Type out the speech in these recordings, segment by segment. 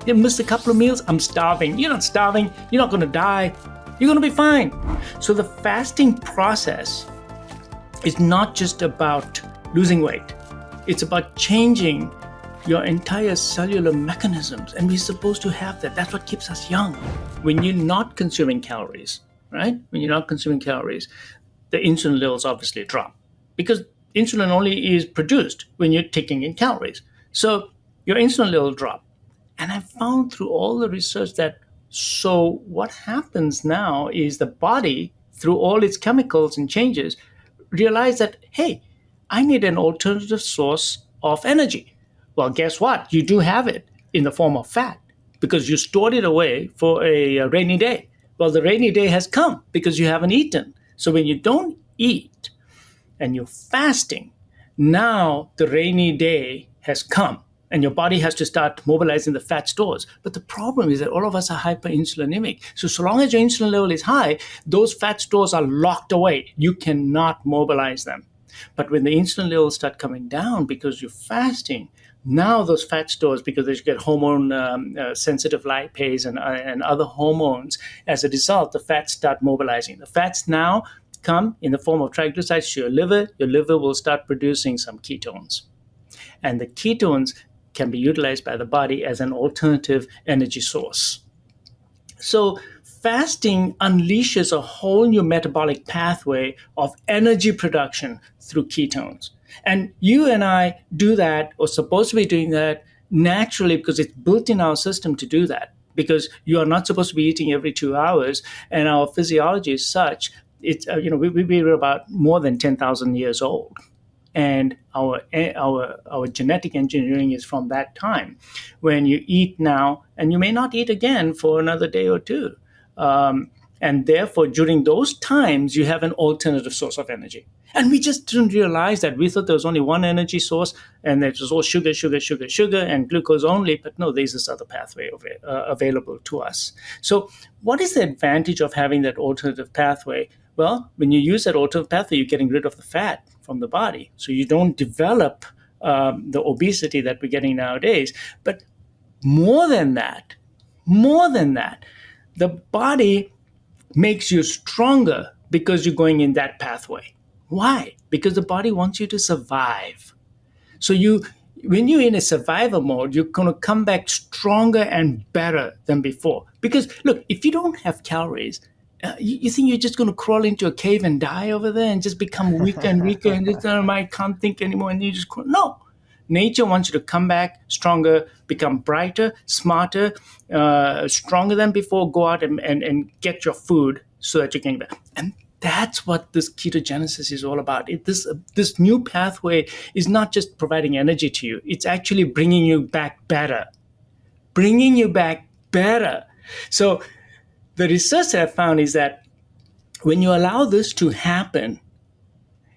You missed a couple of meals, I'm starving. You're not starving. You're not going to die. You're going to be fine. So the fasting process is not just about losing weight. It's about changing your entire cellular mechanisms. And we're supposed to have that. That's what keeps us young. When you're not consuming calories, right? When you're not consuming calories, the insulin levels obviously drop because insulin only is produced when you're taking in calories. So your insulin level drop. And I found through all the research that so what happens now is the body, through all its chemicals and changes, realize that, hey, I need an alternative source of energy. Well, guess what? You do have it in the form of fat because you stored it away for a rainy day. Well, the rainy day has come because you haven't eaten. So when you don't eat and you're fasting, now the rainy day has come and your body has to start mobilizing the fat stores. But the problem is that all of us are hyperinsulinemic. So long as your insulin level is high, those fat stores are locked away. You cannot mobilize them. But when the insulin levels start coming down because you're fasting, now those fat stores, because they get hormone sensitive lipase and other hormones, as a result, the fats start mobilizing. The fats now come in the form of triglycerides to your liver. Your liver will start producing some ketones. And the ketones can be utilized by the body as an alternative energy source. So fasting unleashes a whole new metabolic pathway of energy production through ketones. And you and I do that, or supposed to be doing that, naturally because it's built in our system to do that. Because you are not supposed to be eating every 2 hours, and our physiology is such. It's we're about more than 10,000 years old. And our genetic engineering is from that time when you eat now and you may not eat again for another day or two. And therefore, during those times, you have an alternative source of energy. And we just didn't realize that. We thought there was only one energy source and it was all sugar, and glucose only. But no, there's this other pathway available to us. So what is the advantage of having that alternative pathway? Well, when you use that alternative pathway, you're getting rid of the fat from the body. So you don't develop the obesity that we're getting nowadays. But more than that, the body makes you stronger because you're going in that pathway. Why? Because the body wants you to survive. So when you're in a survival mode, you're going to come back stronger and better than before. Because look, if you don't have calories, you think you're just going to crawl into a cave and die over there and just become weaker and weaker and just, I can't think anymore, and you just crawl. No. Nature wants you to come back stronger, become brighter, smarter, stronger than before, go out and get your food so that you can get back. And that's what this ketogenesis is all about. This new pathway is not just providing energy to you. It's actually bringing you back better. So the research that I found is that when you allow this to happen,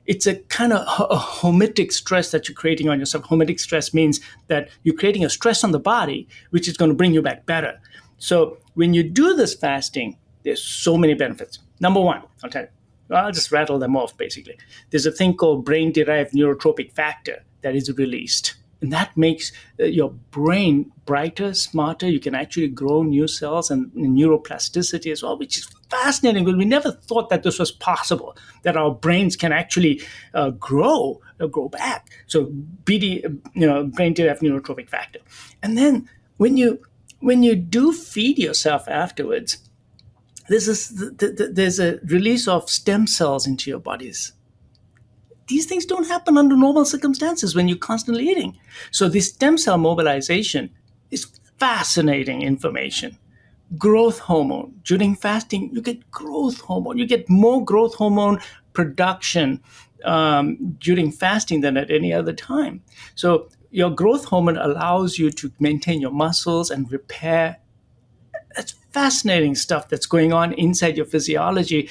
it's a kind of a hormetic stress that you're creating on yourself. Hormetic stress means that you're creating a stress on the body, which is going to bring you back better. So when you do this fasting, there's so many benefits. Number one, I'll tell you. I'll just rattle them off, basically. There's a thing called brain-derived neurotropic factor that is released. And that makes your brain brighter, smarter. You can actually grow new cells and neuroplasticity as well, which is fascinating. We never thought that this was possible, that our brains can actually grow back. So brain-derived neurotropic factor. And then when you do feed yourself afterwards, there's a release of stem cells into your bodies. These things don't happen under normal circumstances when you're constantly eating. So this stem cell mobilization is fascinating information. Growth hormone. During fasting, you get growth hormone. You get more growth hormone production during fasting than at any other time. So your growth hormone allows you to maintain your muscles and repair. That's fascinating stuff that's going on inside your physiology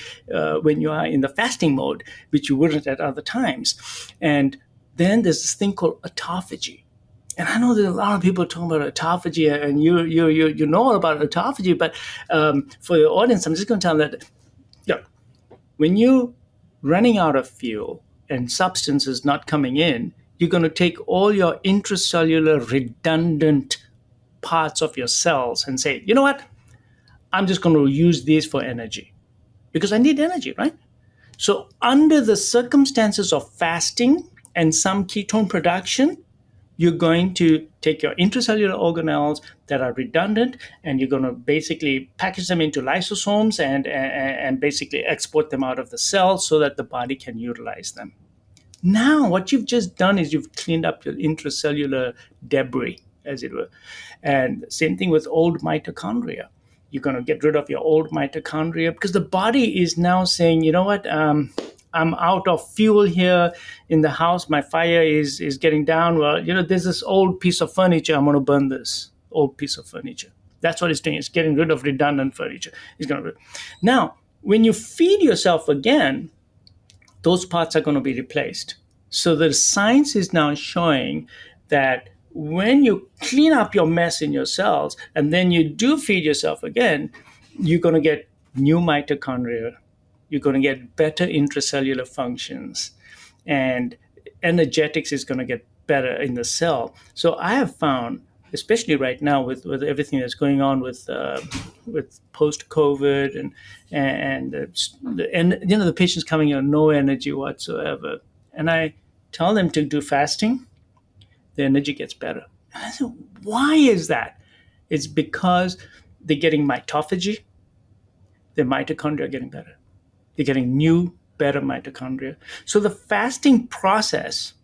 when you are in the fasting mode, which you wouldn't at other times. And then there's this thing called autophagy. And I know that a lot of people are talking about autophagy, and you know about autophagy, but for the audience, I'm just going to tell them that when you're running out of fuel and substances not coming in, you're going to take all your intracellular redundant parts of your cells and say, you know what, I'm just going to use these for energy because I need energy, right? So under the circumstances of fasting and some ketone production, you're going to take your intracellular organelles that are redundant, and you're going to basically package them into lysosomes and basically export them out of the cell so that the body can utilize them. Now, what you've just done is you've cleaned up your intracellular debris, as it were. And same thing with old mitochondria. You're going to get rid of your old mitochondria because the body is now saying, you know what, I'm out of fuel here in the house. My fire is getting down. Well, there's this old piece of furniture. I'm going to burn this old piece of furniture. That's what it's doing. It's getting rid of redundant furniture. Now, when you feed yourself again, those parts are going to be replaced. So the science is now showing that when you clean up your mess in your cells and then you do feed yourself again, you're going to get new mitochondria. You're going to get better intracellular functions, and energetics is going to get better in the cell. So I have found, especially right now with everything that's going on with post-COVID and the patients coming in with no energy whatsoever, and I tell them to do fasting, the energy gets better. And I said, why is that? It's because they're getting mitophagy, their mitochondria are getting better. They're getting new, better mitochondria. So the fasting process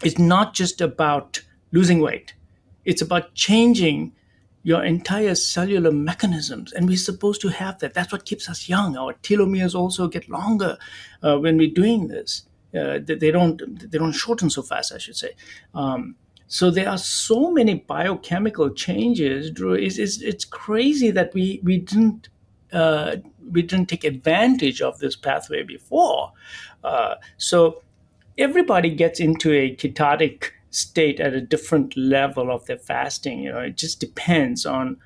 is not just about losing weight. It's about changing your entire cellular mechanisms. And we're supposed to have that. That's what keeps us young. Our telomeres also get longer when we're doing this. They don't shorten so fast, I should say. So there are so many biochemical changes, Drew. It's crazy that we didn't take advantage of this pathway before. So everybody gets into a ketotic state at a different level of their fasting. It just depends on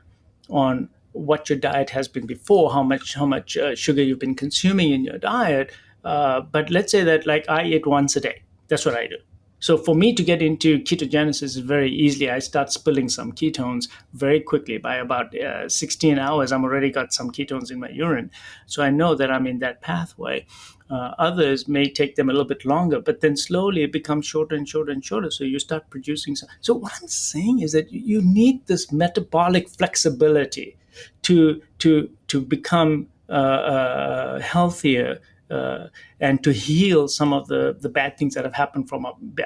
what your diet has been before, how much sugar you've been consuming in your diet. But let's say that, like, I eat once a day. That's what I do. So for me to get into ketogenesis is very easily. I start spilling some ketones very quickly. By about 16 hours, I'm already got some ketones in my urine. So I know that I'm in that pathway. Others may take them a little bit longer, but then slowly it becomes shorter and shorter and shorter. So you start producing some. So what I'm saying is that you need this metabolic flexibility to become healthier. And to heal some of the bad things that have happened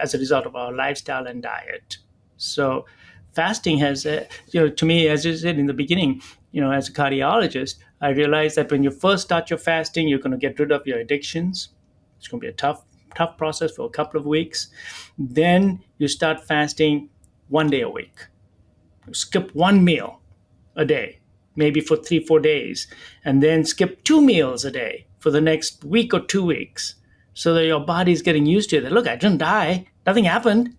as a result of our lifestyle and diet. So fasting has, to me, as you said in the beginning, as a cardiologist, I realized that when you first start your fasting, you're going to get rid of your addictions. It's going to be a tough process for a couple of weeks. Then you start fasting 1 day a week. Skip one meal a day, maybe for 3-4 days, and then skip 2 meals a day for the next week or 2 weeks, so that your body's getting used to it. Look, I didn't die. Nothing happened.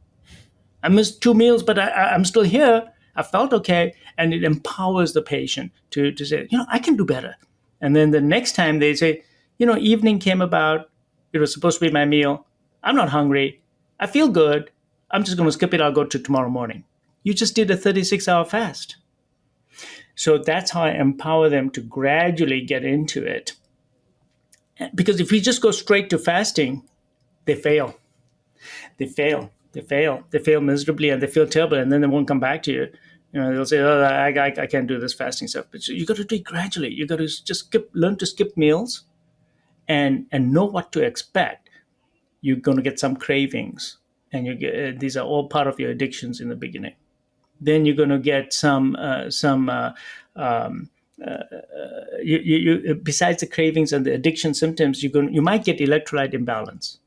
I missed 2 meals, but I'm still here. I felt okay. And it empowers the patient to say, I can do better. And then the next time they say, evening came about. It was supposed to be my meal. I'm not hungry. I feel good. I'm just going to skip it. I'll go to tomorrow morning. You just did a 36-hour fast. So that's how I empower them to gradually get into it. Because if we just go straight to fasting, they fail. They fail miserably, and they feel terrible, and then they won't come back to you. They'll say, "Oh, I can't do this fasting stuff." But you got to do it gradually. You got to just learn to skip meals, and know what to expect. You're going to get some cravings, and these are all part of your addictions in the beginning. Then you're going to get you besides the cravings and the addiction symptoms, you might get electrolyte imbalance.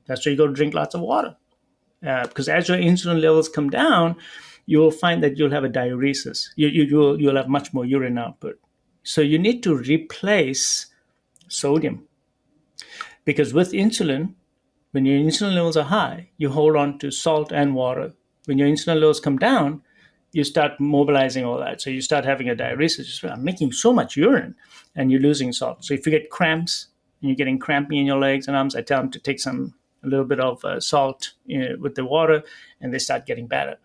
That's why you got to drink lots of water, because as your insulin levels come down, you will find that you'll have a diuresis. You'll have much more urine output. So you need to replace sodium, because with insulin, when your insulin levels are high, you hold on to salt and water. When your insulin levels come down, you start mobilizing all that. So you start having a diuresis. I'm making so much urine, and you're losing salt. So if you get cramps and you're getting cramping in your legs and arms, I tell them to take a little bit of salt with the water, and they start getting better.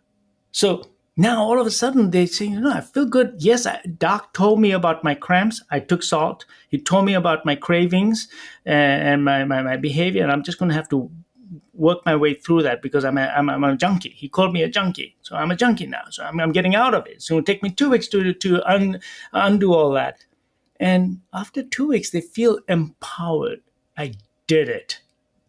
So Now, all of a sudden, they say, I feel good. Yes, doc told me about my cramps. I took salt. He told me about my cravings and my behavior. And I'm just going to have to work my way through that because I'm a junkie. He called me a junkie. So I'm a junkie now. So I'm getting out of it. So it'll take me 2 weeks to undo all that. And after 2 weeks, they feel empowered. I did it.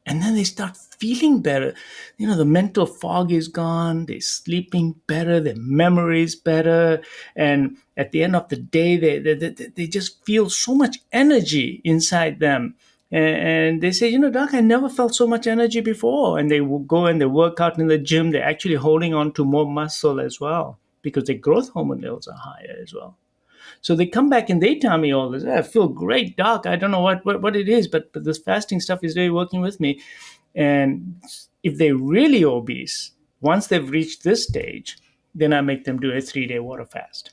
And then they start feeling better. The mental fog is gone. They're sleeping better. Their memory is better. And at the end of the day, they just feel so much energy inside them. And they say, doc, I never felt so much energy before. And they will go and they work out in the gym. They're actually holding on to more muscle as well because their growth hormone levels are higher as well. So they come back and they tell me all this. I feel great, doc. I don't know what it is, but this fasting stuff is really working with me. And if they're really obese, once they've reached this stage, then I make them do a 3-day water fast.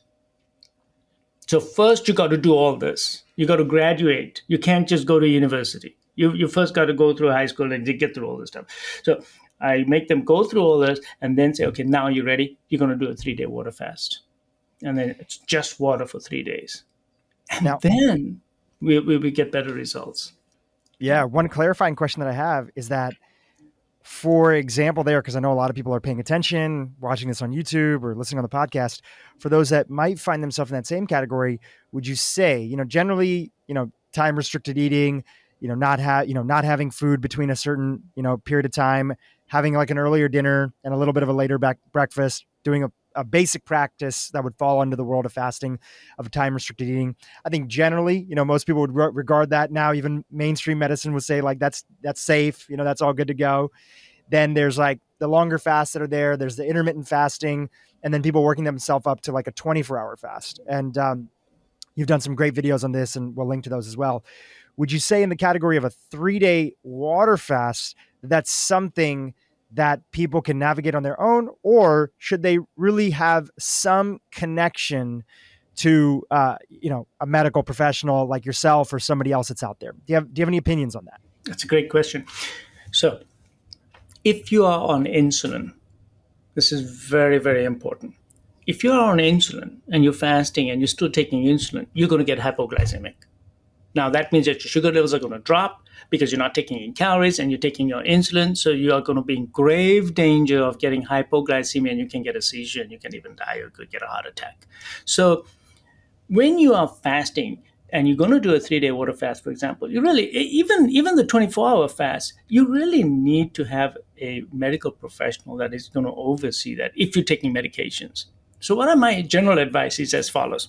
So first you got to do all this. You got to graduate. You can't just go to university. You first got to go through high school and get through all this stuff. So I make them go through all this and then say, okay, now you're ready. You're going to do a 3-day water fast. And then it's just water for 3 days. And then we get better results. Yeah. One clarifying question that I have is that, for example, because I know a lot of people are paying attention, watching this on YouTube or listening on the podcast, for those that might find themselves in that same category, would you say, generally, time restricted eating, not having food between a certain, period of time, having like an earlier dinner and a little bit of a later breakfast, doing a basic practice that would fall under the world of fasting, of time restricted eating. I think generally, most people would regard that now. Even mainstream medicine would say like, that's safe, that's all good to go. Then there's like the longer fasts that are there. There's the intermittent fasting, and then people working themselves up to like a 24-hour fast. And you've done some great videos on this, and we'll link to those as well. Would you say in the category of a 3-day water fast, that's something that people can navigate on their own, or should they really have some connection to, a medical professional like yourself or somebody else that's out there? Do you have any opinions on that? That's a great question. So if you are on insulin, this is very, very important. If you are on insulin and you're fasting and you're still taking insulin, you're going to get hypoglycemic. Now, that means that your sugar levels are going to drop because you're not taking in calories and you're taking your insulin. So you are going to be in grave danger of getting hypoglycemia, and you can get a seizure and you can even die or could get a heart attack. So when you are fasting and you're going to do a 3-day water fast, for example, you really, even the 24-hour fast, you really need to have a medical professional that is going to oversee that if you're taking medications. So what my general advice is as follows.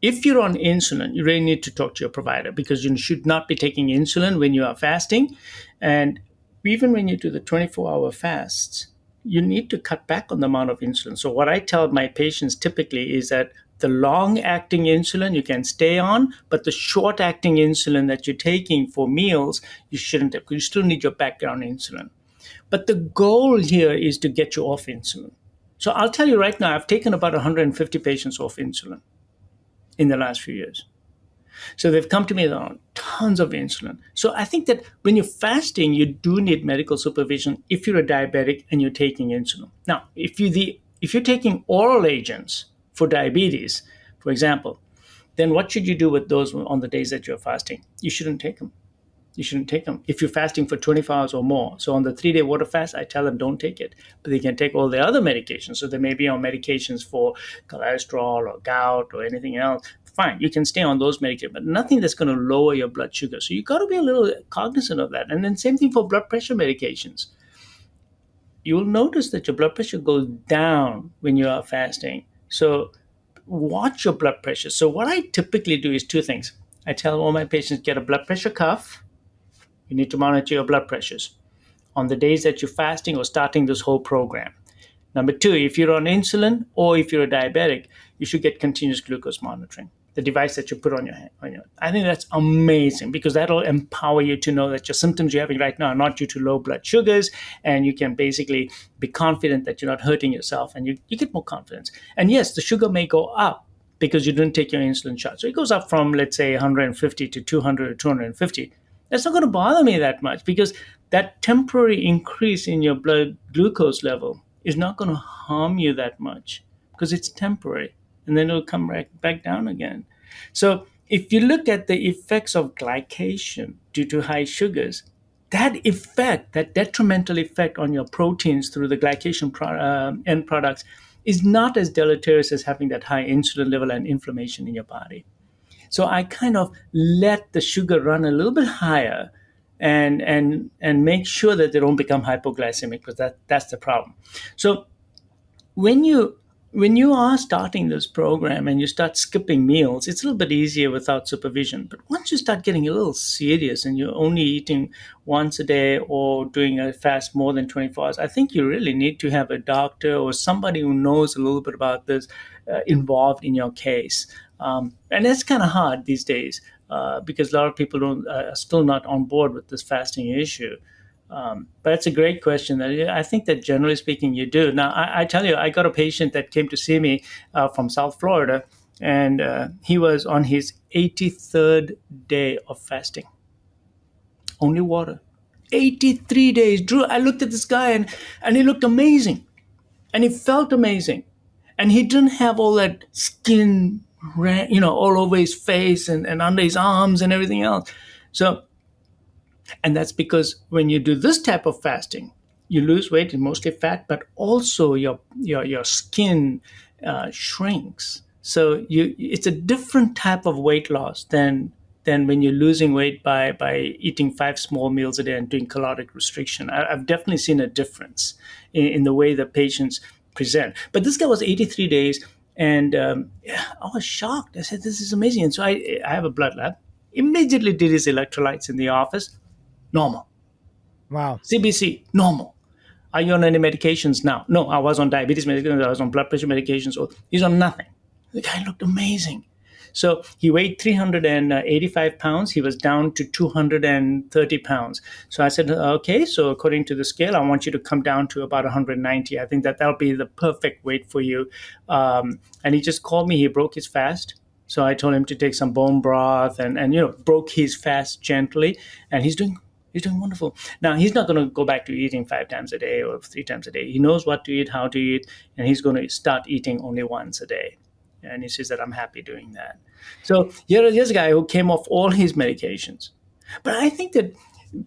If you're on insulin, you really need to talk to your provider because you should not be taking insulin when you are fasting. And even when you do the 24-hour fasts, you need to cut back on the amount of insulin. So what I tell my patients typically is that the long-acting insulin you can stay on, but the short-acting insulin that you're taking for meals, you shouldn't have, because you still need your background insulin. But the goal here is to get you off insulin. So I'll tell you right now, I've taken about 150 patients off insulin in the last few years. So they've come to me on tons of insulin. So I think that when you're fasting, you do need medical supervision if you're a diabetic and you're taking insulin. Now, if you're taking oral agents for diabetes, for example, then what should you do with those on the days that you're fasting? You shouldn't take them. You shouldn't take them if you're fasting for 24 hours or more. So on the 3-day water fast, I tell them don't take it, but they can take all the other medications. So they may be on medications for cholesterol or gout or anything else. Fine, you can stay on those medications, but nothing that's going to lower your blood sugar. So you got to be a little cognizant of that. And then same thing for blood pressure medications. You'll notice that your blood pressure goes down when you are fasting. So watch your blood pressure. So what I typically do is 2 things. I tell all my patients, get a blood pressure cuff. You need to monitor your blood pressures on the days that you're fasting or starting this whole program. Number 2, if you're on insulin or if you're a diabetic, you should get continuous glucose monitoring, the device that you put on your hand. I think that's amazing because that'll empower you to know that your symptoms you're having right now are not due to low blood sugars, and you can basically be confident that you're not hurting yourself, and you get more confidence. And yes, the sugar may go up because you didn't take your insulin shot. So it goes up from, let's say, 150 to 200 or 250. That's not going to bother me that much because that temporary increase in your blood glucose level is not going to harm you that much because it's temporary, and then it'll come back down again. So if you look at the effects of glycation due to high sugars, that effect, that detrimental effect on your proteins through the glycation end products, is not as deleterious as having that high insulin level and inflammation in your body. So I kind of let the sugar run a little bit higher and make sure that they don't become hypoglycemic, because that's the problem. So when you are starting this program and you start skipping meals, it's a little bit easier without supervision. But once you start getting a little serious and you're only eating once a day or doing a fast more than 24 hours, I think you really need to have a doctor or somebody who knows a little bit about this involved in your case. And that's kind of hard these days because a lot of people are still not on board with this fasting issue. But it's a great question. I think that generally speaking, you do. Now, I tell you, I got a patient that came to see me from South Florida, and he was on his 83rd day of fasting. Only water. 83 days. Drew, I looked at this guy, and he looked amazing. And he felt amazing. And he didn't have all that skin, all over his face and under his arms and everything else. And that's because when you do this type of fasting, you lose weight, and mostly fat, but also your skin shrinks. So it's a different type of weight loss than when you're losing weight by eating 5 small meals a day and doing caloric restriction. I've definitely seen a difference in the way that patients present. But this guy was 83 days, and I was shocked. I said, this is amazing. And so I have a blood lab. Immediately did his electrolytes in the office. Normal. Wow. CBC, normal. Are you on any medications now? No, I was on diabetes medications. I was on blood pressure medications. So he's on nothing. The guy looked amazing. So he weighed 385 pounds. He was down to 230 pounds. So I said, okay, so according to the scale, I want you to come down to about 190. I think that'll be the perfect weight for you. And he just called me. He broke his fast. So I told him to take some bone broth and broke his fast gently. And he's doing wonderful. Now, he's not going to go back to eating 5 times a day or 3 times a day. He knows what to eat, how to eat, and he's going to start eating only once a day. And he says that I'm happy doing that. So here's a guy who came off all his medications. But I think that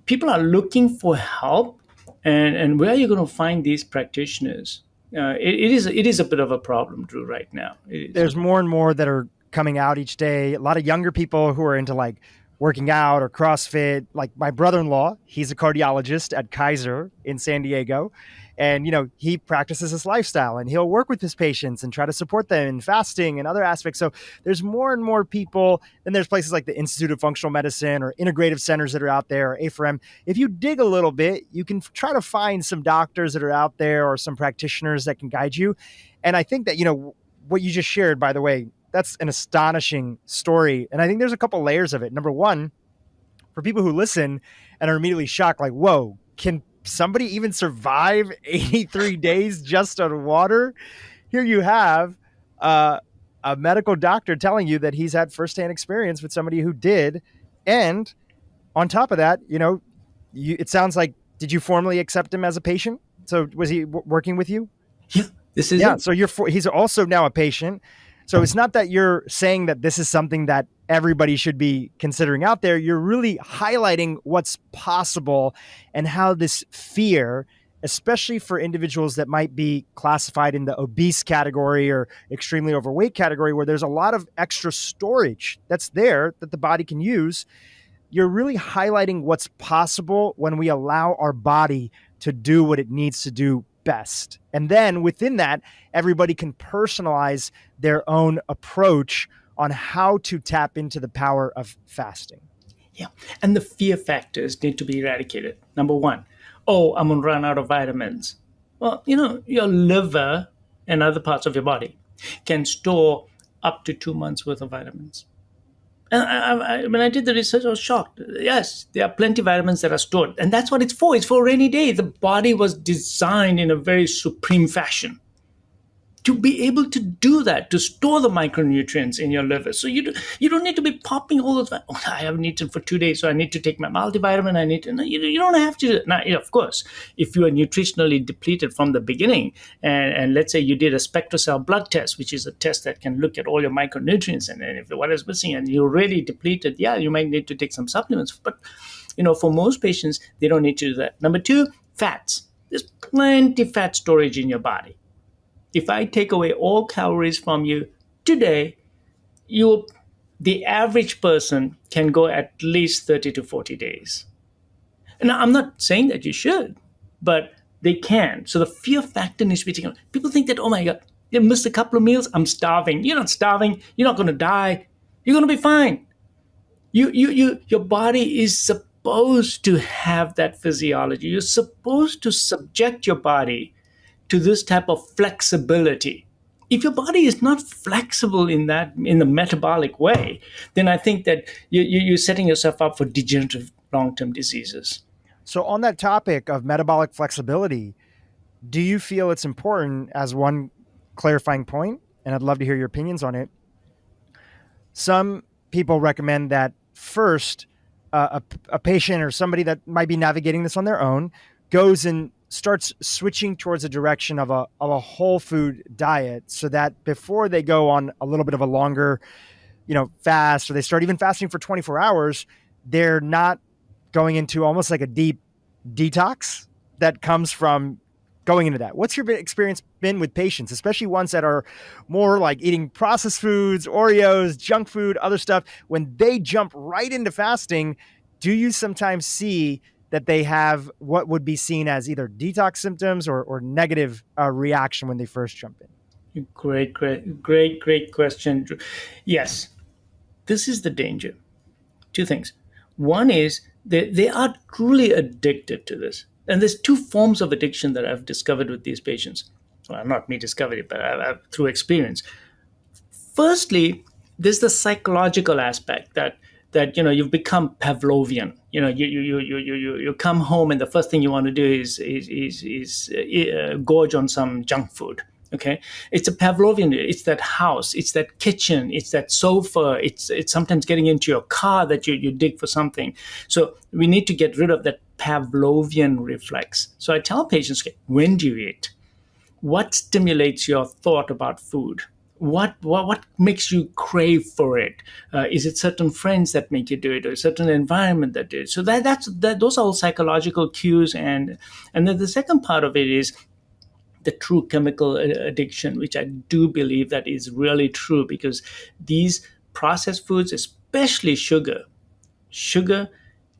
people are looking for help, and where are you going to find these practitioners? It is a bit of a problem, Drew, right now. There's more and more that are coming out each day. A lot of younger people who are into like working out or CrossFit. Like my brother-in-law, he's a cardiologist at Kaiser in San Diego. And, he practices this lifestyle, and he'll work with his patients and try to support them in fasting and other aspects. So there's more and more people. Then there's places like the Institute of Functional Medicine or integrative centers that are out there, or A4M. If you dig a little bit, you can try to find some doctors that are out there or some practitioners that can guide you. And I think that, what you just shared, by the way, that's an astonishing story. And I think there's a couple layers of it. Number one, for people who listen and are immediately shocked, like, whoa, can somebody even survive 83 days just on water? Here you have a medical doctor telling you that he's had firsthand experience with somebody who did. And on top of that, it sounds like, did you formally accept him as a patient? So was he working with you? Yeah, this is it. So he's also now a patient. So it's not that you're saying that this is something that everybody should be considering out there. You're really highlighting what's possible and how this fear, especially for individuals that might be classified in the obese category or extremely overweight category, where there's a lot of extra storage that's there that the body can use. You're really highlighting what's possible when we allow our body to do what it needs to do best. And then within that, everybody can personalize their own approach on how to tap into the power of fasting. Yeah. And the fear factors need to be eradicated. Number one, I'm going to run out of vitamins. Well, your liver and other parts of your body can store up to 2 months worth of vitamins. And when I did the research, I was shocked. Yes, there are plenty of vitamins that are stored. And that's what it's for. It's for a rainy day. The body was designed in a very supreme fashion. to be able to do that, to store the micronutrients in your liver. So you don't need to be popping all those, oh, I haven't eaten for 2 days, so I need to take my multivitamin. I need to, no, you don't have to. Now, of course, if you are nutritionally depleted from the beginning, and let's say you did a spectrocell blood test, which is a test that can look at all your micronutrients, and if what is missing and you're really depleted, yeah, you might need to take some supplements. But, for most patients, they don't need to do that. Number two, fats. There's plenty of fat storage in your body. If I take away all calories from you today, the average person can go at least 30 to 40 days. And I'm not saying that you should, but they can. So the fear factor needs to be taken. People think that, oh my God, you missed a couple of meals, I'm starving. You're not starving. You're not going to die. You're going to be fine. Your body is supposed to have that physiology. You're supposed to subject your body to this type of flexibility. If your body is not flexible in the metabolic way, then I think that you're setting yourself up for degenerative long-term diseases. So on that topic of metabolic flexibility, do you feel it's important, as one clarifying point, and I'd love to hear your opinions on it, some people recommend that first a patient or somebody that might be navigating this on their own goes and starts switching towards a direction of a whole food diet, so that before they go on a little bit of a longer, fast, or they start even fasting for 24 hours, they're not going into almost like a deep detox that comes from going into that. What's your experience been with patients, especially ones that are more like eating processed foods, Oreos, junk food, other stuff? When they jump right into fasting, do you sometimes see that they have what would be seen as either detox symptoms or negative reaction when they first jump in? Great question. Yes, this is the danger. Two things. One is they are truly addicted to this. And there's two forms of addiction that I've discovered with these patients. Well, not me discovered it, but I've through experience. Firstly, there's the psychological aspect that you've become Pavlovian. You come home and the first thing you want to do is gorge on some junk food. Okay, it's a Pavlovian. It's that house. It's that kitchen. It's that sofa. It's sometimes getting into your car that you dig for something. So we need to get rid of that Pavlovian reflex. So I tell patients, okay, when do you eat? What stimulates your thought about food? What makes you crave for it? Is it certain friends that make you do it, or a certain environment that do it? So those are all psychological cues, and then the second part of it is the true chemical addiction, which I do believe that is really true, because these processed foods, especially sugar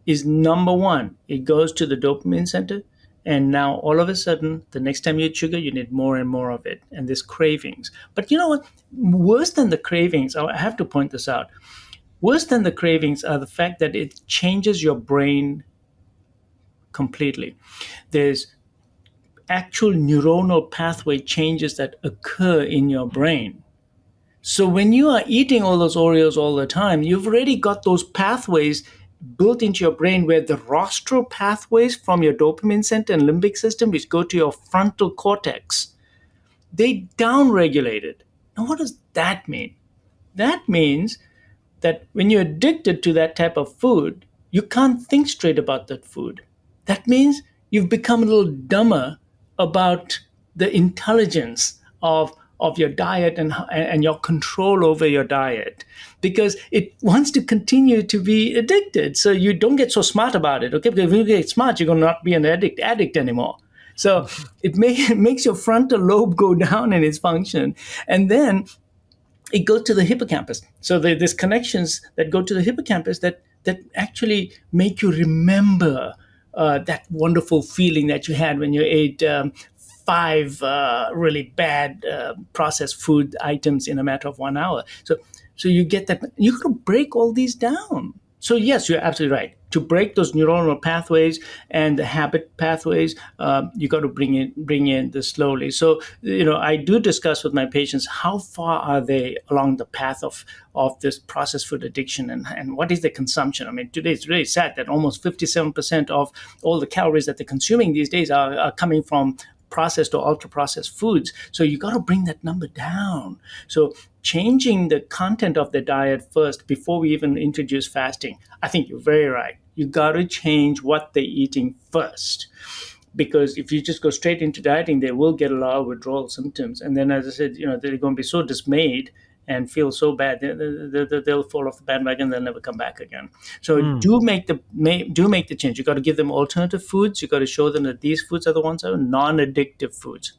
is number one. It goes to the dopamine center. And now all of a sudden, the next time you eat sugar, you need more and more of it. And there's cravings. But you know what? Worse than the cravings, I have to point this out. Worse than the cravings are the fact that it changes your brain completely. There's actual neuronal pathway changes that occur in your brain. So when you are eating all those Oreos all the time, you've already got those pathways built into your brain, where the rostral pathways from your dopamine center and limbic system, which go to your frontal cortex, they downregulated. Now, what does that mean? That means that when you're addicted to that type of food, you can't think straight about that food. That means you've become a little dumber about the intelligence of your diet and your control over your diet, because it wants to continue to be addicted. So you don't get so smart about it, okay? Because if you get smart, you're going to not be an addict anymore. So it makes your frontal lobe go down in its function. And then it goes to the hippocampus. So there's connections that go to the hippocampus that actually make you remember that wonderful feeling that you had when you ate 5 really bad processed food items in a matter of 1 hour. So you get that. You got to break all these down. So yes, you're absolutely right. To break those neuronal pathways and the habit pathways, you got to bring in this slowly. So I do discuss with my patients, how far are they along the path of this processed food addiction, and what is their consumption? I mean, today it's really sad that almost 57% of all the calories that they're consuming these days are coming from processed or ultra processed foods. So you got to bring that number down. So changing the content of the diet first before we even introduce fasting. I think you're very right. You got to change what they're eating first. Because if you just go straight into dieting, they will get a lot of withdrawal symptoms. And then, as I said, they're going to be so dismayed and feel so bad, they'll fall off the bandwagon. They'll never come back again. So do make the change. You got to give them alternative foods. You got to show them that these foods are the ones that are non-addictive foods,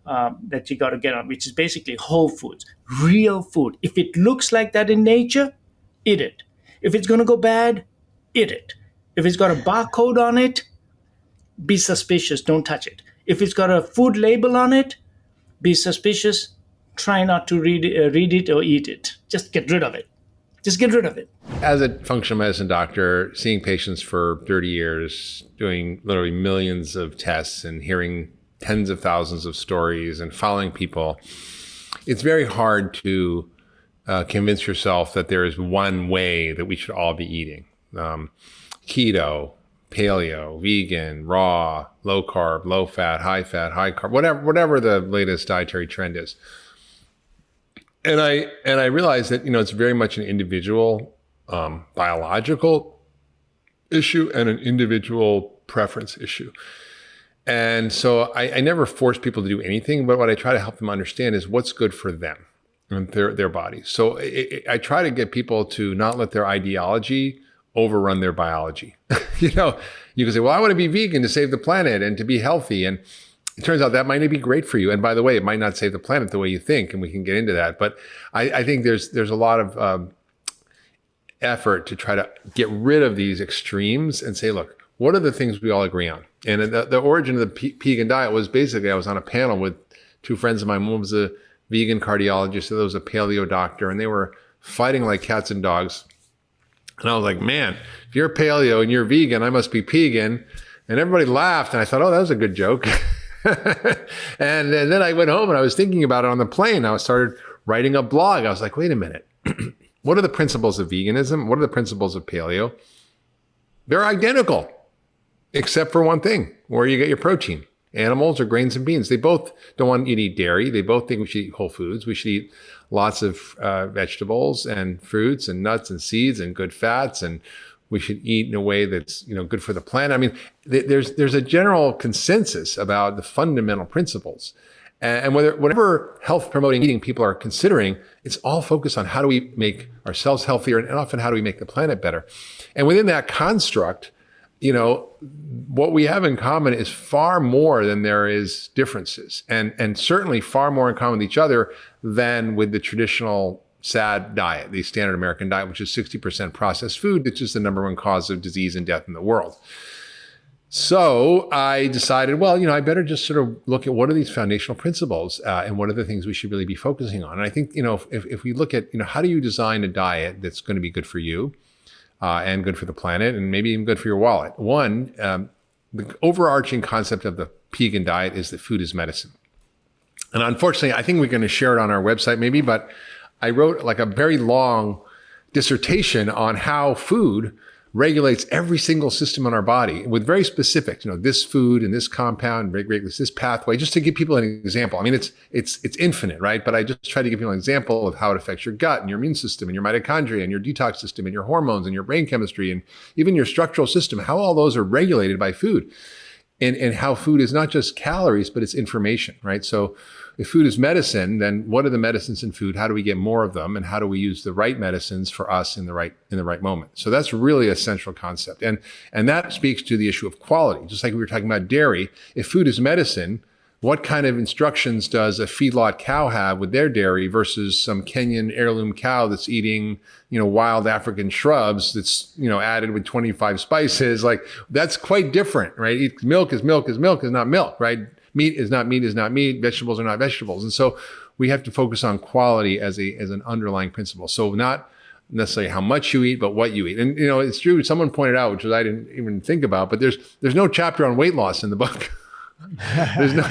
that you got to get on, which is basically whole foods, real food. If it looks like that in nature, eat it. If it's going to go bad, eat it. If it's got a barcode on it, be suspicious. Don't touch it. If it's got a food label on it, be suspicious. Try not to read it or eat it. Just get rid of it. As a functional medicine doctor, seeing patients for 30 years, doing literally millions of tests and hearing tens of thousands of stories and following people, it's very hard to convince yourself that there is one way that we should all be eating. Keto, paleo, vegan, raw, low carb, low fat, high carb, whatever the latest dietary trend is. And I realized that, it's very much an individual biological issue and an individual preference issue. And so I never force people to do anything, but what I try to help them understand is what's good for them and their bodies. So I try to get people to not let their ideology overrun their biology. You can say, well, I want to be vegan to save the planet and to be healthy. And it turns out that might not be great for you. And by the way, it might not save the planet the way you think, and we can get into that. But I think there's a lot of effort to try to get rid of these extremes and say, look, what are the things we all agree on? And the origin of the vegan diet was basically, I was on a panel with two friends of mine. One was a vegan cardiologist, the other was a paleo doctor, and they were fighting like cats and dogs. And I was like, man, if you're paleo and you're vegan, I must be pegan. And everybody laughed. And I thought, oh, that was a good joke. and then I went home and I was thinking about it on the plane. I started writing a blog. I was like, wait a minute. What are the principles of veganism? What are the principles of paleo? They're identical, except for one thing, where you get your protein. Animals or grains and beans. They both don't want you to eat dairy. They both think we should eat whole foods. We should eat lots of vegetables and fruits and nuts and seeds and good fats. And we should eat in a way that's, good for the planet. I mean, there's a general consensus about the fundamental principles. And whatever health promoting eating people are considering, it's all focused on how do we make ourselves healthier and often how do we make the planet better. And within that construct, what we have in common is far more than there is differences, and certainly far more in common with each other than with the traditional SAD diet, the standard American diet, which is 60% processed food, which is the number one cause of disease and death in the world. So I decided, well, I better just sort of look at what are these foundational principles and what are the things we should really be focusing on. And I think, if we look at, how do you design a diet that's going to be good for you? And good for the planet, and maybe even good for your wallet. One, the overarching concept of the vegan diet is that food is medicine. And unfortunately, I think we're going to share it on our website maybe, but I wrote like a very long dissertation on how food regulates every single system in our body with very specific, this food and this compound regulates this pathway, just to give people an example. I mean, it's infinite, right? But I just try to give people an example of how it affects your gut and your immune system and your mitochondria and your detox system and your hormones and your brain chemistry and even your structural system, how all those are regulated by food. And how food is not just calories, but it's information, right? So if food is medicine, then what are the medicines in food? How do we get more of them? And how do we use the right medicines for us in the right moment? So that's really a central concept. And that speaks to the issue of quality. Just like we were talking about dairy, if food is medicine, what kind of instructions does a feedlot cow have with their dairy versus some Kenyan heirloom cow that's eating, wild African shrubs that's, added with 25 spices? Like, that's quite different, right? Milk is not milk, right? Meat is not meat. Vegetables are not vegetables. And so we have to focus on quality as an underlying principle. So not necessarily how much you eat, but what you eat. And, it's true. Someone pointed out, which I didn't even think about, but there's no chapter on weight loss in the book. There's no,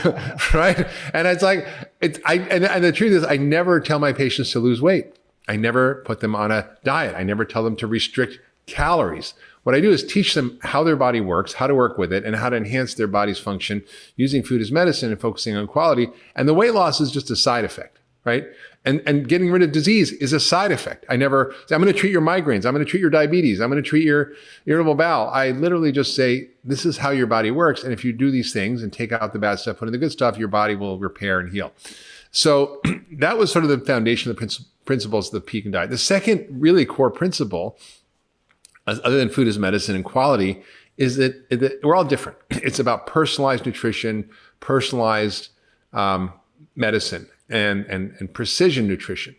right? And it's like, and the truth is, I never tell my patients to lose weight. I never put them on a diet. I never tell them to restrict calories. What I do is teach them how their body works, how to work with it, and how to enhance their body's function using food as medicine and focusing on quality. And the weight loss is just a side effect, right? And getting rid of disease is a side effect. I never say, I'm going to treat your migraines. I'm going to treat your diabetes. I'm going to treat your irritable bowel. I literally just say, this is how your body works. And if you do these things and take out the bad stuff, put in the good stuff, your body will repair and heal. So that was sort of the foundation of the principles of the Peak Diet. The second really core principle, other than food as medicine and quality, is that we're all different. It's about personalized nutrition, personalized medicine, and precision nutrition.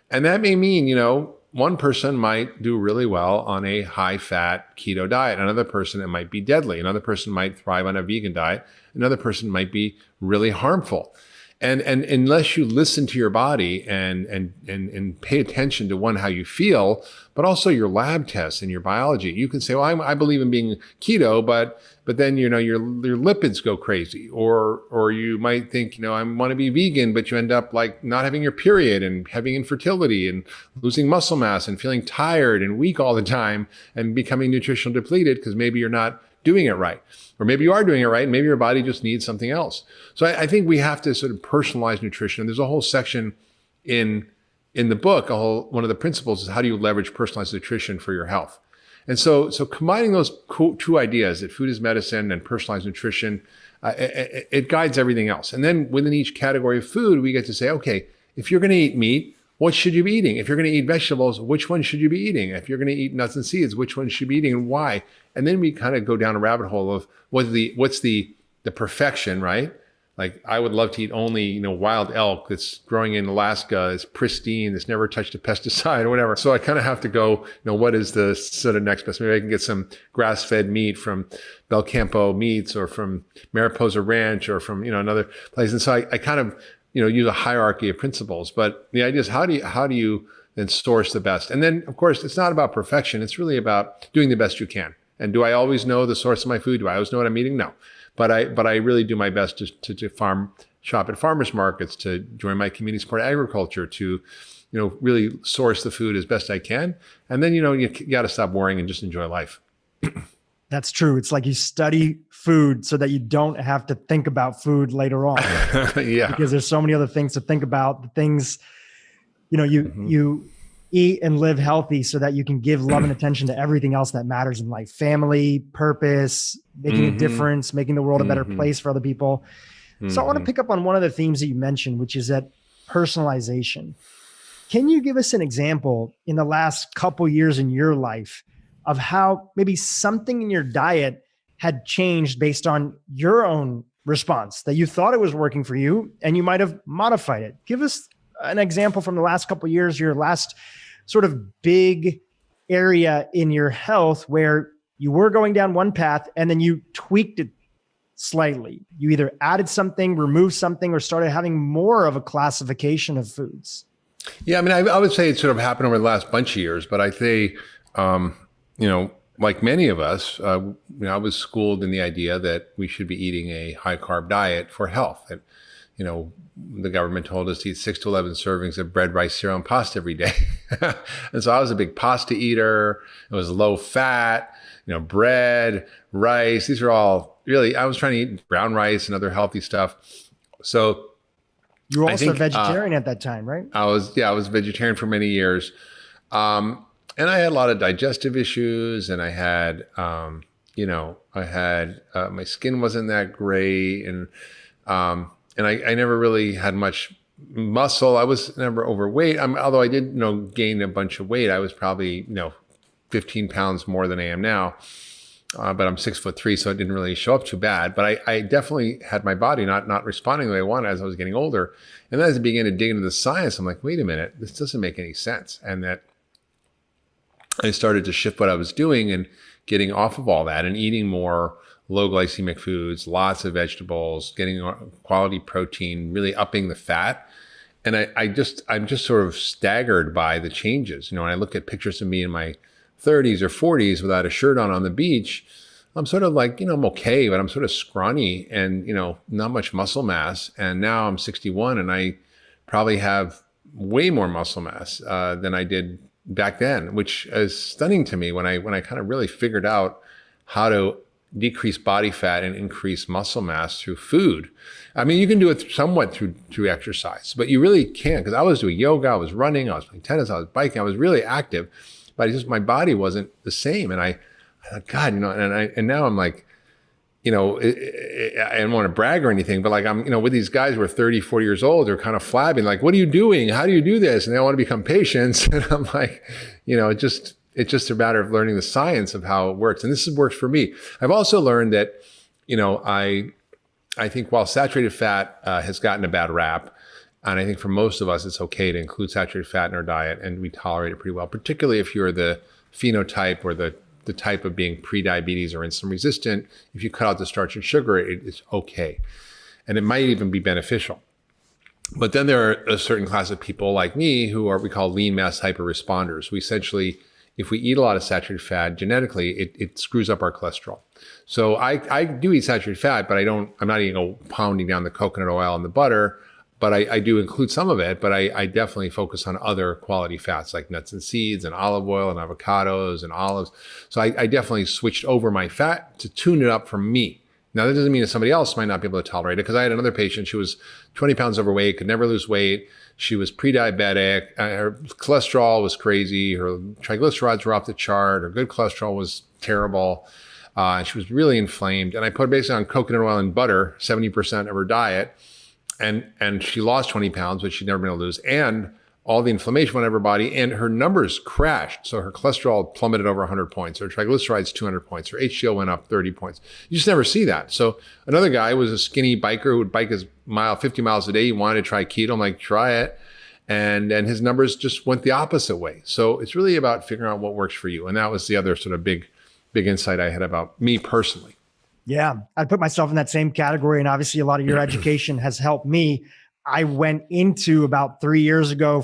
And that may mean, one person might do really well on a high-fat keto diet. Another person, it might be deadly. Another person might thrive on a vegan diet. Another person might be really harmful. And unless you listen to your body and pay attention to how you feel, but also your lab tests and your biology, you can say, well, I believe in being keto, but then your lipids go crazy, or you might think, I want to be vegan, but you end up like not having your period and having infertility and losing muscle mass and feeling tired and weak all the time and becoming nutritional depleted because maybe you're not doing it right. Or maybe you are doing it right, and maybe your body just needs something else. So I think we have to sort of personalize nutrition. And there's a whole section in the book, one of the principles is how do you leverage personalized nutrition for your health. And so combining those two ideas, that food is medicine and personalized nutrition, it guides everything else. And then within each category of food, we get to say, okay, if you're going to eat meat, what should you be eating? If you're going to eat vegetables, which one should you be eating? If you're going to eat nuts and seeds, which one should you be eating and why? And then we kind of go down a rabbit hole of what's the perfection, right? Like I would love to eat only, wild elk that's growing in Alaska, it's pristine, that's never touched a pesticide or whatever. So I kind of have to go, what is the sort of next best? Maybe I can get some grass-fed meat from Belcampo Meats or from Mariposa Ranch or from, another place. And so I kind of, use a hierarchy of principles. But the idea is how do you then source the best? And then, of course, it's not about perfection. It's really about doing the best you can. And do I always know the source of my food? Do I always know what I'm eating? No. But I really do my best to shop at farmers markets, to join my community support agriculture, to, really source the food as best I can. And then, you got to stop worrying and just enjoy life. That's true. It's like you study food so that you don't have to think about food later on. Yeah. Because there's so many other things to think about. The things, you eat and live healthy so that you can give love and attention to everything else that matters in life. Family, purpose, making a difference, making the world a better place for other people. So I want to pick up on one of the themes that you mentioned, which is that personalization. Can you give us an example in the last couple years in your life of how maybe something in your diet had changed based on your own response, that you thought it was working for you and you might have modified it? Give us an example from the last couple of years, your last sort of big area in your health where you were going down one path and then you tweaked it slightly. You either added something, removed something, or started having more of a classification of foods. Yeah, I mean, I would say it sort of happened over the last bunch of years, but I think, like many of us, I was schooled in the idea that we should be eating a high carb diet for health. And, the government told us to eat 6 to 11 servings of bread, rice, cereal, and pasta every day. And so I was a big pasta eater. It was low fat, bread, rice. These are all really, I was trying to eat brown rice and other healthy stuff. So you were also a vegetarian at that time, right? I was vegetarian for many years. And I had a lot of digestive issues, and I had, my skin wasn't that great. And I never really had much muscle. I was never overweight. Although I did, gain a bunch of weight. I was probably, 15 pounds more than I am now. But I'm 6'3", so it didn't really show up too bad. But I definitely had my body not responding the way I wanted as I was getting older. And then as I began to dig into the science, I'm like, wait a minute, this doesn't make any sense. And that I started to shift what I was doing and getting off of all that and eating more low glycemic foods, lots of vegetables, getting quality protein, really upping the fat. And I'm just sort of staggered by the changes. When I look at pictures of me in my 30s or 40s without a shirt on the beach, I'm sort of like, I'm okay, but I'm sort of scrawny and, not much muscle mass. And now I'm 61 and I probably have way more muscle mass than I did, back then, which is stunning to me when I kind of really figured out how to decrease body fat and increase muscle mass through food. I mean, you can do it somewhat through exercise, but you really can't, because I was doing yoga, I was running, I was playing tennis, I was biking, I was really active, but my body wasn't the same. And I thought, God, and now I'm like, I don't want to brag or anything, but like I'm, with these guys who are 30, 40 years old, they're kind of flabbing, like, what are you doing? How do you do this? And they all want to become patients. And I'm like, it's just a matter of learning the science of how it works. And this works for me. I've also learned that, I think while saturated fat has gotten a bad rap, and I think for most of us, it's okay to include saturated fat in our diet, and we tolerate it pretty well, particularly if you're the phenotype or the type of being pre-diabetes or insulin resistant. If you cut out the starch and sugar, it's okay. And it might even be beneficial. But then there are a certain class of people like me who we call lean mass hyperresponders. We essentially, if we eat a lot of saturated fat, genetically, it screws up our cholesterol. So I do eat saturated fat, but I'm not eating pounding down the coconut oil and the butter, but I do include some of it, but I definitely focus on other quality fats like nuts and seeds and olive oil and avocados and olives. So I definitely switched over my fat to tune it up for me. Now, that doesn't mean that somebody else might not be able to tolerate it, because I had another patient, she was 20 pounds overweight, could never lose weight. She was pre-diabetic. Her cholesterol was crazy. Her triglycerides were off the chart. Her good cholesterol was terrible. She was really inflamed. And I put basically on coconut oil and butter, 70% of her diet. And she lost 20 pounds, which she'd never been able to lose. And all the inflammation went out of her body, and her numbers crashed. So her cholesterol plummeted over 100 points. Her triglycerides, 200 points. Her HDL went up 30 points. You just never see that. So another guy was a skinny biker who would bike 50 miles a day. He wanted to try keto. I'm like, try it. And his numbers just went the opposite way. So it's really about figuring out what works for you. And that was the other sort of big insight I had about me personally. Yeah, I'd put myself in that same category. And obviously a lot of your education has helped me. I went into about 4 years ago,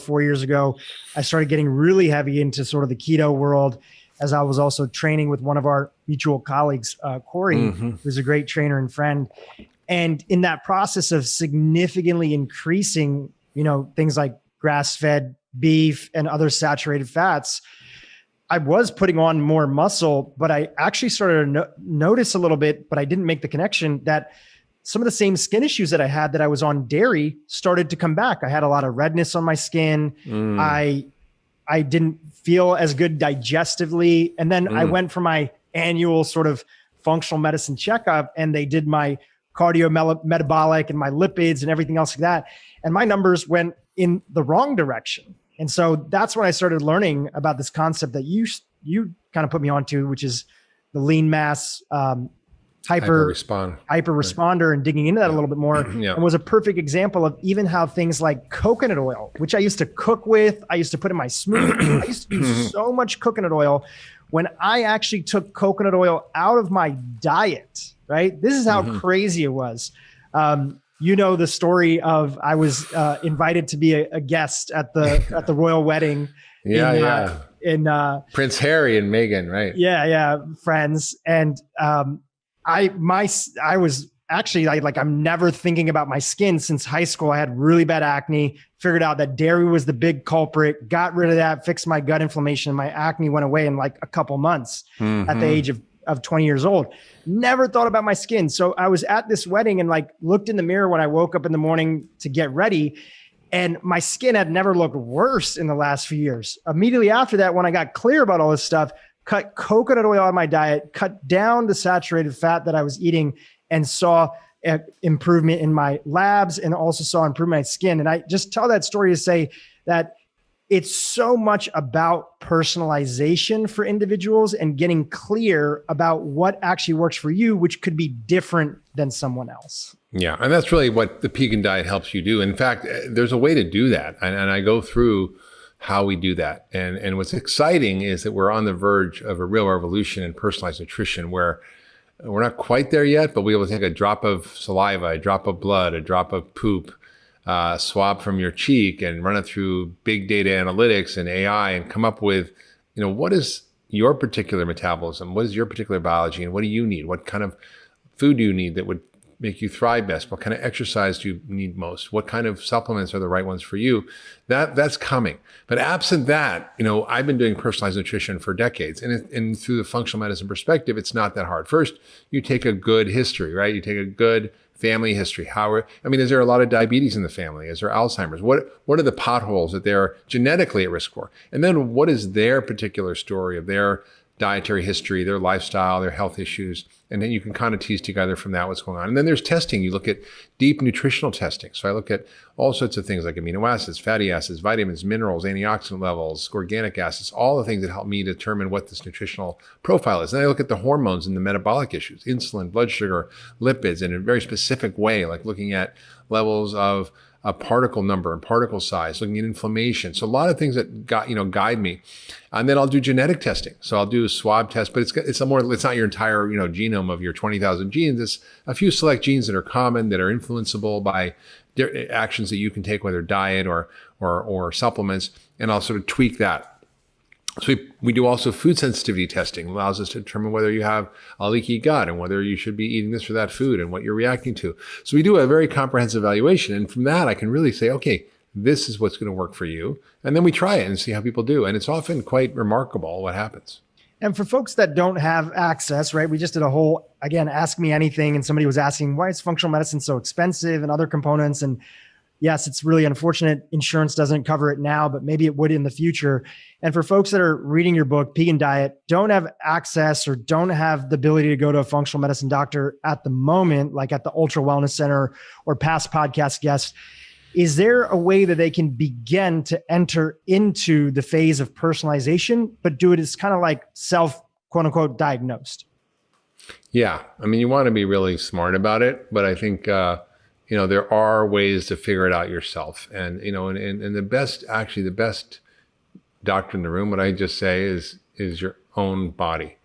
I started getting really heavy into sort of the keto world, as I was also training with one of our mutual colleagues, Corey, who's a great trainer and friend. And in that process of significantly increasing, things like grass-fed beef and other saturated fats, I was putting on more muscle, but I actually started to notice a little bit, but I didn't make the connection that some of the same skin issues that I had that I was on dairy started to come back. I had a lot of redness on my skin. I didn't feel as good digestively. And then I went for my annual sort of functional medicine checkup, and they did my metabolic and my lipids and everything else like that. And my numbers went in the wrong direction. And so that's when I started learning about this concept that you kind of put me onto, which is the lean mass, hyper responder, and digging into that a little bit more. And was a perfect example of even how things like coconut oil, which I used to cook with, I used to put in my smoothie. I used to do so much coconut oil. When I actually took coconut oil out of my diet, right? This is how crazy it was. The story of I was invited to be a guest at the royal wedding. In Prince Harry and Meghan, right? Yeah, friends. And I was actually I'm never thinking about my skin since high school. I had really bad acne, figured out that dairy was the big culprit, got rid of that, fixed my gut inflammation, and my acne went away in like a couple months at the age of 20 years old. Never thought about my skin. So I was at this wedding and looked in the mirror when I woke up in the morning to get ready, and my skin had never looked worse in the last few years. Immediately after that, when I got clear about all this stuff, cut coconut oil out of my diet, cut down the saturated fat that I was eating, and saw improvement in my labs, and also saw improvement in my skin. And I just tell that story to say that it's so much about personalization for individuals and getting clear about what actually works for you, which could be different than someone else. Yeah. And that's really what the Pegan diet helps you do. In fact, there's a way to do that. And I go through how we do that. And what's exciting is that we're on the verge of a real revolution in personalized nutrition, where we're not quite there yet, but we'll be able to take a drop of saliva, a drop of blood, a drop of poop, swab from your cheek, and run it through big data analytics and AI, and come up with, what is your particular metabolism? What is your particular biology? And what do you need? What kind of food do you need that would make you thrive best? What kind of exercise do you need most? What kind of supplements are the right ones for you? That's coming. But absent that, I've been doing personalized nutrition for decades, and through the functional medicine perspective, it's not that hard. First, you take a good history, right? You take a good family history. Is there a lot of diabetes in the family? Is there Alzheimer's? What are the potholes that they're genetically at risk for? And then what is their particular story of their dietary history, their lifestyle, their health issues? And then you can kind of tease together from that what's going on. And then there's testing. You look at deep nutritional testing. So I look at all sorts of things like amino acids, fatty acids, vitamins, minerals, antioxidant levels, organic acids, all the things that help me determine what this nutritional profile is. And I look at the hormones and the metabolic issues, insulin, blood sugar, lipids in a very specific way, like looking at levels of a particle number and particle size, looking at inflammation. So a lot of things that guide me. And then I'll do genetic testing. So I'll do a swab test, but it's not your entire, genome of your 20,000 genes. It's a few select genes that are common, that are influenceable by actions that you can take, whether diet or supplements. And I'll sort of tweak that. So we do also food sensitivity testing. It allows us to determine whether you have a leaky gut and whether you should be eating this or that food and what you're reacting to. So we do a very comprehensive evaluation. And from that, I can really say, okay, this is what's going to work for you. And then we try it and see how people do. And it's often quite remarkable what happens. And for folks that don't have access, right? We just did a whole, again, Ask Me Anything. And somebody was asking, why is functional medicine so expensive and other components? And yes, it's really unfortunate. Insurance doesn't cover it now, but maybe it would in the future. And for folks that are reading your book, Vegan Diet, don't have access or don't have the ability to go to a functional medicine doctor at the moment, like at the Ultra Wellness Center or past podcast guests, is there a way that they can begin to enter into the phase of personalization, but do it as kind of like self, quote unquote, diagnosed? Yeah. You want to be really smart about it, but I think, there are ways to figure it out yourself. And, and the best doctor in the room, what I just say is your own body.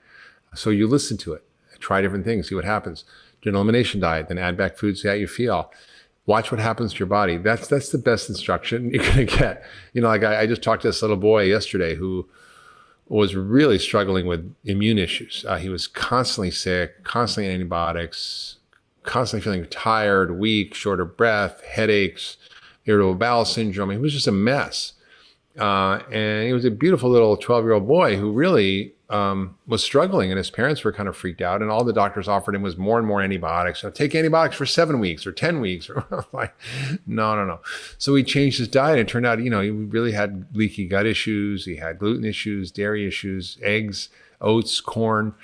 So you listen to it, try different things, see what happens. Do an elimination diet, then add back food, see how you feel. Watch what happens to your body. That's the best instruction you're going to get. I just talked to this little boy yesterday who was really struggling with immune issues. He was constantly sick, constantly on antibiotics, constantly feeling tired, weak, short of breath, headaches, irritable bowel syndrome. He was just a mess. And he was a beautiful little 12-year-old boy who really was struggling, and his parents were kind of freaked out. And all the doctors offered him was more and more antibiotics. So take antibiotics for 7 weeks or 10 weeks. Or like, no. So he changed his diet. And it turned out, he really had leaky gut issues. He had gluten issues, dairy issues, eggs, oats, corn.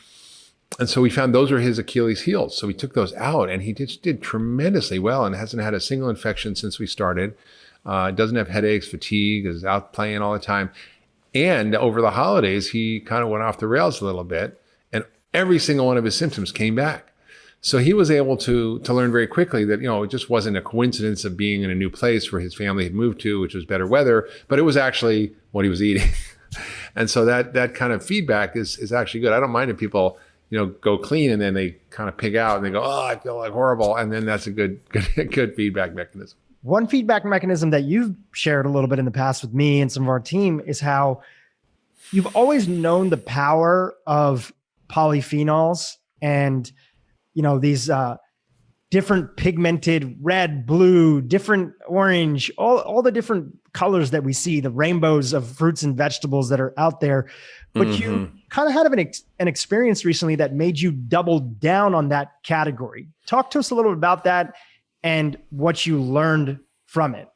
And so we found those were his Achilles heels. So we took those out, and he just did tremendously well and hasn't had a single infection since we started. Doesn't have headaches, fatigue, is out playing all the time. And over the holidays, he kind of went off the rails a little bit, and every single one of his symptoms came back. So he was able to learn very quickly that, it just wasn't a coincidence of being in a new place where his family had moved to, which was better weather, but it was actually what he was eating. And so that kind of feedback is actually good. I don't mind if people go clean and then they kind of pig out and they go, oh, I feel like horrible. And then that's a good feedback mechanism. One feedback mechanism that you've shared a little bit in the past with me and some of our team is how you've always known the power of polyphenols and, these different pigmented red, blue, different orange, all the different colors that we see, the rainbows of fruits and vegetables that are out there. But you kind of had an experience recently that made you double down on that category. Talk to us a little bit about that and what you learned from it.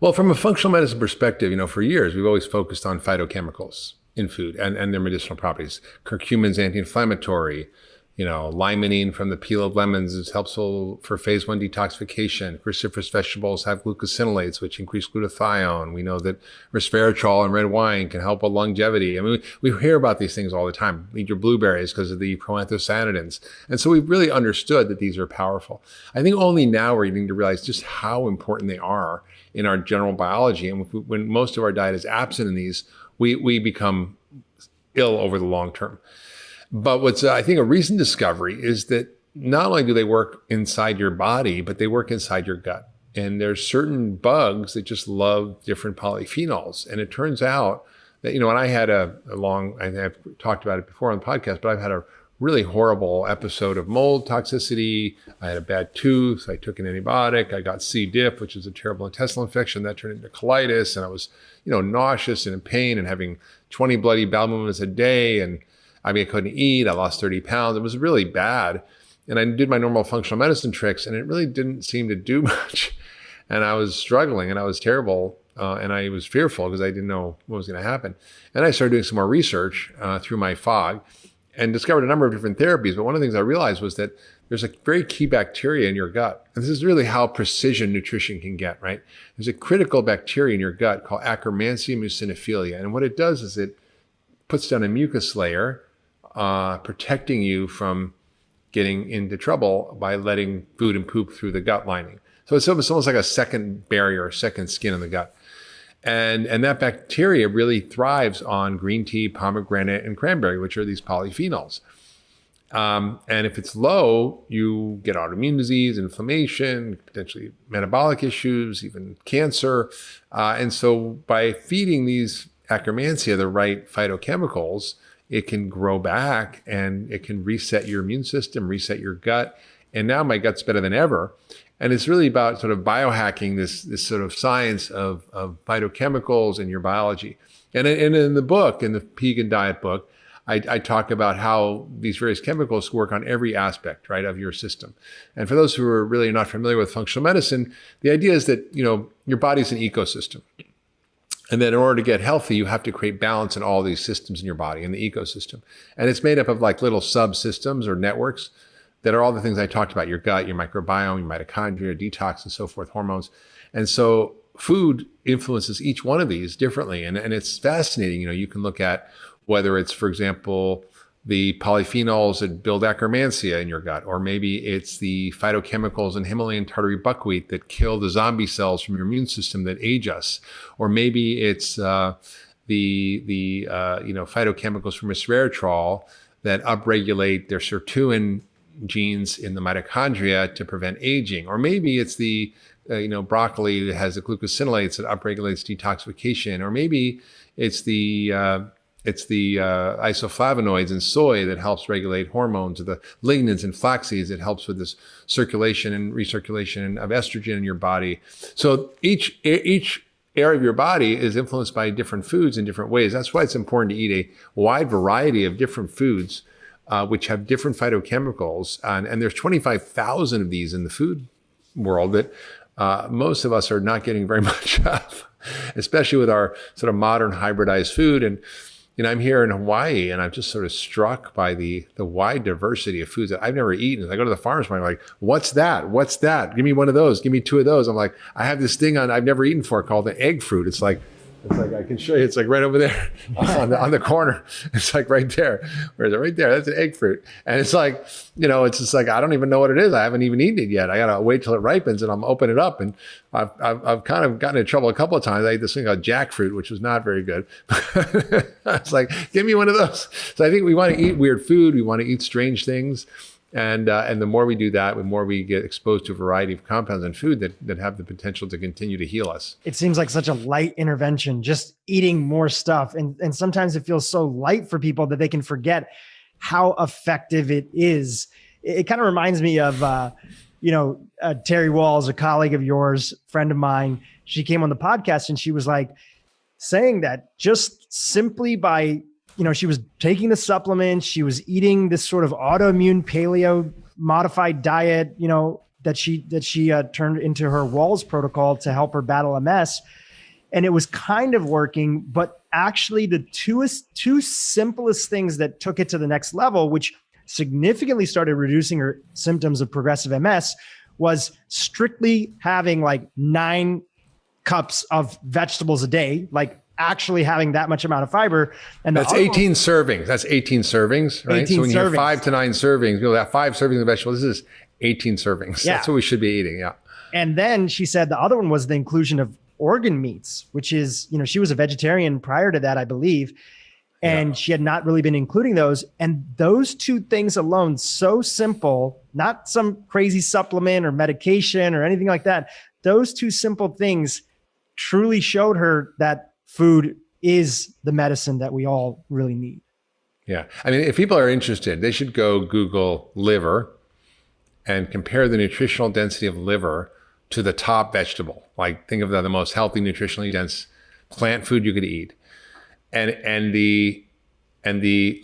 Well, from a functional medicine perspective, for years, we've always focused on phytochemicals in food and their medicinal properties. Curcumin's anti-inflammatory, limonene from the peel of lemons is helpful for phase 1 detoxification. Cruciferous vegetables have glucosinolates, which increase glutathione. We know that resveratrol in red wine can help with longevity. We hear about these things all the time. Eat your blueberries because of the proanthocyanidins. And so we've really understood that these are powerful. I think only now we're getting to realize just how important they are in our general biology. And when most of our diet is absent in these, we become ill over the long term. But what's, I think, a recent discovery is that not only do they work inside your body, but they work inside your gut. And there's certain bugs that just love different polyphenols. And it turns out that, and I had I've talked about it before on the podcast, but I've had a really horrible episode of mold toxicity. I had a bad tooth. I took an antibiotic. I got C. diff, which is a terrible intestinal infection that turned into colitis. And I was, nauseous and in pain and having 20 bloody bowel movements a day. And I couldn't eat. I lost 30 pounds. It was really bad. And I did my normal functional medicine tricks, and it really didn't seem to do much. And I was struggling, and I was terrible. And I was fearful because I didn't know what was going to happen. And I started doing some more research through my FOG and discovered a number of different therapies. But one of the things I realized was that there's a very key bacteria in your gut. And this is really how precision nutrition can get, right? There's a critical bacteria in your gut called Akkermansia muciniphila. And what it does is it puts down a mucus layer, protecting you from getting into trouble by letting food and poop through the gut lining. So it's almost like a second barrier, a second skin in the gut. And that bacteria really thrives on green tea, pomegranate, and cranberry, which are these polyphenols. And if it's low, you get autoimmune disease, inflammation, potentially metabolic issues, even cancer. And so by feeding these Akkermansia the right phytochemicals, it can grow back and it can reset your immune system, reset your gut. And now my gut's better than ever. And it's really about sort of biohacking this sort of science of phytochemicals and your biology. And in the book, in the Vegan Diet book, I talk about how these various chemicals work on every aspect, right, of your system. And for those who are really not familiar with functional medicine, the idea is that, your body's an ecosystem. And then in order to get healthy, you have to create balance in all these systems in your body, in the ecosystem. And it's made up of like little subsystems or networks that are all the things I talked about: your gut, your microbiome, your mitochondria, detox, and so forth, hormones. And so food influences each one of these differently. And it's fascinating. You can look at whether it's, for example, the polyphenols that build Akkermansia in your gut, or maybe it's the phytochemicals in Himalayan tartary buckwheat that kill the zombie cells from your immune system that age us, or maybe it's the phytochemicals from resveratrol that upregulate their sirtuin genes in the mitochondria to prevent aging, or maybe it's the broccoli that has the glucosinolates that upregulates detoxification, or maybe it's the isoflavonoids in soy that helps regulate hormones, or the lignans in flax seeds that helps with this circulation and recirculation of estrogen in your body. So each area of your body is influenced by different foods in different ways. That's why it's important to eat a wide variety of different foods, which have different phytochemicals. And there's 25,000 of these in the food world that most of us are not getting very much of, especially with our sort of modern hybridized food. And I'm here in Hawaii, and I'm just sort of struck by the wide diversity of foods that I've never eaten. I go to the farmer's market, I'm like, what's that? What's that? Give me one of those. Give me two of those. I'm like, I have this thing I've never eaten before called the egg fruit. It's like I can show you. It's like right over there on the corner. It's like right there. Where is it? Right there. That's an egg fruit. And it's like, it's just like, I don't even know what it is. I haven't even eaten it yet. I got to wait till it ripens and I'm open it up. And I've kind of gotten in trouble a couple of times. I ate this thing called jackfruit, which was not very good. I was like, give me one of those. So I think we want to eat weird food. We want to eat strange things. And the more we do that, the more we get exposed to a variety of compounds in food that have the potential to continue to heal us. It seems like such a light intervention, just eating more stuff. And sometimes it feels so light for people that they can forget how effective it is. It kind of reminds me of, Terry Walls, a colleague of yours, friend of mine. She came on the podcast and she was like saying that just simply by she was taking the supplements, she was eating this sort of autoimmune paleo modified diet, that she turned into her Walls protocol to help her battle MS. And it was kind of working, but actually the two simplest things that took it to the next level, which significantly started reducing her symptoms of progressive MS, was strictly having like 9 cups of vegetables a day, like actually having that much amount of fiber. And that's 18 servings. That's 18 servings, right? 18 so when you have servings. 5 to 9 servings, you'll have 5 servings of vegetables. This is 18 servings. Yeah. That's what we should be eating. Yeah. And then she said the other one was the inclusion of organ meats, which is, she was a vegetarian prior to that, I believe. And she had not really been including those. And those 2 things alone, so simple, not some crazy supplement or medication or anything like that. Those 2 simple things truly showed her that food is the medicine that we all really need. Yeah. I mean, if people are interested, they should go Google liver and compare the nutritional density of liver to the top vegetable. Like, think of the most healthy, nutritionally dense plant food you could eat. And the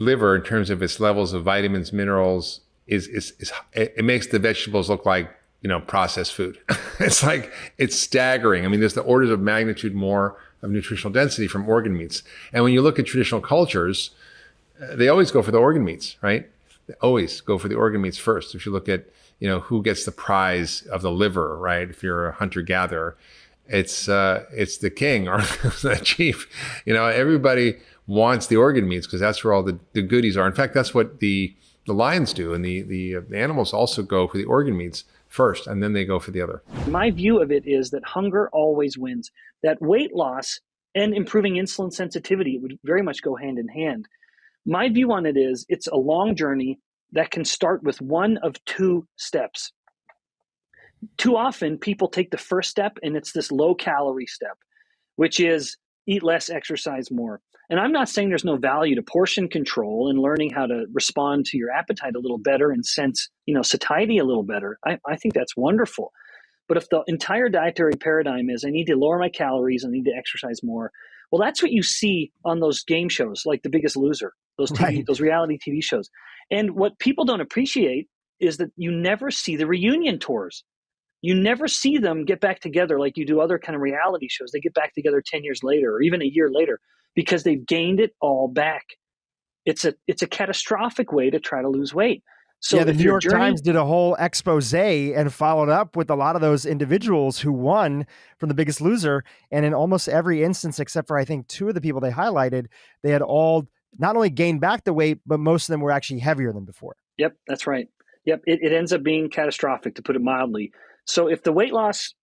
liver, in terms of its levels of vitamins, minerals, it makes the vegetables look like, processed food. It's staggering. I mean, there's the orders of magnitude more of nutritional density from organ meats. And when you look at traditional cultures, they always go for the organ meats, right? They always go for the organ meats first. If you look at, who gets the prize of the liver, right? If you're a hunter-gatherer, it's the king or the chief. Everybody wants the organ meats because that's where all the goodies are. In fact, that's what the lions do, and the animals also go for the organ meats first, and then they go for the other. My view of it is that hunger always wins. That weight loss and improving insulin sensitivity would very much go hand in hand. My view on it is it's a long journey that can start with one of two steps. Too often, people take the first step, and it's this low-calorie step, which is eat less, exercise more. And I'm not saying there's no value to portion control and learning how to respond to your appetite a little better and sense, satiety a little better. I think that's wonderful. But if the entire dietary paradigm is I need to lower my calories, I need to exercise more, well, that's what you see on those game shows like The Biggest Loser, those reality TV shows. And what people don't appreciate is that you never see the reunion tours. You never see them get back together like you do other kind of reality shows. They get back together 10 years later or even a year later because they've gained it all back. It's a catastrophic way to try to lose weight. So the New York Times did a whole expose and followed up with a lot of those individuals who won from The Biggest Loser. And in almost every instance, except for I think two of the people they highlighted, they had all not only gained back the weight, but most of them were actually heavier than before. Yep, that's right. Yep, it ends up being catastrophic, to put it mildly. So if the weight loss,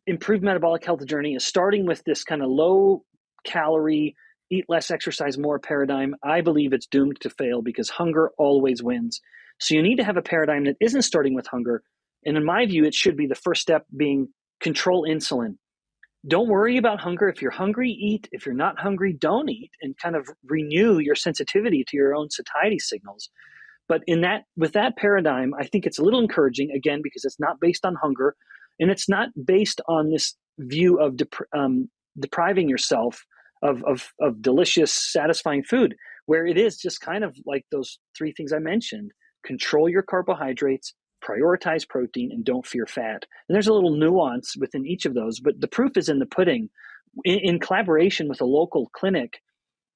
improved metabolic health journey is starting with this kind of low calorie, eat less, exercise more paradigm, I believe it's doomed to fail because hunger always wins. So you need to have a paradigm that isn't starting with hunger. And in my view, it should be the first step being control insulin. Don't worry about hunger. If you're hungry, eat. If you're not hungry, don't eat, and kind of renew your sensitivity to your own satiety signals. But with that paradigm, I think it's a little encouraging, again, because it's not based on hunger, and it's not based on this view of depriving yourself of delicious, satisfying food, where it is just kind of like those three things I mentioned. Control your carbohydrates, prioritize protein, and don't fear fat. And there's a little nuance within each of those, but the proof is in the pudding. In collaboration with a local clinic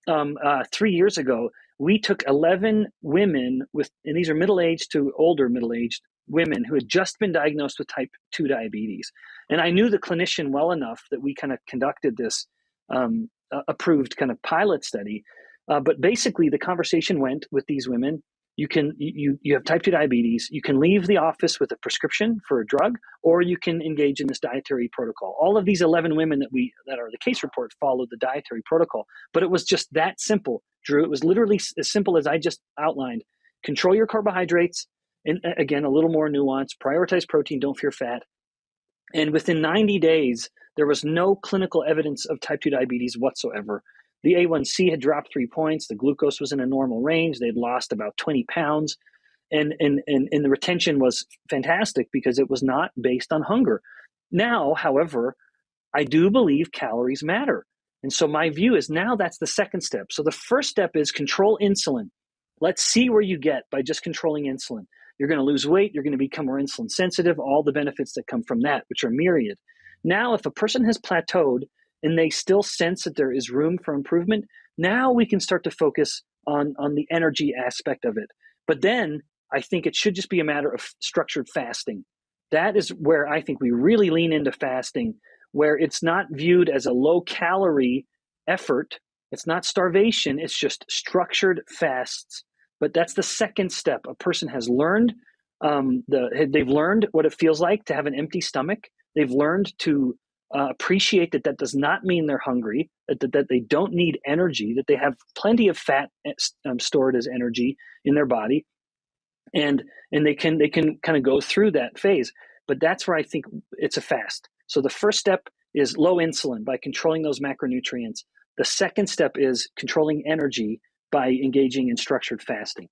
3 years ago, we took 11 women and these are middle-aged to older middle-aged women who had just been diagnosed with type 2 diabetes. And I knew the clinician well enough that we kind of conducted this approved kind of pilot study. But basically the conversation went with these women. You have type 2 diabetes. You can leave the office with a prescription for a drug, or you can engage in this dietary protocol. All of these 11 women that are the case report followed the dietary protocol, but it was just that simple, Drew. It was literally as simple as I just outlined. Control your carbohydrates, and again, a little more nuance. Prioritize protein, don't fear fat. And within 90 days, there was no clinical evidence of type 2 diabetes whatsoever. The A1C had dropped 3 points. The glucose was in a normal range. They'd lost about 20 pounds. And the retention was fantastic because it was not based on hunger. Now, however, I do believe calories matter. And so my view is now that's the second step. So the first step is control insulin. Let's see where you get by just controlling insulin. You're going to lose weight. You're going to become more insulin sensitive, all the benefits that come from that, which are myriad. Now, if a person has plateaued and they still sense that there is room for improvement, now we can start to focus on the energy aspect of it. But then I think it should just be a matter of structured fasting. That is where I think we really lean into fasting, where it's not viewed as a low-calorie effort. It's not starvation. It's just structured fasts. But that's the second step. A person has learned, they've learned what it feels like to have an empty stomach. They've learned to appreciate that does not mean they're hungry, that they don't need energy, that they have plenty of fat stored as energy in their body, and they can kind of go through that phase. But that's where I think it's a fast. So the first step is low insulin by controlling those macronutrients. The second step is controlling energy by engaging in structured fasting.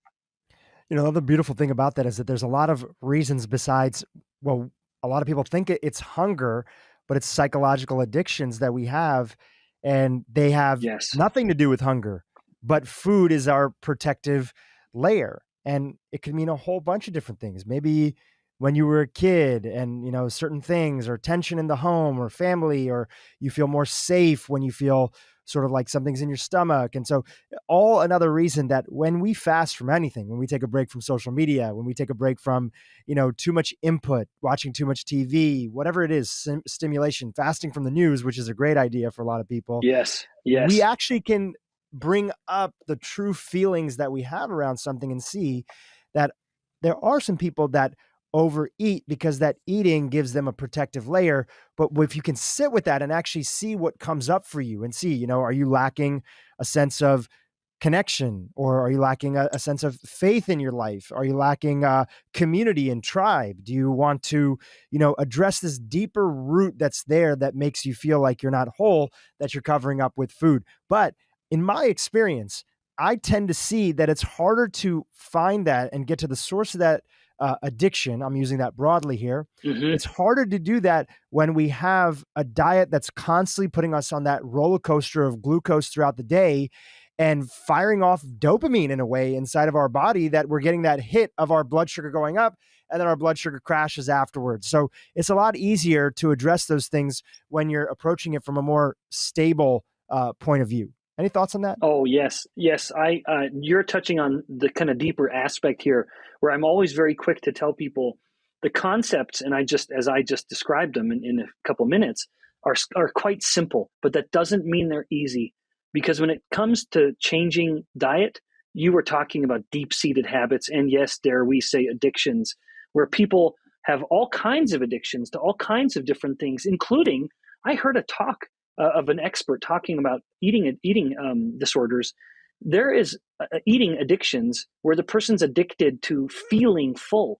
The beautiful thing about that is that there's a lot of reasons besides, well, a lot of people think it's hunger, but it's psychological addictions that we have, and they have Yes. nothing to do with hunger, but food is our protective layer. And it could mean a whole bunch of different things. Maybe when you were a kid and, certain things, or tension in the home or family, or you feel more safe when you feel sort of like something's in your stomach. And so all another reason that when we fast from anything, when we take a break from social media, when we take a break from, too much input, watching too much TV, whatever it is, stimulation, fasting from the news, which is a great idea for a lot of people. Yes. We actually can bring up the true feelings that we have around something and see that there are some people that overeat because that eating gives them a protective layer. But if you can sit with that and actually see what comes up for you and see, are you lacking a sense of connection, or are you lacking a sense of faith in your life? Are you lacking community and tribe? Do you want to, address this deeper root that's there that makes you feel like you're not whole, that you're covering up with food? But in my experience, I tend to see that it's harder to find that and get to the source of that addiction. I'm using that broadly here. Mm-hmm. It's harder to do that when we have a diet that's constantly putting us on that roller coaster of glucose throughout the day and firing off dopamine in a way inside of our body, that we're getting that hit of our blood sugar going up and then our blood sugar crashes afterwards. So it's a lot easier to address those things when you're approaching it from a more stable point of view. Any thoughts on that? Oh, yes. You're touching on the kind of deeper aspect here, where I'm always very quick to tell people the concepts, and as I just described them in a couple minutes, are quite simple, but that doesn't mean they're easy. Because when it comes to changing diet, you were talking about deep-seated habits, and yes, dare we say addictions, where people have all kinds of addictions to all kinds of different things, including, I heard a talk of an expert talking about eating disorders. There is eating addictions where the person's addicted to feeling full.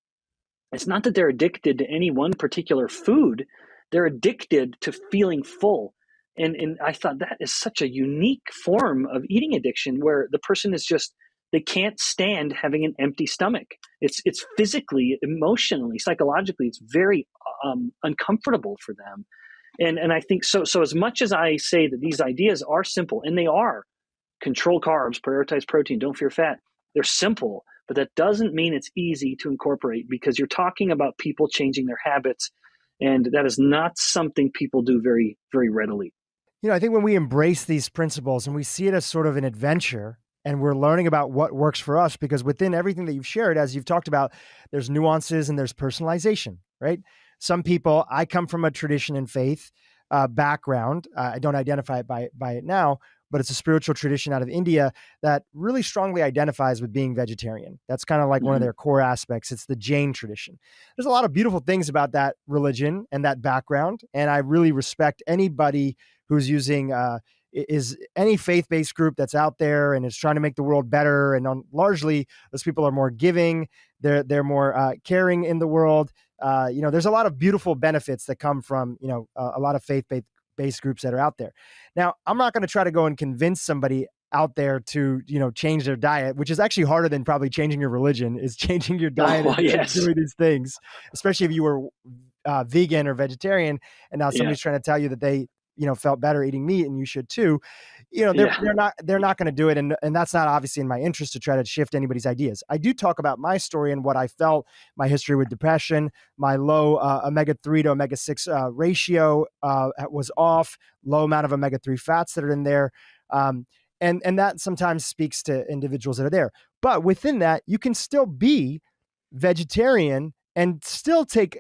It's not that they're addicted to any one particular food. They're addicted to feeling full. And I thought that is such a unique form of eating addiction, where the person is just, they can't stand having an empty stomach. It's physically, emotionally, psychologically, it's very uncomfortable for them. And I think so as much as I say that these ideas are simple, and they are, control carbs, prioritize protein, don't fear fat, they're simple, but that doesn't mean it's easy to incorporate, because you're talking about people changing their habits, and that is not something people do very, very readily. I think when we embrace these principles and we see it as sort of an adventure, and we're learning about what works for us, because within everything that you've shared, as you've talked about, there's nuances and there's personalization, right? Some people, I come from a tradition and faith background. I don't identify it by it now, but it's a spiritual tradition out of India that really strongly identifies with being vegetarian. That's kind of like one of their core aspects. It's the Jain tradition. There's a lot of beautiful things about that religion and that background. And I really respect anybody who's using is any faith-based group that's out there and is trying to make the world better. And largely, those people are more giving. They're more caring in the world. There's a lot of beautiful benefits that come from, a lot of faith-based groups that are out there. Now, I'm not going to try to go and convince somebody out there to, change their diet, which is actually harder than probably changing your religion, is changing your diet and doing these things, especially if you were vegan or vegetarian, and now somebody's trying to tell you that they, felt better eating meat and you should too. They're not going to do it. And that's not obviously in my interest to try to shift anybody's ideas. I do talk about my story and what I felt, my history with depression, my low omega-3 to omega-6 ratio was off, low amount of omega-3 fats that are in there. And that sometimes speaks to individuals that are there. But within that, you can still be vegetarian and still take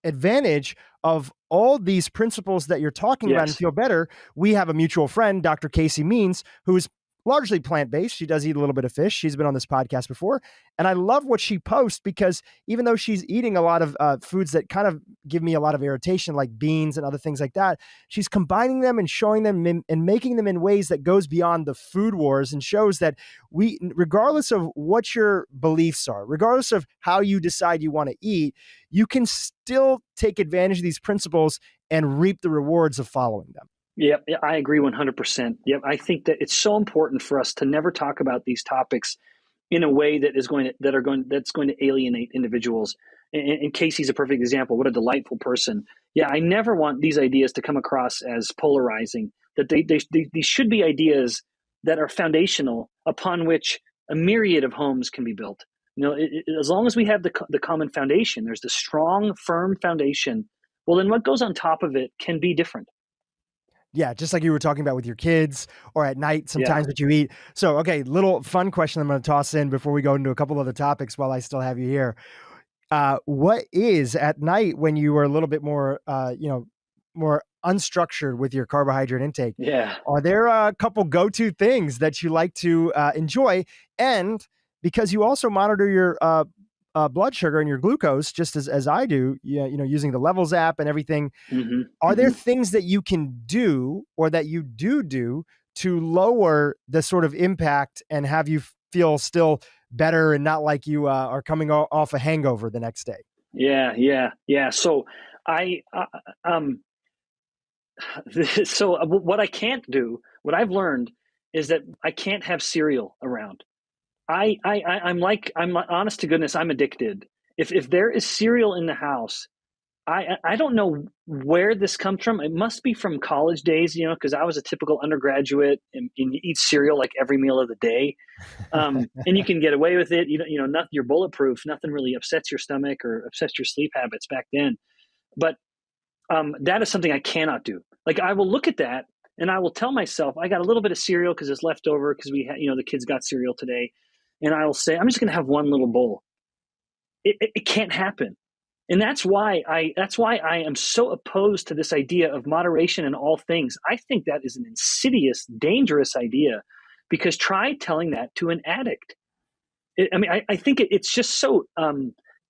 advantage of all these principles that you're talking about and feel better. We have a mutual friend, Dr. Casey Means, who's largely plant-based. She does eat a little bit of fish. She's been on this podcast before. And I love what she posts, because even though she's eating a lot of foods that kind of give me a lot of irritation, like beans and other things like that, she's combining them and showing them and making them in ways that goes beyond the food wars, and shows that we, regardless of what your beliefs are, regardless of how you decide you want to eat, you can still take advantage of these principles and reap the rewards of following them. Yep, I agree 100%. Yep, I think that it's so important for us to never talk about these topics in a way that's going to alienate individuals. And Casey's a perfect example. What a delightful person. Yeah, I never want these ideas to come across as polarizing. That these should be ideas that are foundational upon which a myriad of homes can be built. As long as we have the common foundation, there's the strong, firm foundation. Well, then what goes on top of it can be different. Yeah, just like you were talking about with your kids or at night, sometimes Yeah. what you eat. So, okay, little fun question I'm going to toss in before we go into a couple other topics while I still have you here. What is at night when you are a little bit more, more unstructured with your carbohydrate intake? Yeah. Are there a couple go-to things that you like to enjoy? And because you also monitor your blood sugar and your glucose, just as I do, using the Levels app and everything. Mm-hmm. Are there things that you can do or that you do to lower the sort of impact and have you feel still better and not like you are coming off a hangover the next day? Yeah. So what I can't do, what I've learned is that I can't have cereal around. I'm honest to goodness, I'm addicted. If there is cereal in the house, I don't know where this comes from. It must be from college days, because I was a typical undergraduate and you eat cereal like every meal of the day. And you can get away with it. Nothing, you're bulletproof. Nothing really upsets your stomach or upsets your sleep habits back then. But that is something I cannot do. Like I will look at that and I will tell myself, I got a little bit of cereal because it's left over because we had, the kids got cereal today. And I will say, I'm just going to have one little bowl. It can't happen. And that's why I am so opposed to this idea of moderation in all things. I think that is an insidious, dangerous idea, because try telling that to an addict. I think it's just so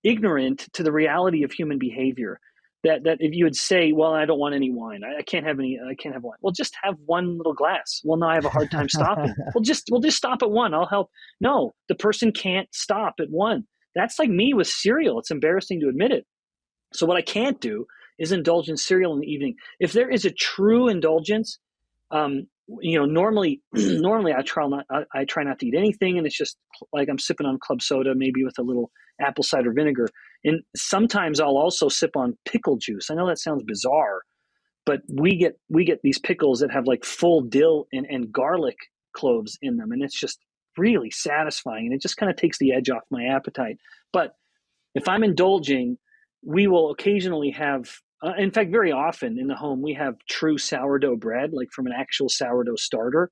ignorant to the reality of human behavior that if you would say, well, I don't want any wine. I can't have wine. Well, just have one little glass. Well, no, I have a hard time stopping. We'll just stop at one. I'll help. No, the person can't stop at one. That's like me with cereal. It's embarrassing to admit it. So what I can't do is indulge in cereal in the evening. If there is a true indulgence, normally I try not to eat anything, and it's just like I'm sipping on club soda, maybe with a little apple cider vinegar. And sometimes I'll also sip on pickle juice. I know that sounds bizarre, but we get these pickles that have like full dill and garlic cloves in them, and it's just really satisfying, and it just kind of takes the edge off my appetite. But if I'm indulging, we will occasionally have, in fact, very often in the home, we have true sourdough bread, like from an actual sourdough starter.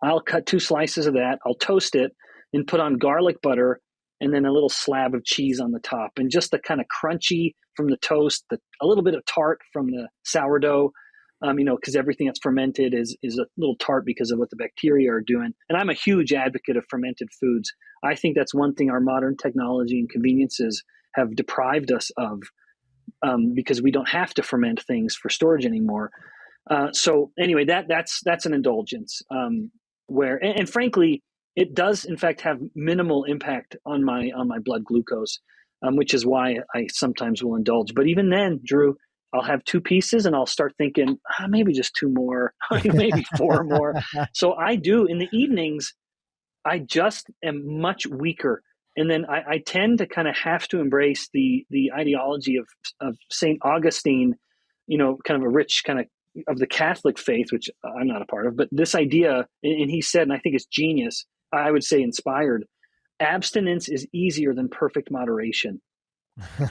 I'll cut 2 slices of that. I'll toast it and put on garlic butter and then a little slab of cheese on the top. And just the kind of crunchy from the toast, a little bit of tart from the sourdough, because everything that's fermented is a little tart because of what the bacteria are doing. And I'm a huge advocate of fermented foods. I think that's one thing our modern technology and conveniences have deprived us of, because we don't have to ferment things for storage anymore. So anyway, that's an indulgence, where, and frankly, it does in fact have minimal impact on my blood glucose, which is why I sometimes will indulge. But even then, Drew, I'll have 2 pieces and I'll start thinking, maybe just 2 more, maybe 4 more. So I do in the evenings, I just am much weaker. And then I tend to kind of have to embrace the ideology of St. Augustine, kind of a rich kind of the Catholic faith, which I'm not a part of, but this idea, and he said, and I think it's genius, I would say inspired, abstinence is easier than perfect moderation.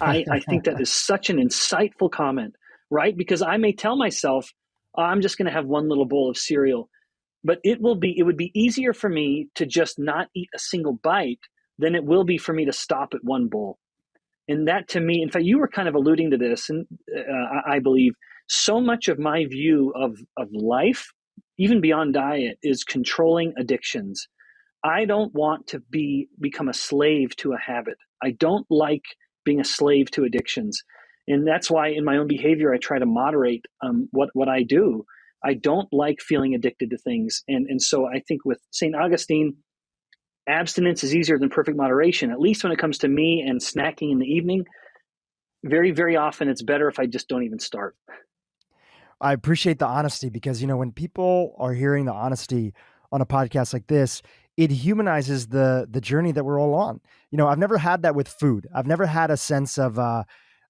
I think that is such an insightful comment, right? Because I may tell myself, I'm just going to have one little bowl of cereal, but it would be easier for me to just not eat a single bite than it will be for me to stop at one bowl. And that, to me, in fact, you were kind of alluding to this, and I believe so much of my view of life, even beyond diet, is controlling addictions. I don't want to become a slave to a habit. I don't like being a slave to addictions. And that's why in my own behavior, I try to moderate what I do. I don't like feeling addicted to things. And so I think with St. Augustine, abstinence is easier than perfect moderation, at least when it comes to me and snacking in the evening. Very, very often it's better if I just don't even start. I appreciate the honesty because, when people are hearing the honesty on a podcast like this, it humanizes the journey that we're all on. I've never had that with food. I've never had a sense of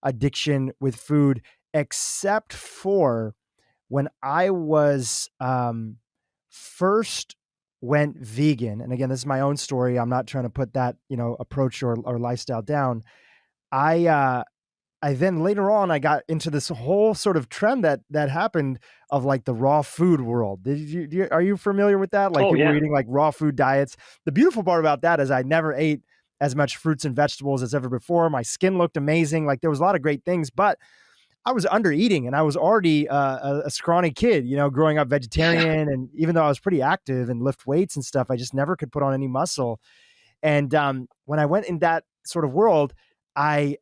addiction with food, except for when I was first went vegan. And again, this is my own story. I'm not trying to put that, approach or lifestyle down. I then later on, I got into this whole sort of trend that happened of like the raw food world. Are you familiar with that? Like people were eating like raw food diets. The beautiful part about that is I never ate as much fruits and vegetables as ever before. My skin looked amazing. Like there was a lot of great things, but I was under eating and I was already a scrawny kid, growing up vegetarian. And even though I was pretty active and lift weights and stuff, I just never could put on any muscle. And when I went in that sort of world, I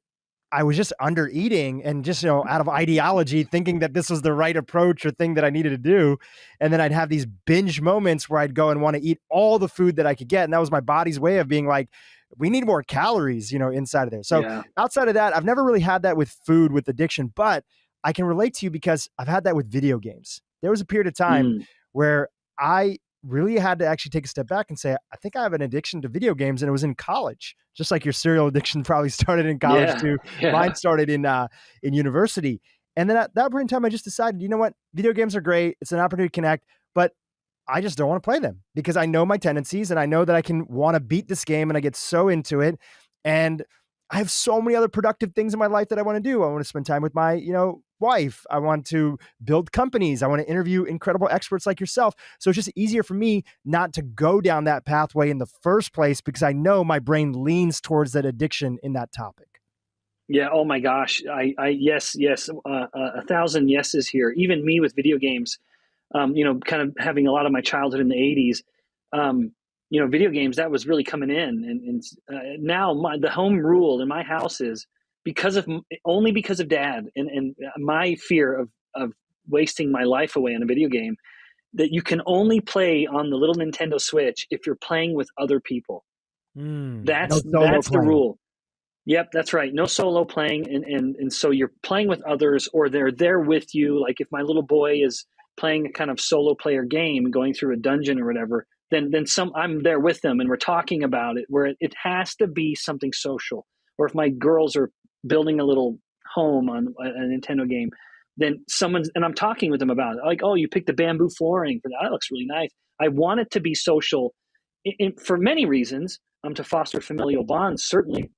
was just under eating and just, out of ideology, thinking that this was the right approach or thing that I needed to do. And then I'd have these binge moments where I'd go and want to eat all the food that I could get. And that was my body's way of being like, we need more calories, inside of there. So outside of that, I've never really had that with food, with addiction, but I can relate to you because I've had that with video games. There was a period of time where I really had to actually take a step back and say, I think I have an addiction to video games. And it was in college, just like your cereal addiction probably started in college too. Yeah. Mine started in university. And then at that point in time, I just decided, you know what? Video games are great. It's an opportunity to connect, but I just don't want to play them because I know my tendencies and I know that I can want to beat this game and I get so into it. And I have so many other productive things in my life that I want to do. I want to spend time with my, wife. I want to build companies. I want to interview incredible experts like yourself. So it's just easier for me not to go down that pathway in the first place because I know my brain leans towards that addiction in that topic. Yeah. Oh my gosh. Yes. 1,000 yeses here. Even me with video games, kind of having a lot of my childhood in the 80s, video games, that was really coming in. And now the home rule in my house is only because of dad and my fear of wasting my life away on a video game, that you can only play on the little Nintendo Switch if you're playing with other people. That's the rule. Yep, that's right. No solo playing. And so you're playing with others or they're there with you. Like if my little boy is playing a kind of solo player game, going through a dungeon or whatever, then I'm there with them and we're talking about it, where it has to be something social. Or if my girls are building a little home on a Nintendo game, then and I'm talking with them about it. Like, oh, you picked the bamboo flooring for that. That looks really nice. I want it to be social for many reasons, to foster familial bonds, certainly,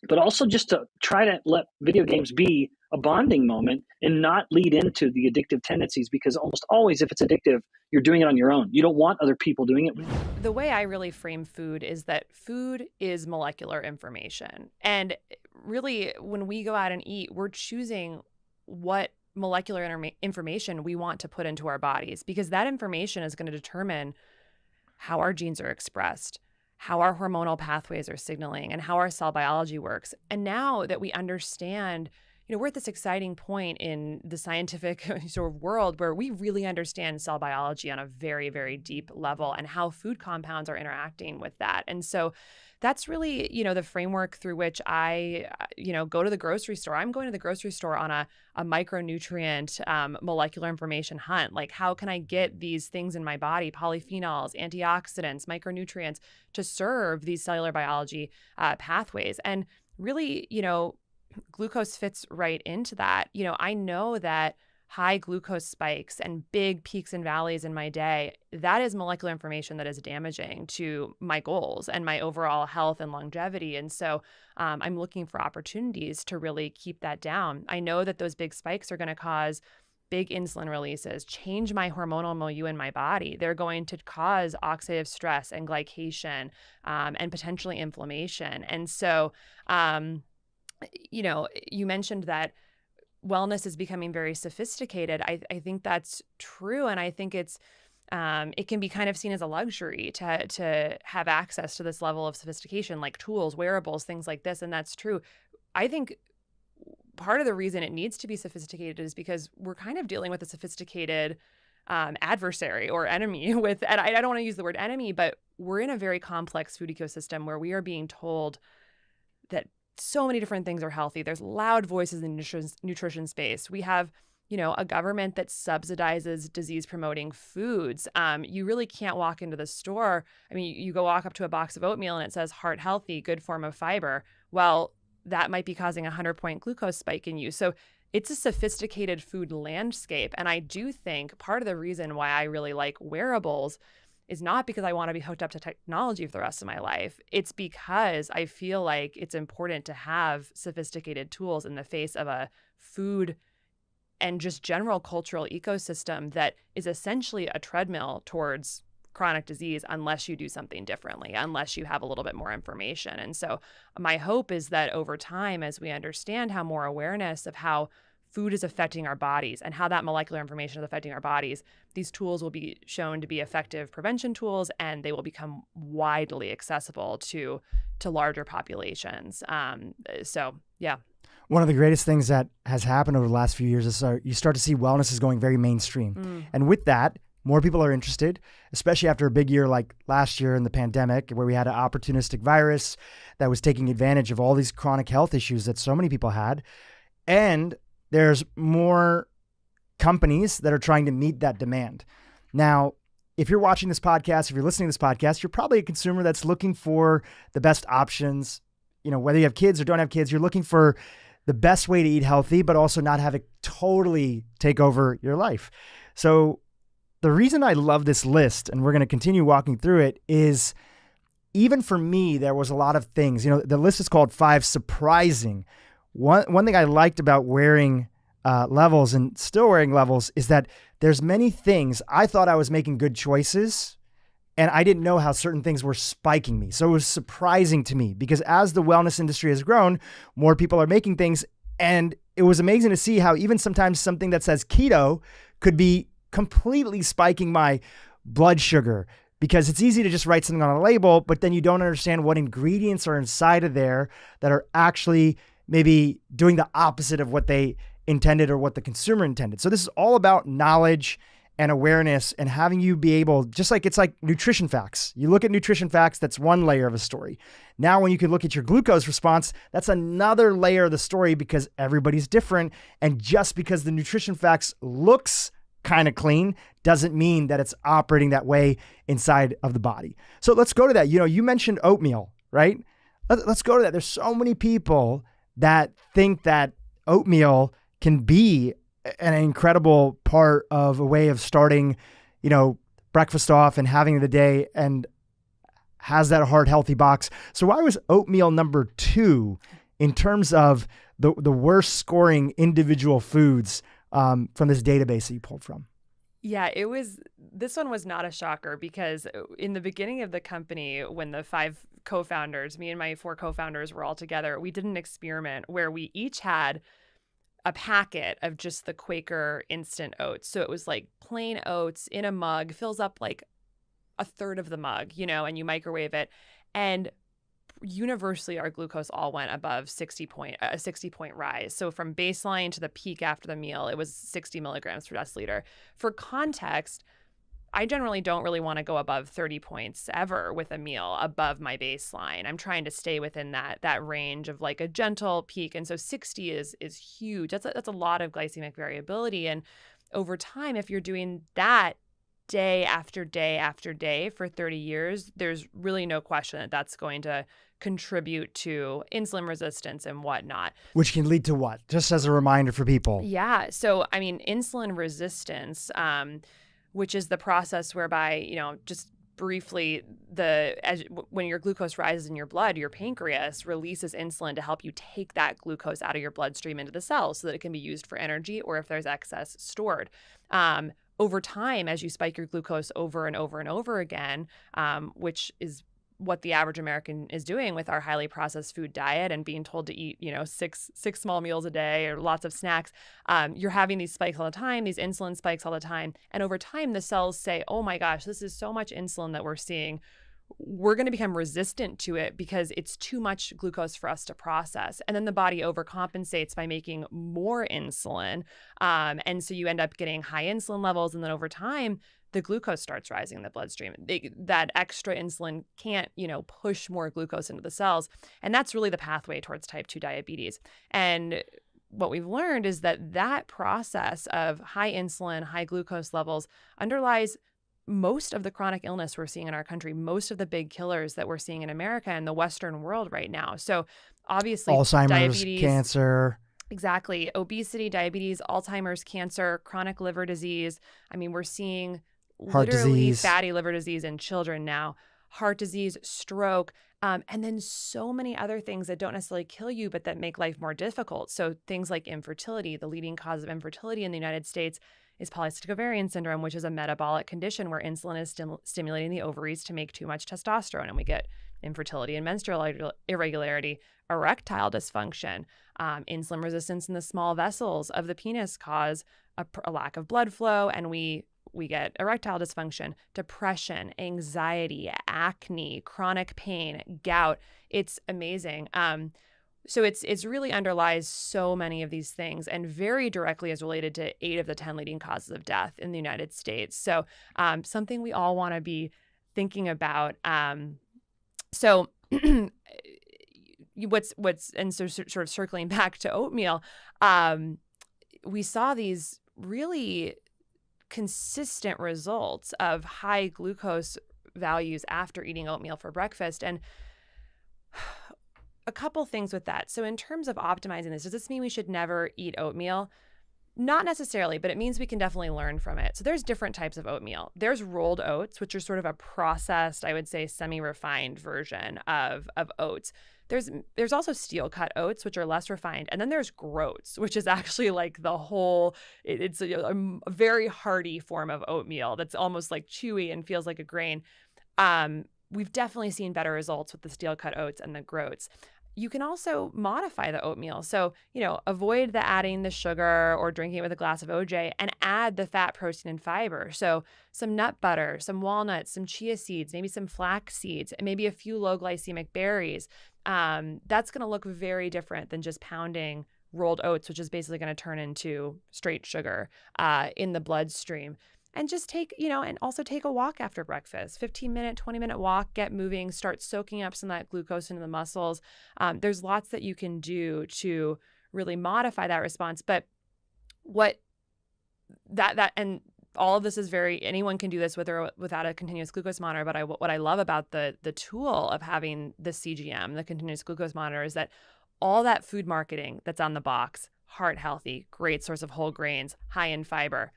but also just to try to let video games be a bonding moment and not lead into the addictive tendencies, because almost always if it's addictive, you're doing it on your own. You don't want other people doing it with you. The way I really frame food is that food is molecular information. And really, when we go out and eat, we're choosing what molecular information we want to put into our bodies, because that information is going to determine how our genes are expressed, how our hormonal pathways are signaling, and how our cell biology works. And now that we understand, we're at this exciting point in the scientific sort of world where we really understand cell biology on a very, very deep level and how food compounds are interacting with that. And so that's really, the framework through which I, go to the grocery store. I'm going to the grocery store on a micronutrient molecular information hunt. Like, how can I get these things in my body, polyphenols, antioxidants, micronutrients, to serve these cellular biology pathways? And really, glucose fits right into that. I know that high glucose spikes and big peaks and valleys in my day, that is molecular information that is damaging to my goals and my overall health and longevity. And so I'm looking for opportunities to really keep that down. I know that those big spikes are going to cause big insulin releases, change my hormonal milieu in my body. They're going to cause oxidative stress and glycation and potentially inflammation. And so, you mentioned that wellness is becoming very sophisticated. I think that's true. And I think it can be kind of seen as a luxury to have access to this level of sophistication, like tools, wearables, things like this. And that's true. I think part of the reason it needs to be sophisticated is because we're kind of dealing with a sophisticated adversary or enemy and I don't want to use the word enemy, but we're in a very complex food ecosystem where we are being told that so many different things are healthy. There's loud voices in the nutrition space. We have a government that subsidizes disease promoting foods. You really can't walk into the store. I mean, you go walk up to a box of oatmeal and it says heart healthy, good form of fiber. Well, that might be causing a 100-point glucose spike in you. So it's a sophisticated food landscape. And I do think part of the reason why I really like wearables is not because I want to be hooked up to technology for the rest of my life. It's because I feel like it's important to have sophisticated tools in the face of a food and just general cultural ecosystem that is essentially a treadmill towards chronic disease unless you do something differently, unless you have a little bit more information. And so my hope is that over time, as we understand how more awareness of how food is affecting our bodies and how that molecular information is affecting our bodies, these tools will be shown to be effective prevention tools, and they will become widely accessible to larger populations. So, yeah. One of the greatest things that has happened over the last few years is you start to see wellness is going very mainstream. And with that, more people are interested, especially after a big year like last year in the pandemic, where we had an opportunistic virus that was taking advantage of all these chronic health issues that so many people had. And there's more companies that are trying to meet that demand. Now, if you're watching this podcast, if you're listening to this podcast, you're probably a consumer that's looking for the best options. Whether you have kids or don't have kids, you're looking for the best way to eat healthy, but also not have it totally take over your life. So the reason I love this list, and we're going to continue walking through it, is even for me, there was a lot of things. The list is called 5 surprising. One thing I liked about wearing levels and still wearing levels is that there's many things I thought I was making good choices, and I didn't know how certain things were spiking me. So it was surprising to me because as the wellness industry has grown, more people are making things. And it was amazing to see how even sometimes something that says keto could be completely spiking my blood sugar, because it's easy to just write something on a label, but then you don't understand what ingredients are inside of there that are actually maybe doing the opposite of what they intended or what the consumer intended. So this is all about knowledge and awareness and having you be able, just like it's like nutrition facts. You look at nutrition facts, that's one layer of a story. Now, when you can look at your glucose response, that's another layer of the story because everybody's different. And just because the nutrition facts looks kind of clean doesn't mean that it's operating that way inside of the body. So let's go to that. You mentioned oatmeal, right? Let's go to that. There's so many people that think that oatmeal can be an incredible part of a way of starting, breakfast off and having the day, and has that heart healthy box. So why was oatmeal number 2 in terms of the worst scoring individual foods from this database that you pulled from? Yeah, this one was not a shocker because in the beginning of the company, when the 5 co-founders, me and my 4 co-founders were all together, we did an experiment where we each had a packet of just the Quaker instant oats. So it was like plain oats in a mug, fills up like a third of the mug, and you microwave it. And universally, our glucose all went above a 60-point rise. So from baseline to the peak after the meal, it was 60 milligrams per deciliter. For context, I generally don't really want to go above 30 points ever with a meal above my baseline. I'm trying to stay within that range of like a gentle peak. And so 60 is huge. That's a lot of glycemic variability. And over time, if you're doing that day after day after day for 30 years, there's really no question that that's going to contribute to insulin resistance and whatnot. Which can lead to what? Just as a reminder for people. Yeah. So, insulin resistance, which is the process whereby, just briefly, when your glucose rises in your blood, your pancreas releases insulin to help you take that glucose out of your bloodstream into the cells so that it can be used for energy or if there's excess stored. Over time, as you spike your glucose over and over and over again, which is what the average American is doing with our highly processed food diet and being told to eat, six small meals a day or lots of snacks, you're having these spikes all the time, these insulin spikes all the time. And over time, the cells say, oh my gosh, this is so much insulin that we're seeing. We're going to become resistant to it because it's too much glucose for us to process. And then the body overcompensates by making more insulin. And so you end up getting high insulin levels. And then over time, the glucose starts rising in the bloodstream. That extra insulin can't, push more glucose into the cells. And that's really the pathway towards type 2 diabetes. And what we've learned is that that process of high insulin, high glucose levels underlies most of the chronic illness we're seeing in our country, most of the big killers that we're seeing in America and the Western world right now. So obviously Alzheimer's, diabetes, cancer. Exactly. Obesity, diabetes, Alzheimer's, cancer, chronic liver disease. I mean, we're seeing Heart literally disease. fatty liver disease in children now, heart disease, stroke, and then so many other things that don't necessarily kill you, but that make life more difficult. So things like infertility. The leading cause of infertility in the United States is polycystic ovarian syndrome, which is a metabolic condition where insulin is stimulating the ovaries to make too much testosterone, and we get infertility and menstrual irregularity, erectile dysfunction, insulin resistance in the small vessels of the penis cause a lack of blood flow, and we get erectile dysfunction, depression, anxiety, acne, chronic pain, gout. It's amazing. So it's really underlies so many of these things and very directly is related to 8 of the 10 leading causes of death in the United States. So something we all want to be thinking about. So and so sort of circling back to oatmeal, we saw these really consistent results of high glucose values after eating oatmeal for breakfast. And a couple things with that. So in terms of optimizing this, does this mean we should never eat oatmeal? Not necessarily, but it means we can definitely learn from it. So there's different types of oatmeal. There's rolled oats, which are sort of a processed, I would say, semi-refined version of oats. There's also steel cut oats, which are less refined. And then there's groats, which is actually like the whole, it's a very hearty form of oatmeal that's almost like chewy and feels like a grain. We've definitely seen better results with the steel cut oats and the groats. You can also modify the oatmeal. So, avoid adding the sugar or drinking it with a glass of OJ and add the fat, protein, and fiber. So some nut butter, some walnuts, some chia seeds, maybe some flax seeds, and maybe a few low glycemic berries. That's going to look very different than just pounding rolled oats, which is basically going to turn into straight sugar in the bloodstream. And just take a walk after breakfast, 15-minute, 20-minute walk, get moving, start soaking up some of that glucose into the muscles. There's lots that you can do to really modify that response. But and all of this is anyone can do this with or without a continuous glucose monitor. But what I love about the tool of having the CGM, the continuous glucose monitor, is that all that food marketing that's on the box, heart healthy, great source of whole grains, high in fiber,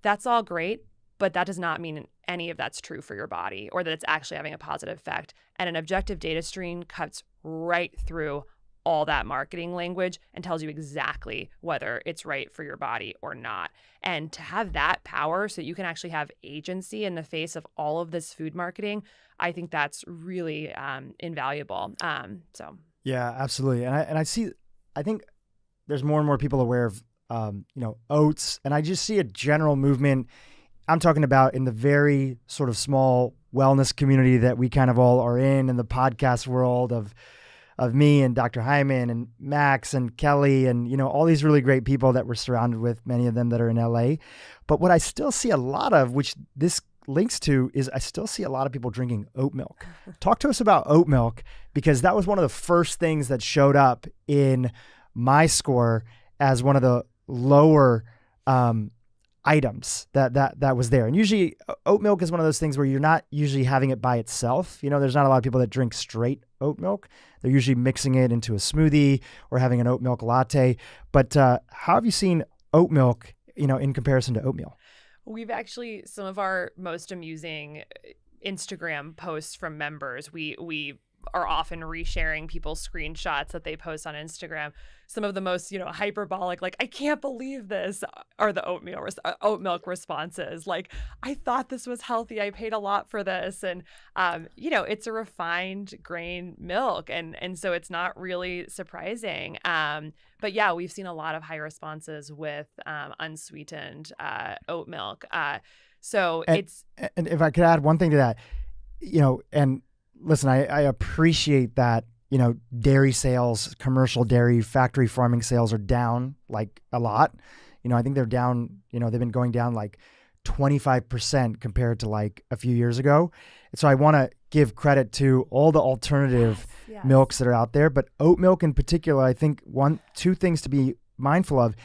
that's all great, but that does not mean any of that's true for your body or that it's actually having a positive effect. And an objective data stream cuts right through all that marketing language and tells you exactly whether it's right for your body or not. And to have that power so you can actually have agency in the face of all of this food marketing, I think that's really invaluable. Yeah, absolutely. And I think there's more and more people aware of oats. And I just see a general movement. I'm talking about in the very sort of small wellness community that we kind of all are in the podcast world of me and Dr. Hyman and Max and Kelly and, all these really great people that we're surrounded with, many of them that are in LA. But what I still see a lot of, which this links to, is I still see a lot of people drinking oat milk. Talk to us about oat milk, because that was one of the first things that showed up in my score as one of the lower items that was there. And usually oat milk is one of those things where you're not usually having it by itself. There's not a lot of people that drink straight oat milk. They're usually mixing it into a smoothie or having an oat milk latte. But how have you seen oat milk, in comparison to oatmeal? We've actually, some of our most amusing Instagram posts from members, we are often resharing people's screenshots that they post on Instagram. Some of the most, hyperbolic, like, I can't believe this, are the oat milk responses. Like, I thought this was healthy. I paid a lot for this. And, it's a refined grain milk. And so it's not really surprising. But yeah, we've seen a lot of high responses with unsweetened oat milk. And if I could add one thing to that, and listen, I appreciate that, dairy sales, commercial dairy, factory farming sales are down like a lot. I think they're down, they've been going down like 25% compared to like a few years ago. And so I want to give credit to all the alternative milks that are out there, but oat milk in particular, I think two things to be mindful of.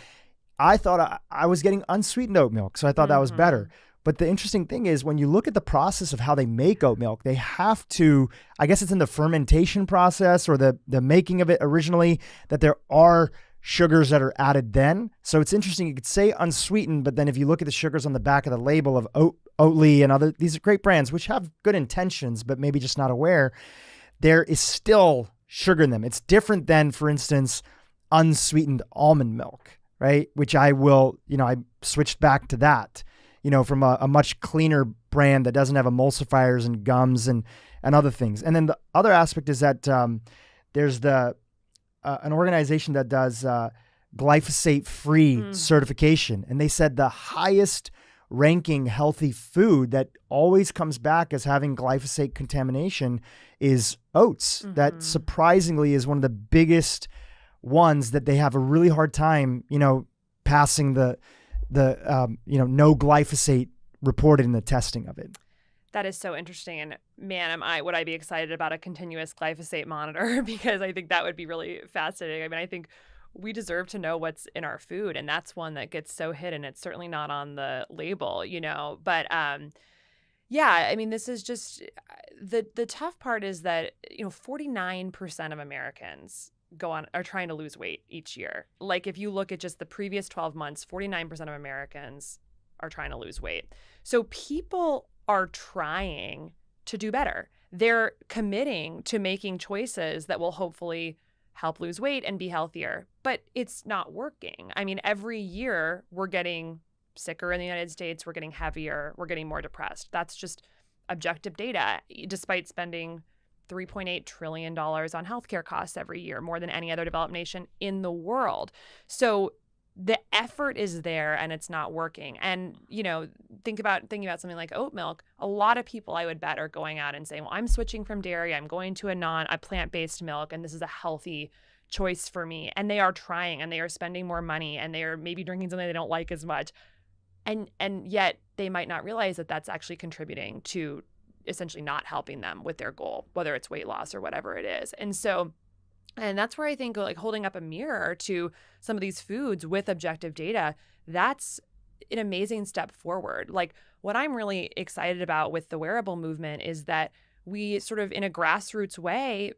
I thought I was getting unsweetened oat milk, so I thought that was better. But the interesting thing is when you look at the process of how they make oat milk, they have to, I guess it's in the fermentation process or the making of it originally, that there are sugars that are added then. So it's interesting. You could say unsweetened, but then if you look at the sugars on the back of the label of Oatly and other, these are great brands, which have good intentions, but maybe just not aware, there is still sugar in them. It's different than, for instance, unsweetened almond milk, right? Which I switched back to that, from a much cleaner brand that doesn't have emulsifiers and gums and other things. And then the other aspect is that there's an organization that does glyphosate-free certification. And they said the highest ranking healthy food that always comes back as having glyphosate contamination is oats. That surprisingly is one of the biggest ones that they have a really hard time, passing the no glyphosate reported in the testing of it. That is so interesting. And man, would I be excited about a continuous glyphosate monitor, because I think that would be really fascinating. I mean, I think we deserve to know what's in our food, and that's one that gets so hidden. It's certainly not on the label, but yeah, I mean, this is just the tough part is that, 49% of Americans are trying to lose weight each year. Like if you look at just the previous 12 months, 49% of Americans are trying to lose weight. So people are trying to do better. They're committing to making choices that will hopefully help lose weight and be healthier, but it's not working. I mean, every year we're getting sicker in the United States, we're getting heavier, we're getting more depressed. That's just objective data, despite spending $3.8 trillion on healthcare costs every year, more than any other developed nation in the world. So the effort is there and it's not working. And, thinking about something like oat milk, a lot of people I would bet are going out and saying, well, I'm switching from dairy, I'm going to a plant-based milk, and this is a healthy choice for me. And they are trying, and they are spending more money, and they are maybe drinking something they don't like as much. And yet they might not realize that that's actually contributing to essentially not helping them with their goal, whether it's weight loss or whatever it is. And that's where I think like holding up a mirror to some of these foods with objective data, that's an amazing step forward. Like what I'm really excited about with the wearable movement is that we sort of in a grassroots way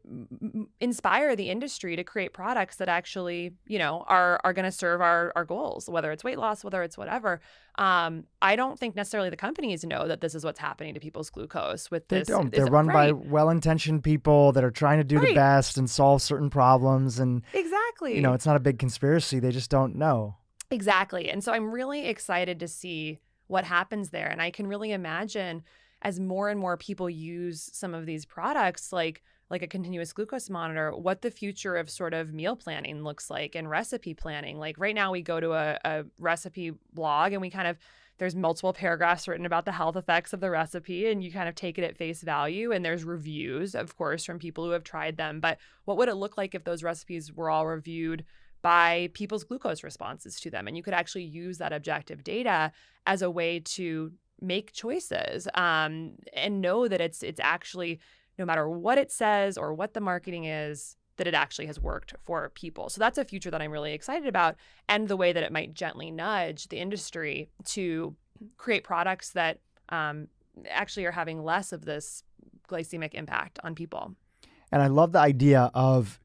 inspire the industry to create products that actually, are going to serve our goals, whether it's weight loss, whether it's whatever. I don't think necessarily the companies know that this is what's happening to people's glucose with this. They don't. They're run by well-intentioned people that are trying to do the best and solve certain problems. And exactly, it's not a big conspiracy. They just don't know. Exactly. And so I'm really excited to see what happens there. And I can really imagine as more and more people use some of these products, like a continuous glucose monitor, what the future of sort of meal planning looks like and recipe planning. Like right now we go to a recipe blog and there's multiple paragraphs written about the health effects of the recipe, and you kind of take it at face value. And there's reviews, of course, from people who have tried them. But what would it look like if those recipes were all reviewed by people's glucose responses to them? And you could actually use that objective data as a way to make choices and know that it's actually, no matter what it says or what the marketing is, that it actually has worked for people. So that's a future that I'm really excited about, and the way that it might gently nudge the industry to create products that actually are having less of this glycemic impact on people. And I love the idea of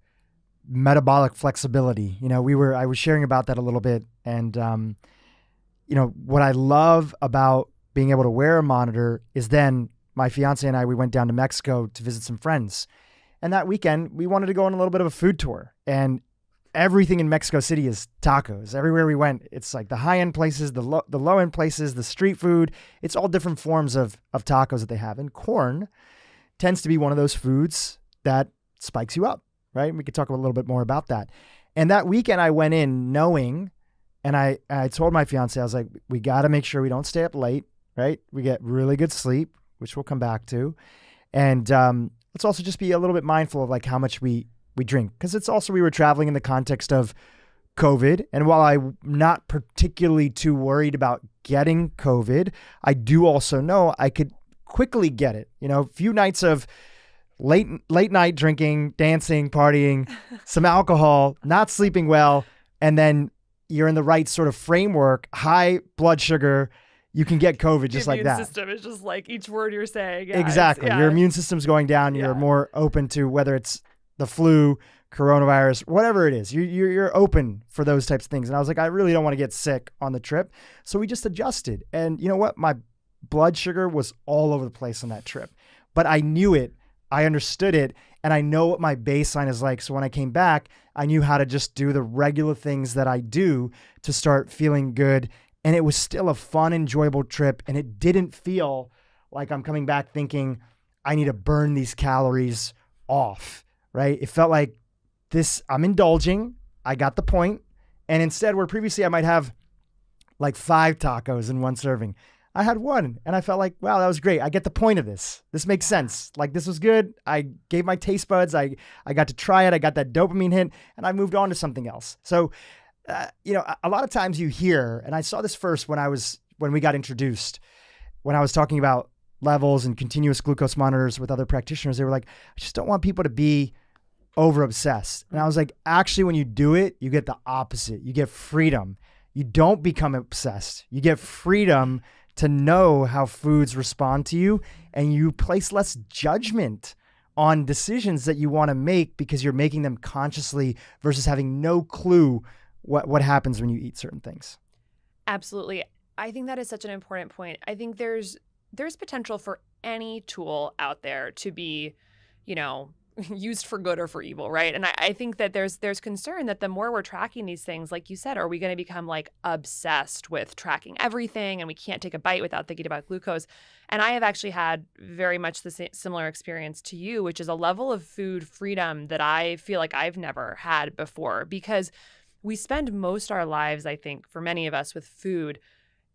metabolic flexibility. I was sharing about that a little bit. And, what I love about being able to wear a monitor is then my fiance and we went down to Mexico to visit some friends. And that weekend we wanted to go on a little bit of a food tour, and everything in Mexico City is tacos. Everywhere we went, it's like the high end places, the low end places, the street food. It's all different forms of tacos that they have. And corn tends to be one of those foods that spikes you up, right? We could talk a little bit more about that. And that weekend I went in knowing, and I told my fiance, I was like, we got to make sure we don't stay up late. Right? We get really good sleep, which we'll come back to. And let's also just be a little bit mindful of like how much we drink. Because it's also, we were traveling in the context of COVID. And while I'm not particularly too worried about getting COVID, I do also know I could quickly get it. A few nights of late night drinking, dancing, partying, some alcohol, not sleeping well, and then you're in the right sort of framework, high blood sugar, you can get COVID just like that. The immune system is just like each word you're saying. Yeah, exactly. Your immune system's going down. You're more open to whether it's the flu, coronavirus, whatever it is. You're open for those types of things. And I was like, I really don't want to get sick on the trip. So we just adjusted. And you know what? My blood sugar was all over the place on that trip. But I knew it. I understood it. And I know what my baseline is like. So when I came back, I knew how to just do the regular things that I do to start feeling good. And it was still a fun, enjoyable trip. And it didn't feel like I'm coming back thinking I need to burn these calories off, right? It felt like I'm indulging. I got the point. And instead, where previously I might have like 5 tacos in one serving, I had 1. And I felt like, wow, that was great. I get the point of this. This makes sense. Like, this was good. I gave my taste buds. I got to try it. I got that dopamine hit, and I moved on to something else. So, a lot of times you hear, and I saw this first when we got introduced, when I was talking about levels and continuous glucose monitors with other practitioners, they were like, I just don't want people to be over obsessed. And I was like, actually, when you do it, you get the opposite. You get freedom. You don't become obsessed. You get freedom to know how foods respond to you, and you place less judgment on decisions that you want to make because you're making them consciously versus having no clue what happens when you eat certain things. Absolutely. I think that is such an important point. I think there's potential for any tool out there to be, used for good or for evil, right? And I think that there's concern that the more we're tracking these things, like you said, are we going to become like obsessed with tracking everything and we can't take a bite without thinking about glucose? And I have actually had very much the similar experience to you, which is a level of food freedom that I feel like I've never had before, because we spend most our lives, I think, for many of us with food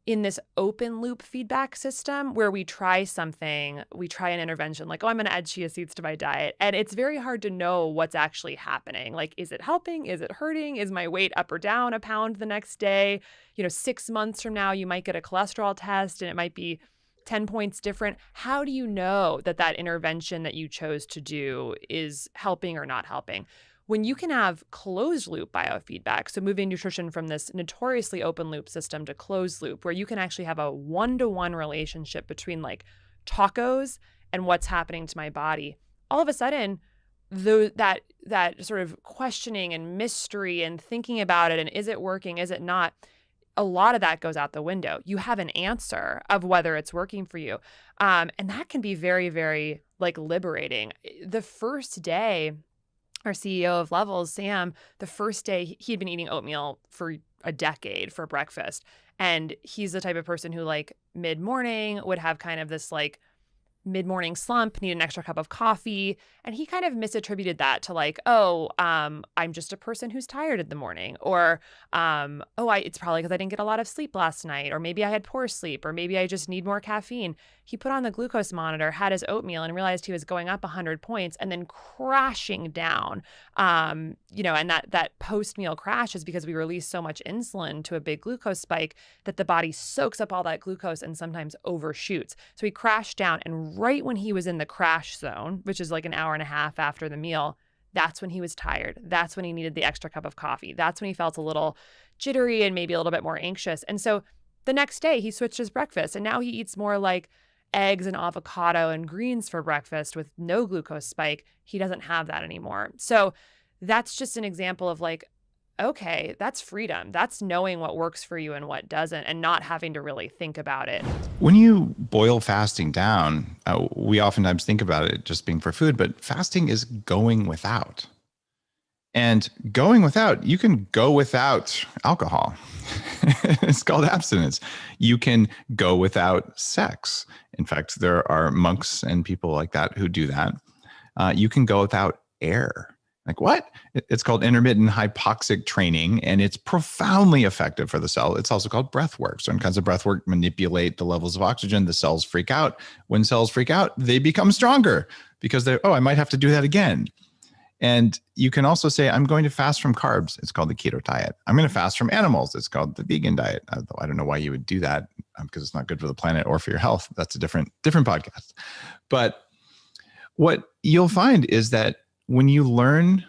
in this open loop feedback system where we try something, we try an intervention like, I'm going to add chia seeds to my diet. And it's very hard to know what's actually happening. Like, is it helping? Is it hurting? Is my weight up or down a pound the next day? 6 months from now, you might get a cholesterol test and it might be 10 points different. How do you know that intervention that you chose to do is helping or not helping? When you can have closed loop biofeedback, so moving nutrition from this notoriously open loop system to closed loop, where you can actually have a one-to-one relationship between like tacos and what's happening to my body, all of a sudden, that sort of questioning and mystery and thinking about it and is it working, is it not, a lot of that goes out the window. You have an answer of whether it's working for you. And that can be very, very liberating. The first day, our CEO of Levels, Sam, the first day he'd been eating oatmeal for a decade for breakfast. And he's the type of person who mid-morning would have kind of this mid-morning slump, need an extra cup of coffee. And he kind of misattributed that to I'm just a person who's tired in the morning, or it's probably because I didn't get a lot of sleep last night, or maybe I had poor sleep, or maybe I just need more caffeine. He put on the glucose monitor, had his oatmeal, and realized he was going up 100 points and then crashing down. And that post-meal crash is because we release so much insulin to a big glucose spike that the body soaks up all that glucose and sometimes overshoots. So he crashed down, and right when he was in the crash zone, which is an hour and a half after the meal, that's when he was tired. That's when he needed the extra cup of coffee. That's when he felt a little jittery and maybe a little bit more anxious. And so the next day he switched his breakfast, and now he eats more eggs and avocado and greens for breakfast with no glucose spike. He doesn't have that anymore. So that's just an example of okay, that's freedom. That's knowing what works for you and what doesn't, and not having to really think about it. When you boil fasting down, we oftentimes think about it just being for food, but fasting is going without. And going without, you can go without alcohol. It's called abstinence. You can go without sex. In fact, there are monks and people like that who do that. You can go without air. What? It's called intermittent hypoxic training, and it's profoundly effective for the cell. It's also called breath work. Certain kinds of breath work manipulate the levels of oxygen. The cells freak out. When cells freak out, they become stronger because I might have to do that again. And you can also say, I'm going to fast from carbs. It's called the keto diet. I'm going to fast from animals. It's called the vegan diet. I don't know why you would do that because it's not good for the planet or for your health. That's a different podcast. But what you'll find is that when you learn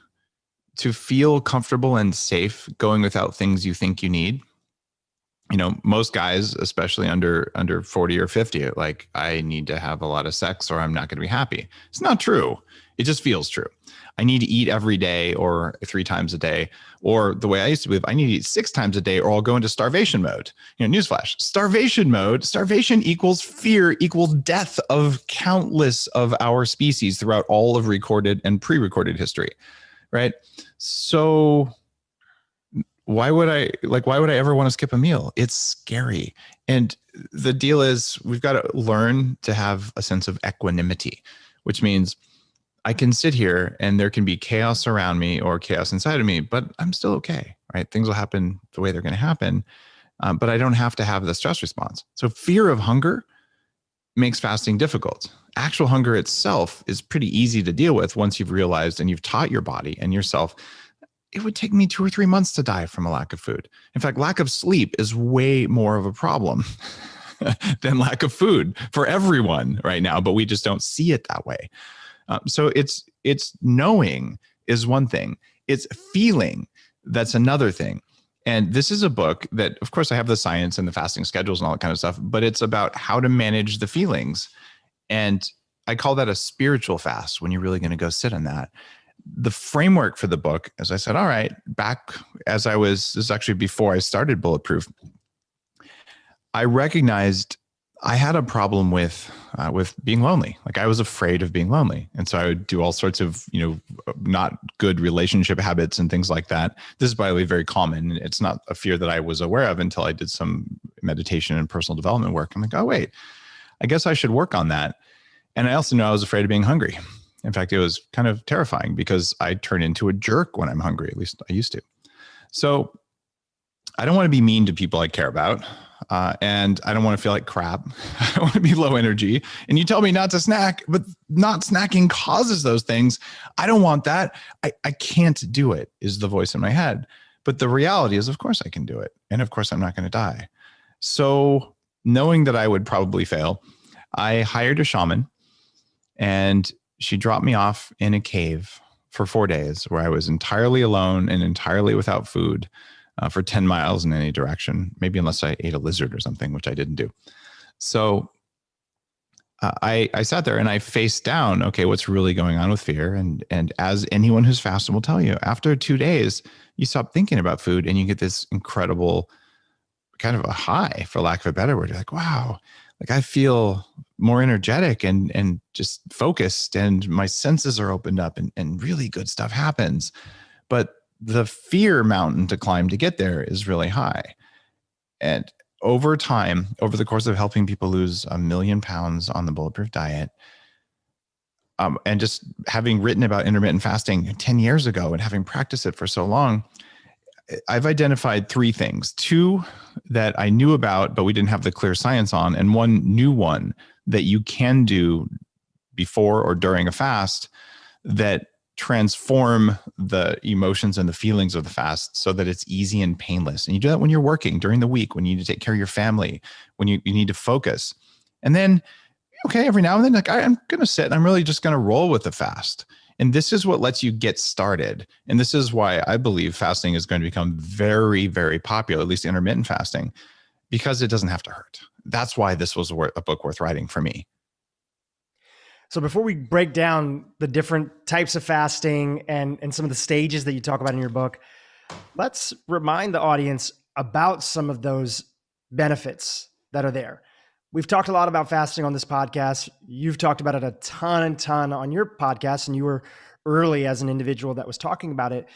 to feel comfortable and safe going without things you think you need. You know, most guys, especially under 40 or 50, are like, I need to have a lot of sex or I'm not going to be happy. It's not true. It just feels true. I need to eat every day or 3 times a day. Or the way I used to live, I need to eat 6 times a day or I'll go into starvation mode. You know, newsflash, starvation mode, starvation equals fear, equals death of countless of our species throughout all of recorded and pre-recorded history, right? So why would I ever want to skip a meal? It's scary. And the deal is we've got to learn to have a sense of equanimity, which means I can sit here and there can be chaos around me or chaos inside of me, but I'm still okay, right? Things will happen the way they're going to happen, but I don't have to have the stress response. So fear of hunger makes fasting difficult. Actual hunger itself is pretty easy to deal with once you've realized and you've taught your body and yourself, it would take me 2 or 3 months to die from a lack of food. In fact, lack of sleep is way more of a problem than lack of food for everyone right now, but we just don't see it that way. So it's knowing is one thing. It's feeling, that's another thing. And this is a book that, of course, I have the science and the fasting schedules and all that kind of stuff, but it's about how to manage the feelings. And I call that a spiritual fast when you're really going to go sit on that. The framework for the book, as I said, all right, back as I was, this is actually before I started Bulletproof, I recognized I had a problem with being lonely. Like I was afraid of being lonely. And so I would do all sorts of, not good relationship habits and things like that. This is, by the way, very common. It's not a fear that I was aware of until I did some meditation and personal development work. I'm like, oh, wait, I guess I should work on that. And I also know I was afraid of being hungry. In fact, it was kind of terrifying because I turn into a jerk when I'm hungry. At least I used to. So I don't want to be mean to people I care about. And I don't want to feel like crap. I don't want to be low energy. And you tell me not to snack, but not snacking causes those things. I don't want that. I can't do it, is the voice in my head. But the reality is, of course I can do it. And of course I'm not going to die. So knowing that I would probably fail, I hired a shaman and she dropped me off in a cave for 4 days where I was entirely alone and entirely without food for 10 miles in any direction, maybe unless I ate a lizard or something, which I didn't do. So I sat there and I faced down, okay, what's really going on with fear? And as anyone who's fasted will tell you, after 2 days, you stop thinking about food and you get this incredible kind of a high, for lack of a better word. You're like, wow, like I feel more energetic and just focused and my senses are opened up and really good stuff happens. But the fear mountain to climb to get there is really high. And over time, over the course of helping people lose 1 million pounds on the Bulletproof diet, and just having written about intermittent fasting 10 years ago and having practiced it for so long, I've identified 3 things. 2 that I knew about, but we didn't have the clear science on, and 1 new one that you can do before or during a fast that transform the emotions and the feelings of the fast so that it's easy and painless. And you do that when you're working, during the week, when you need to take care of your family, when you need to focus. And then, okay, every now and then, like I'm going to sit and I'm really just going to roll with the fast. And this is what lets you get started. And this is why I believe fasting is going to become very, very popular, at least intermittent fasting, because it doesn't have to hurt. That's why this was a book worth writing for me. So before we break down the different types of fasting and some of the stages that you talk about in your book, let's remind the audience about some of those benefits that are there. We've talked a lot about fasting on this podcast. You've talked about it a ton on your podcast, and you were early as an individual that was talking about it.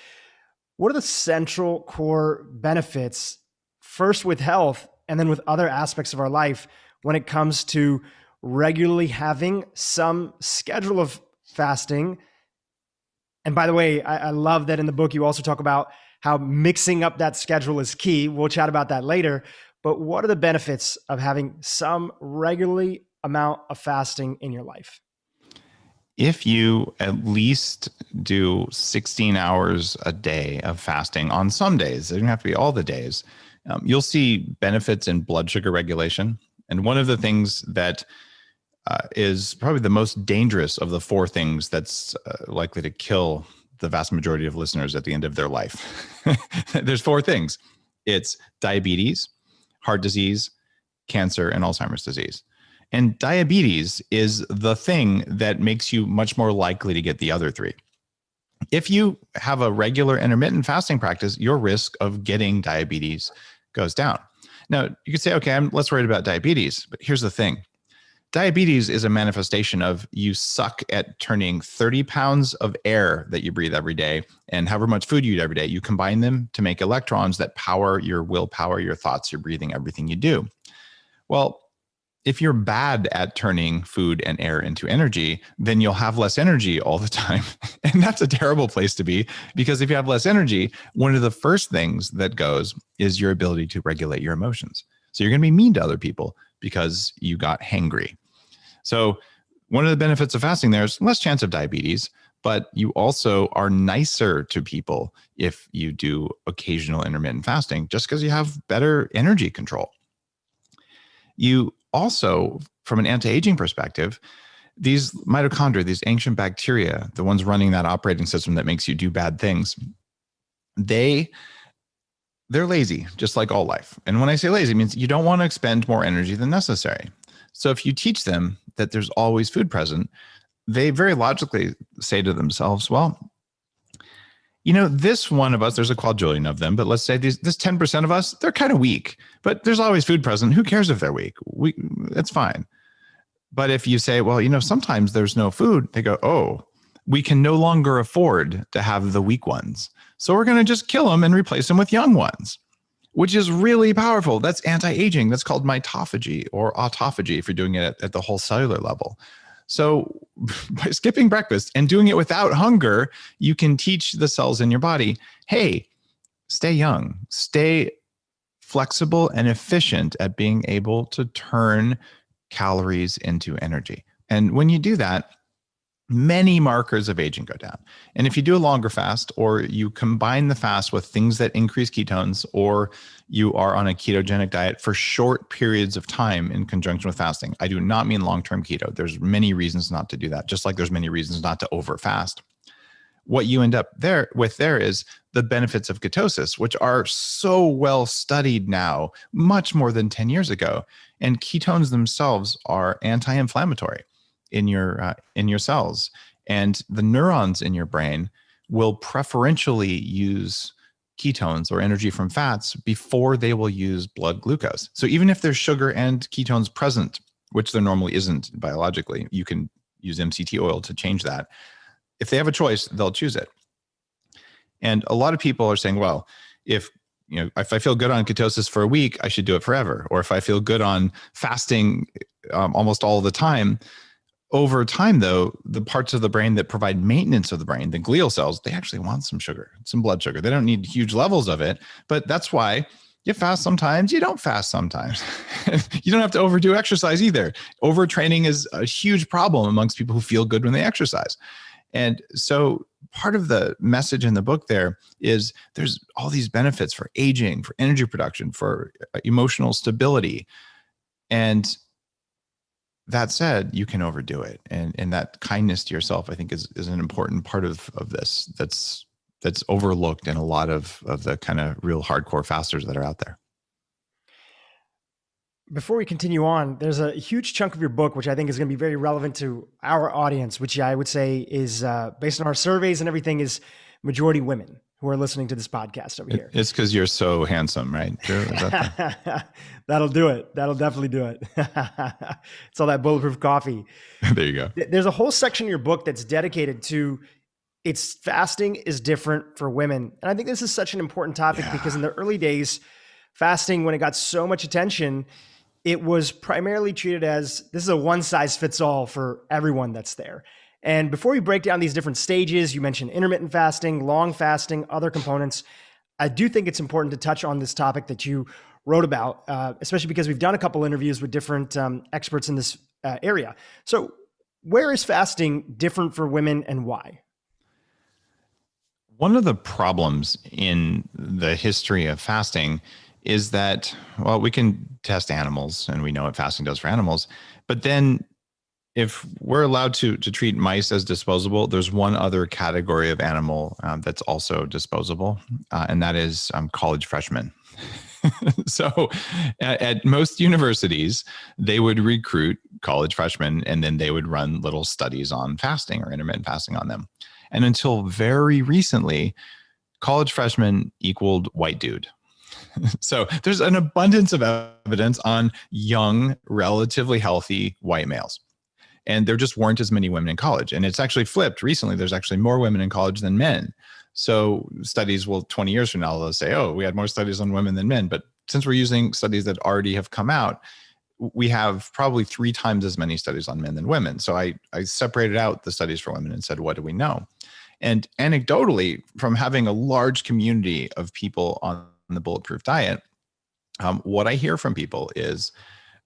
What are the central core benefits, first with health and then with other aspects of our life, when it comes to regularly having some schedule of fasting? And by the way, I love that in the book, you also talk about how mixing up that schedule is key. We'll chat about that later. But what are the benefits of having some regularly amount of fasting in your life? If you at least do 16 hours a day of fasting on some days, it doesn't have to be all the days, you'll see benefits in blood sugar regulation. And one of the things that is probably the most dangerous of the 4 things that's likely to kill the vast majority of listeners at the end of their life. There's 4 things. It's diabetes, heart disease, cancer, and Alzheimer's disease. And diabetes is the thing that makes you much more likely to get the other 3. If you have a regular intermittent fasting practice, your risk of getting diabetes goes down. Now, you could say, okay, I'm less worried about diabetes, but here's the thing. Diabetes is a manifestation of you suck at turning 30 pounds of air that you breathe every day and however much food you eat every day. You combine them to make electrons that power your willpower, your thoughts, your breathing, everything you do. Well, if you're bad at turning food and air into energy, then you'll have less energy all the time. And that's a terrible place to be, because if you have less energy, one of the first things that goes is your ability to regulate your emotions. So you're going to be mean to other people because you got hangry. So one of the benefits of fasting, there's less chance of diabetes, but you also are nicer to people if you do occasional intermittent fasting, just because you have better energy control. You also, from an anti-aging perspective, these mitochondria, these ancient bacteria, the ones running that operating system that makes you do bad things, they're lazy, just like all life. And when I say lazy, it means you don't want to expend more energy than necessary. So if you teach them that there's always food present, they very logically say to themselves, well, this one of us, there's a quadrillion of them, but let's say this 10% of us, they're kind of weak, but there's always food present. Who cares if they're weak? That's fine. But if you say, well, sometimes there's no food, they go, oh, we can no longer afford to have the weak ones. So we're going to just kill them and replace them with young ones, which is really powerful. That's anti-aging. That's called mitophagy or autophagy if you're doing it at the whole cellular level. So by skipping breakfast and doing it without hunger, you can teach the cells in your body, hey, stay young, stay flexible and efficient at being able to turn calories into energy. And when you do that, many markers of aging go down. And if you do a longer fast, or you combine the fast with things that increase ketones, or you are on a ketogenic diet for short periods of time in conjunction with fasting, I do not mean long-term keto. There's many reasons not to do that, just like there's many reasons not to overfast. What you end up there is the benefits of ketosis, which are so well studied now, much more than 10 years ago. And ketones themselves are anti-inflammatory in your cells, and the neurons in your brain will preferentially use ketones or energy from fats before they will use blood glucose. So even if there's sugar and ketones present, which there normally isn't biologically, you can use MCT oil to change that. If they have a choice, they'll choose it. And a lot of people are saying, well, if I feel good on ketosis for a week, I should do it forever. Or if I feel good on fasting almost all the time. Over time, though, the parts of the brain that provide maintenance of the brain, the glial cells, they actually want some sugar, some blood sugar. They don't need huge levels of it, but that's why you fast sometimes, you don't fast sometimes. You don't have to overdo exercise either. Overtraining is a huge problem amongst people who feel good when they exercise. And so part of the message in the book there is there's all these benefits for aging, for energy production, for emotional stability. And that said, you can overdo it. And that kindness to yourself, I think, is an important part of this that's overlooked in a lot of the kind of real hardcore fasters that are out there. Before we continue on, there's a huge chunk of your book, which I think is going to be very relevant to our audience, which I would say is, based on our surveys and everything, is majority women who are listening to this podcast over here. It's because you're so handsome, right? That'll do it. That'll definitely do it. It's all that bulletproof coffee. There you go. There's a whole section in your book that's dedicated to fasting is different for women. And I think this is such an important topic because in the early days, fasting, when it got so much attention, it was primarily treated as this is a one size fits all for everyone that's there. And before we break down these different stages, you mentioned intermittent fasting, long fasting, other components. I do think it's important to touch on this topic that you wrote about, especially because we've done a couple interviews with different experts in this area. So where is fasting different for women and why? One of the problems in the history of fasting is that, well, we can test animals and we know what fasting does for animals, but then if we're allowed to treat mice as disposable, there's one other category of animal that's also disposable, and that is college freshmen. So at most universities, they would recruit college freshmen and then they would run little studies on fasting or intermittent fasting on them. And until very recently, college freshmen equaled white dude. So there's an abundance of evidence on young, relatively healthy white males. And there just weren't as many women in college. And it's actually flipped recently. There's actually more women in college than men. So studies will 20 years from now, they'll say, oh, we had more studies on women than men. But since we're using studies that already have come out, we have probably 3 times as many studies on men than women. So I separated out the studies for women and said, what do we know? And anecdotally, from having a large community of people on the bulletproof diet, what I hear from people is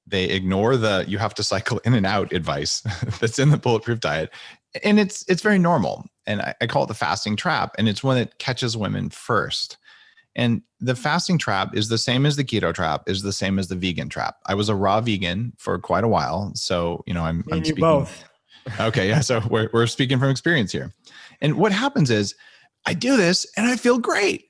they ignore the you have to cycle in and out advice that's in the bulletproof diet. And it's very normal. And I call it the fasting trap. And it's one that catches women first. And the fasting trap is the same as the keto trap, is the same as the vegan trap. I was a raw vegan for quite a while. So, I'm speaking both. Okay. Yeah. So we're speaking from experience here. And what happens is I do this and I feel great.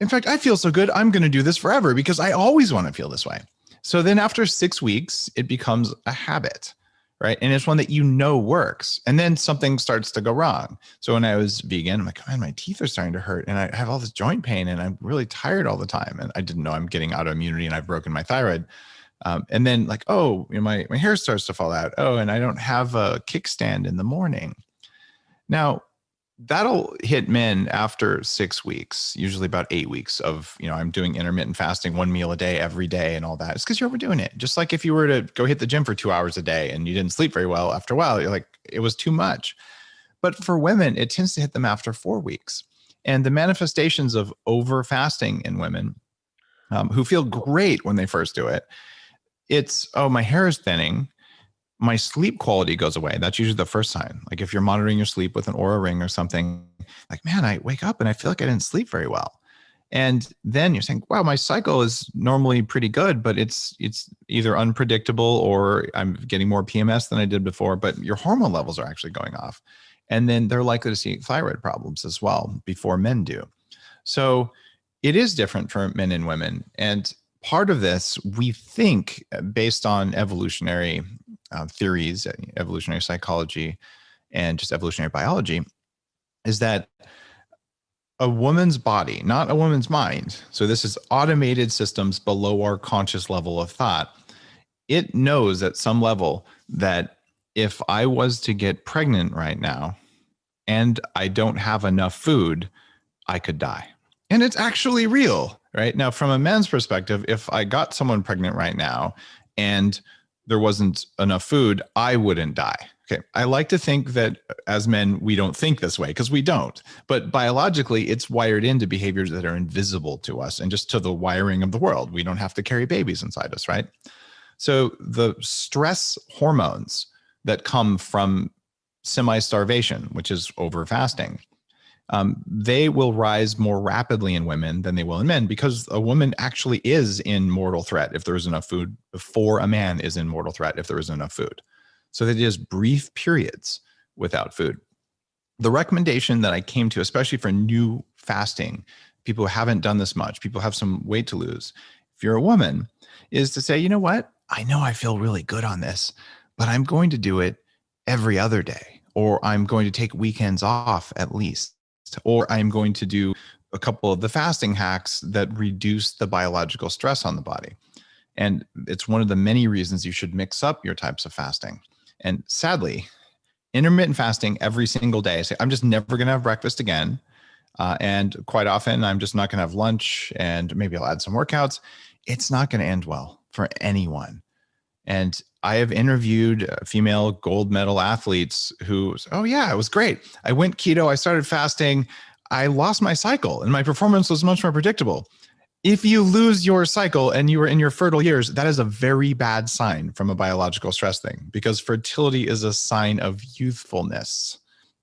In fact, I feel so good. I'm going to do this forever because I always want to feel this way. So then after 6 weeks, it becomes a habit, right? And it's one that works. And then something starts to go wrong. So when I was vegan, I'm like, man, my teeth are starting to hurt and I have all this joint pain and I'm really tired all the time. And I didn't know I'm getting autoimmunity and I've broken my thyroid. And then like, my hair starts to fall out. Oh, and I don't have a kickstand in the morning. Now, that'll hit men after 6 weeks, usually about 8 weeks of, I'm doing intermittent fasting, 1 meal a day, every day and all that. It's because you're overdoing it. Just like if you were to go hit the gym for 2 hours a day and you didn't sleep very well, after a while, you're like, it was too much. But for women, it tends to hit them after 4 weeks. And the manifestations of over fasting in women who feel great when they first do it, it's, my hair is thinning. My sleep quality goes away. That's usually the first sign. Like if you're monitoring your sleep with an Oura ring or something, like, man, I wake up and I feel like I didn't sleep very well. And then you're saying, wow, my cycle is normally pretty good, but it's either unpredictable or I'm getting more PMS than I did before, but your hormone levels are actually going off. And then they're likely to see thyroid problems as well before men do. So it is different for men and women. And part of this, we think, based on evolutionary theories, evolutionary psychology, and just evolutionary biology, is that a woman's body, not a woman's mind, so this is automated systems below our conscious level of thought, it knows at some level that if I was to get pregnant right now and I don't have enough food, I could die. And it's actually real, right? Now, from a man's perspective, if I got someone pregnant right now and there wasn't enough food, I wouldn't die. Okay. I like to think that as men, we don't think this way because we don't. But biologically, it's wired into behaviors that are invisible to us and just to the wiring of the world. We don't have to carry babies inside us, right? So the stress hormones that come from semi-starvation, which is over fasting, they will rise more rapidly in women than they will in men because a woman actually is in mortal threat if there is enough food before a man is in mortal threat if there is enough food. So that is brief periods without food. The recommendation that I came to, especially for new fasting, people who haven't done this much, people have some weight to lose, if you're a woman, is to say, you know what? I know I feel really good on this, but I'm going to do it every other day, or I'm going to take weekends off at least. Or I'm going to do a couple of the fasting hacks that reduce the biological stress on the body. And it's one of the many reasons you should mix up your types of fasting. And sadly, intermittent fasting every single day, I say, I'm just never going to have breakfast again. And quite often, I'm just not going to have lunch and maybe I'll add some workouts. It's not going to end well for anyone. And I have interviewed female gold medal athletes who, oh yeah, it was great. I went keto, I started fasting, I lost my cycle and my performance was much more predictable. If you lose your cycle and you are in your fertile years, that is a very bad sign from a biological stress thing because fertility is a sign of youthfulness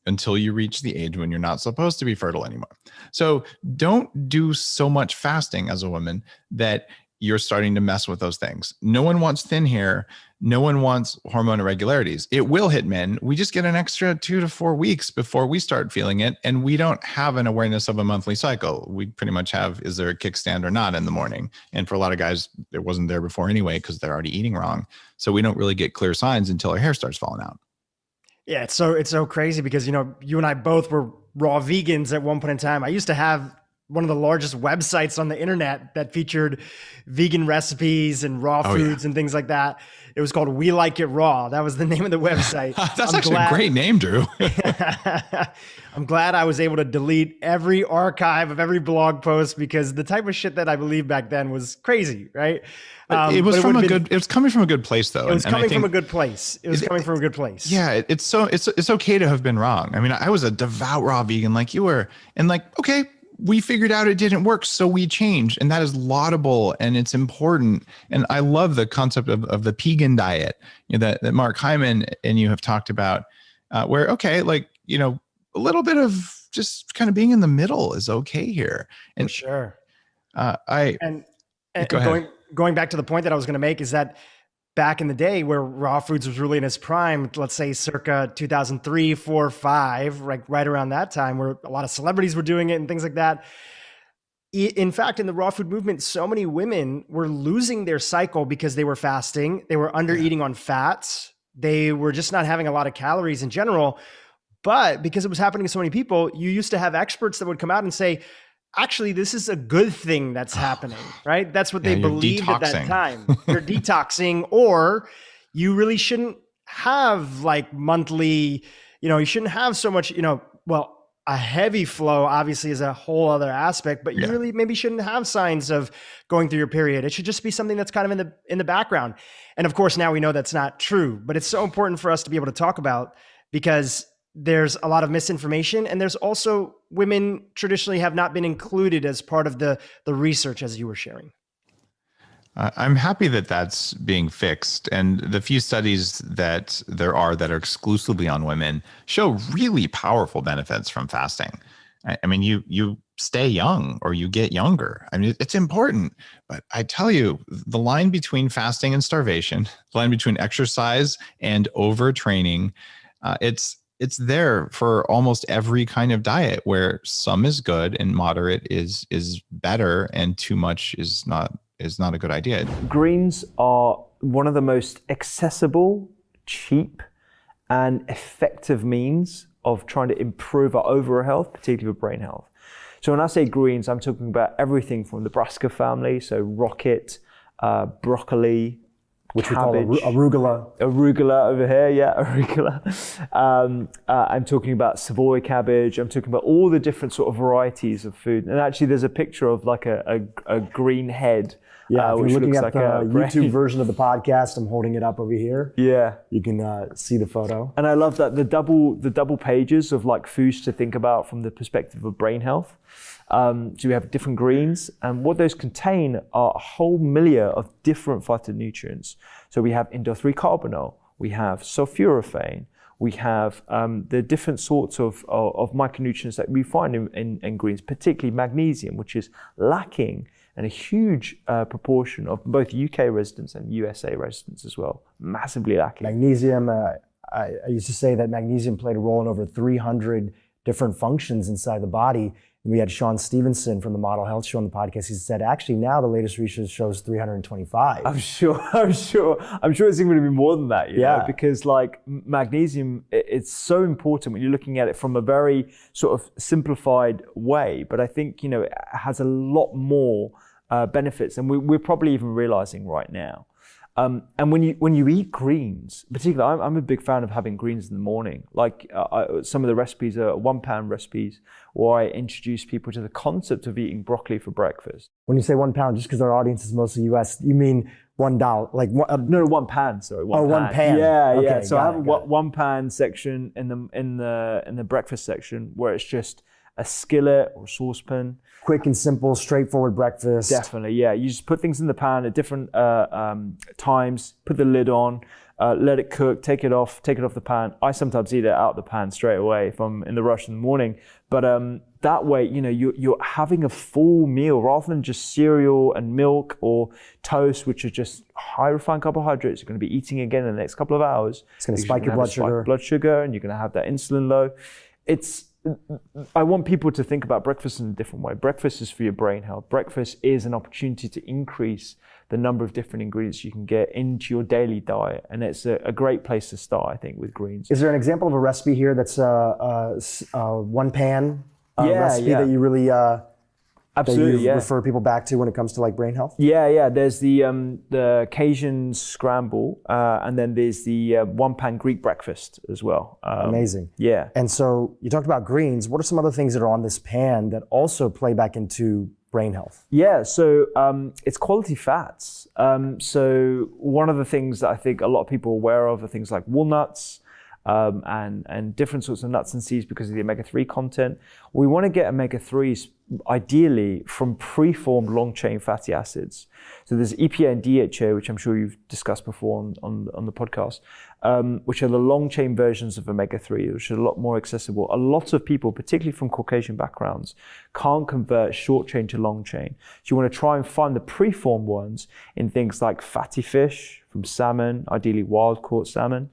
until you reach the age when you're not supposed to be fertile anymore. So don't do so much fasting as a woman that you're starting to mess with those things. No one wants thin hair no one wants hormone irregularities. It will hit men. We just get an extra 2 to 4 weeks before we start feeling it. And we don't have an awareness of a monthly cycle. We pretty much have, is there a kickstand or not in the morning? And for a lot of guys, it wasn't there before anyway, because they're already eating wrong. So we don't really get clear signs until our hair starts falling out. Yeah, it's so crazy because, you and I both were raw vegans at one point in time. I used to have one of the largest websites on the internet that featured vegan recipes and raw foods and things like that. It was called We Like It Raw. That was the name of the website. That's actually a great name, Drew. I'm glad I was able to delete every archive of every blog post because the type of shit that I believed back then was crazy, right? It was coming from a good place though. It was coming from a good place. Yeah, it's okay to have been wrong. I mean, I was a devout raw vegan like you were, and okay, we figured out it didn't work, so we changed, and that is laudable and it's important. And I love the concept of the Pegan diet, that Mark Hyman and you have talked about, where a little bit of just kind of being in the middle is okay here. And for sure. Going back to the point that I was going to make is that back in the day where raw foods was really in its prime, let's say circa 2003, 4, 5, right around that time where a lot of celebrities were doing it and things like that. In fact, in the raw food movement, so many women were losing their cycle because they were fasting. They were under eating on fats. They were just not having a lot of calories in general. But because it was happening to so many people, you used to have experts that would come out and say, actually, this is a good thing that's happening, right? That's what they believed at that time. You're detoxing, or you really shouldn't have monthly, you shouldn't have so much, a heavy flow obviously is a whole other aspect, but you really maybe shouldn't have signs of going through your period. It should just be something that's kind of in the background. And of course, now we know that's not true, but it's so important for us to be able to talk about because there's a lot of misinformation, and there's also women traditionally have not been included as part of the research as you were sharing. I'm happy that that's being fixed. And the few studies that there are that are exclusively on women show really powerful benefits from fasting. I mean, you stay young or you get younger. I mean, it's important. But I tell you, the line between fasting and starvation, the line between exercise and overtraining, it's there for almost every kind of diet, where some is good and moderate is better, and too much is not a good idea. Greens are one of the most accessible, cheap, and effective means of trying to improve our overall health, particularly for brain health. So when I say greens, I'm talking about everything from the brassica family, so rocket, broccoli, which cabbage, we call arugula. Arugula over here, arugula. I'm talking about Savoy cabbage. I'm talking about all the different sort of varieties of food. And actually, there's a picture of a green head. Yeah, if which you're looking looks at like the YouTube version of the podcast, I'm holding it up over here. Yeah, you can see the photo. And I love that the double pages of foods to think about from the perspective of brain health. So we have different greens, and what those contain are a whole milieu of different phytonutrients. So we have indole-3-carbinol, we have sulforaphane, we have the different sorts of micronutrients that we find in greens, particularly magnesium, which is lacking in a huge proportion of both UK residents and USA residents as well, massively lacking. Magnesium, I used to say that magnesium played a role in over 300 different functions inside the body. And we had Sean Stevenson from the Model Health Show on the podcast. He said, actually, now the latest research shows 325. I'm sure it's going to be more than that, you know, because magnesium, it's so important when you're looking at it from a very sort of simplified way. But I think, it has a lot more benefits, and we're probably even realizing right now. And when you eat greens, particularly, I'm a big fan of having greens in the morning. Some of the recipes are 1 pound recipes, where I introduce people to the concept of eating broccoli for breakfast. When you say 1 pound, just because our audience is mostly US, you mean $1? No, 1 pan. Sorry, 1 pan. 1 pan. Yeah, okay, yeah. So I have a 1 pan section in the breakfast section, where it's just a skillet or a saucepan. Quick and simple, straightforward breakfast. Definitely, yeah. You just put things in the pan at different times, put the lid on, let it cook, take it off the pan. I sometimes eat it out of the pan straight away if I'm in the rush in the morning. But that way, you're having a full meal rather than just cereal and milk or toast, which are just high refined carbohydrates. You're going to be eating again in the next couple of hours. It's going to spike your blood sugar, and you're going to have that insulin low. I want people to think about breakfast in a different way. Breakfast is for your brain health. Breakfast is an opportunity to increase the number of different ingredients you can get into your daily diet. And it's a great place to start, I think, with greens. Is there an example of a recipe here that's a one pan recipe that you really absolutely, that you refer people back to when it comes to like brain health? Yeah. There's the Cajun scramble, and then there's the one pan Greek breakfast as well. Amazing. Yeah. And so you talked about greens. What are some other things that are on this pan that also play back into brain health? Yeah, so it's quality fats. So one of the things that I think a lot of people are aware of are things like walnuts, and different sorts of nuts and seeds because of the omega-3 content. We want to get omega-3s ideally from preformed long-chain fatty acids. So there's EPA and DHA, which I'm sure you've discussed before on the podcast, which are the long-chain versions of omega-3, which are a lot more accessible. A lot of people, particularly from Caucasian backgrounds, can't convert short-chain to long-chain. So you want to try and find the preformed ones in things like fatty fish, from salmon, ideally wild-caught salmon,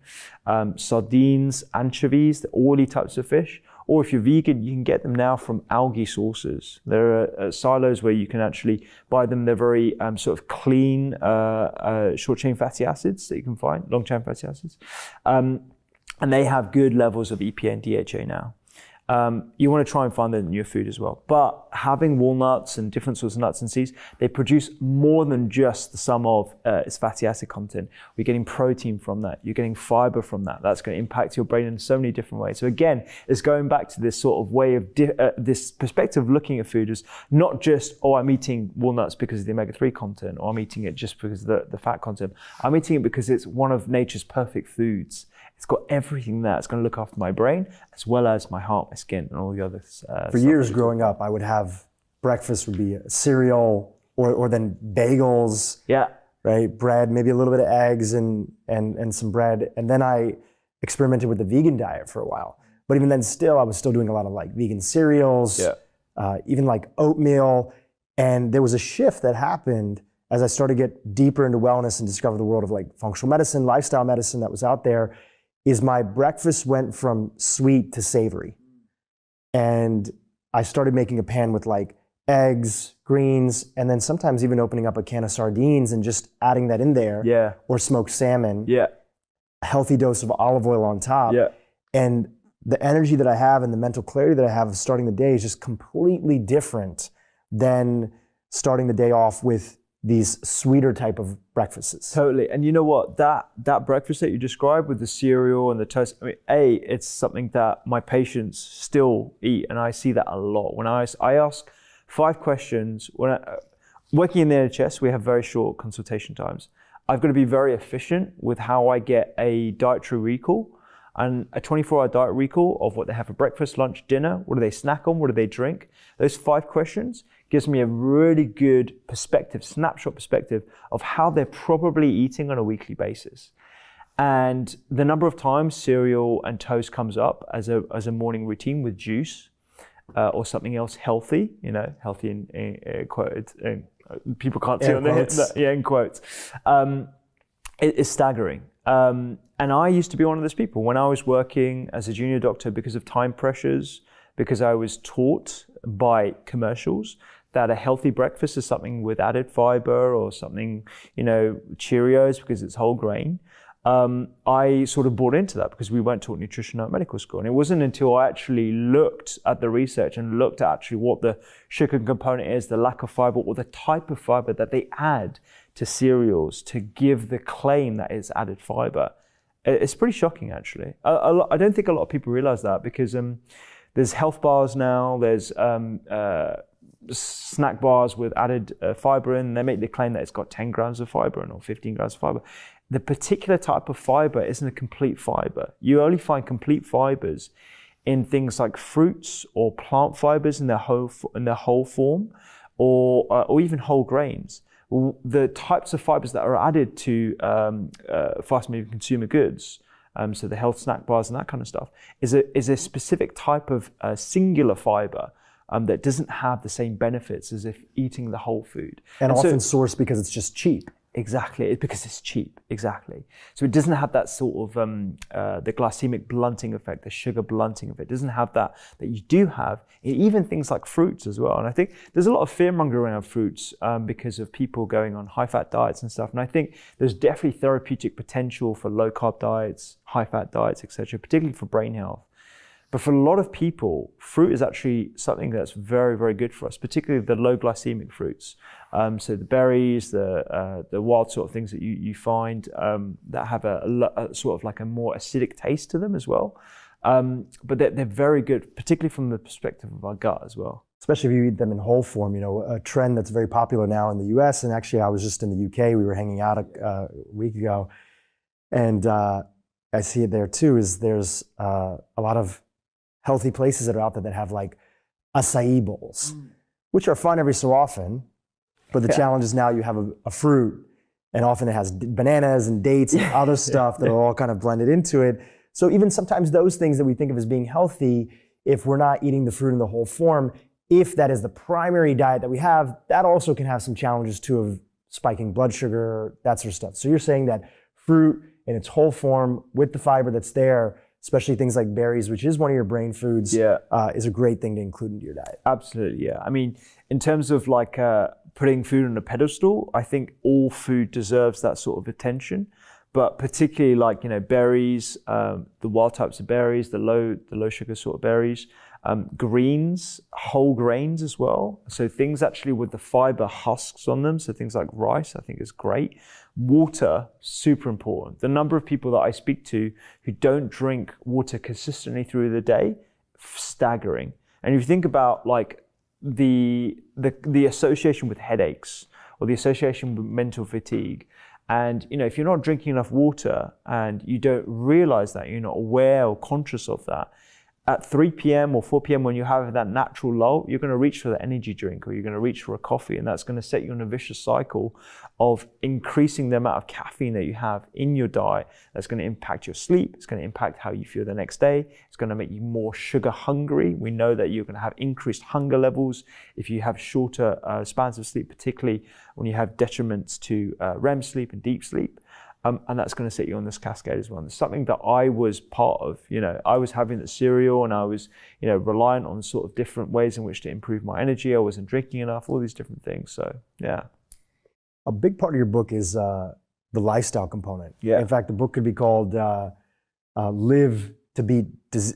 sardines, anchovies, the oily types of fish. Or if you're vegan, you can get them now from algae sources. There are silos where you can actually buy them. They're very sort of clean short-chain fatty acids that you can find, long-chain fatty acids. And they have good levels of EPA and DHA now. You want to try and find that in your food as well. But having walnuts and different sorts of nuts and seeds, they produce more than just the sum of its fatty acid content. We're getting protein from that. You're getting fiber from that. That's going to impact your brain in so many different ways. So again, it's going back to this sort of way of this perspective of looking at food as not just, I'm eating walnuts because of the omega-3 content, or I'm eating it just because of the fat content. I'm eating it because it's one of nature's perfect foods. It's got everything there. It's going to look after my brain as well as my heart, my skin, and all the other For years growing up, I would have breakfast would be cereal or then bagels. Yeah. Right. Bread, maybe a little bit of eggs and some bread. And then I experimented with the vegan diet for a while. But even then still, I was still doing a lot of like vegan cereals, even like oatmeal. And there was a shift that happened as I started to get deeper into wellness and discover the world of like functional medicine, lifestyle medicine that was out there. Is my breakfast went from sweet to savory. And I started making a pan with like eggs, greens, and then sometimes even opening up a can of sardines and just adding that in there. Yeah. Or smoked salmon. Yeah. A healthy dose of olive oil on top. Yeah. And the energy that I have and the mental clarity that I have of starting the day is just completely different than starting the day off with these sweeter type of breakfasts. Totally. And you know what? That breakfast that you described with the cereal and the toast, I mean, it's something that my patients still eat. And I see that a lot. When I ask 5 questions, working in the NHS, we have very short consultation times. I've got to be very efficient with how I get a dietary recall and a 24-hour diet recall of what they have for breakfast, lunch, dinner, what do they snack on, what do they drink. Those 5 questions gives me a really good perspective, snapshot perspective of how they're probably eating on a weekly basis. And the number of times cereal and toast comes up as a morning routine with juice or something else healthy, healthy in quotes, people can't see on the in quotes, it is staggering. And I used to be one of those people when I was working as a junior doctor because of time pressures, because I was taught by commercials that a healthy breakfast is something with added fiber or something, Cheerios because it's whole grain. I sort of bought into that because we weren't taught nutrition at medical school. And it wasn't until I actually looked at the research and looked at actually what the sugar component is, the lack of fiber, or the type of fiber that they add to cereals to give the claim that it's added fiber. It's pretty shocking, actually. I don't think a lot of people realize that because there's health bars now, there's snack bars with added fiber in. They make the claim that it's got 10 grams of fiber in or 15 grams of fiber. The particular type of fiber isn't a complete fiber. You only find complete fibers in things like fruits or plant fibers in their whole form, or even whole grains. Well, the types of fibers that are added to fast-moving consumer goods, so the health snack bars and that kind of stuff, is a specific type of singular fiber that doesn't have the same benefits as if eating the whole food. And often sourced because it's just cheap. Exactly, because it's cheap, exactly. So it doesn't have that sort of the glycemic blunting effect, the sugar blunting effect. It doesn't have that you do have in even things like fruits as well. And I think there's a lot of fear-mongering around fruits because of people going on high-fat diets and stuff. And I think there's definitely therapeutic potential for low-carb diets, high-fat diets, etc., particularly for brain health. But for a lot of people, fruit is actually something that's very, very good for us, particularly the low glycemic fruits. So the berries, the wild sort of things that you find that have a sort of like a more acidic taste to them as well. But they're very good, particularly from the perspective of our gut as well. Especially if you eat them in whole form, a trend that's very popular now in the US. And actually, I was just in the UK. We were hanging out a week ago. And I see it there too, is there's a lot of healthy places that are out there that have like acai bowls, which are fun every so often. But the challenge is now you have a fruit, and often it has bananas and dates and other stuff that are all kind of blended into it. So even sometimes those things that we think of as being healthy, if we're not eating the fruit in the whole form, if that is the primary diet that we have, that also can have some challenges too of spiking blood sugar, that sort of stuff. So you're saying that fruit in its whole form with the fiber that's there, especially things like berries, which is one of your brain foods, is a great thing to include into your diet. Absolutely, yeah. I mean, in terms of like putting food on a pedestal, I think all food deserves that sort of attention. But particularly like, berries, the wild types of berries, the low sugar sort of berries, greens, whole grains as well. So things actually with the fiber husks on them. So things like rice, I think is great. Water, super important. The number of people that I speak to who don't drink water consistently through the day, staggering. And if you think about like the association with headaches or the association with mental fatigue, and if you're not drinking enough water and you don't realize that, you're not aware or conscious of that, at 3 p.m. or 4 p.m. when you have that natural lull, you're going to reach for the energy drink or you're going to reach for a coffee, and that's going to set you on a vicious cycle of increasing the amount of caffeine that you have in your diet. That's going to impact your sleep. It's going to impact how you feel the next day. It's going to make you more sugar hungry. We know that you're going to have increased hunger levels if you have shorter spans of sleep, particularly when you have detriments to REM sleep and deep sleep. And that's going to set you on this cascade as well. It's something that I was part of. I was having the cereal and I was, reliant on sort of different ways in which to improve my energy. I wasn't drinking enough, all these different things. So, yeah. A big part of your book is the lifestyle component. Yeah. In fact, the book could be called Live to Beat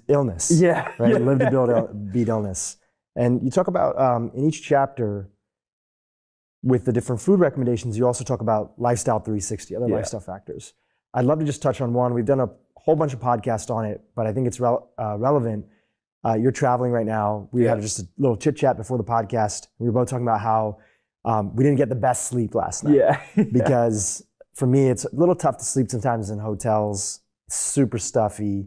Illness. Yeah. Right? Yeah. Live to beat illness. And you talk about, in each chapter, with the different food recommendations, you also talk about lifestyle 360, other lifestyle factors. I'd love to just touch on one. We've done a whole bunch of podcasts on it, but I think it's relevant. You're traveling right now. We had just a little chit chat before the podcast. We were both talking about how we didn't get the best sleep last night. Because for me, it's a little tough to sleep sometimes in hotels. It's super stuffy.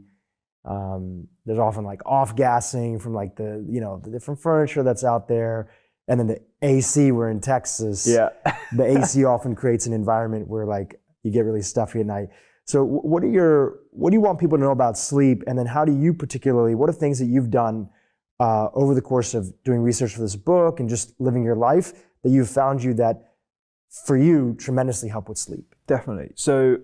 There's often like off-gassing from like the different furniture that's out there. And then the AC, we're in Texas. The AC often creates an environment where like you get really stuffy at night. So what do you want people to know about sleep? And then how do you particularly, what are things that you've done over the course of doing research for this book and just living your life that you've found that for you tremendously help with sleep? Definitely. So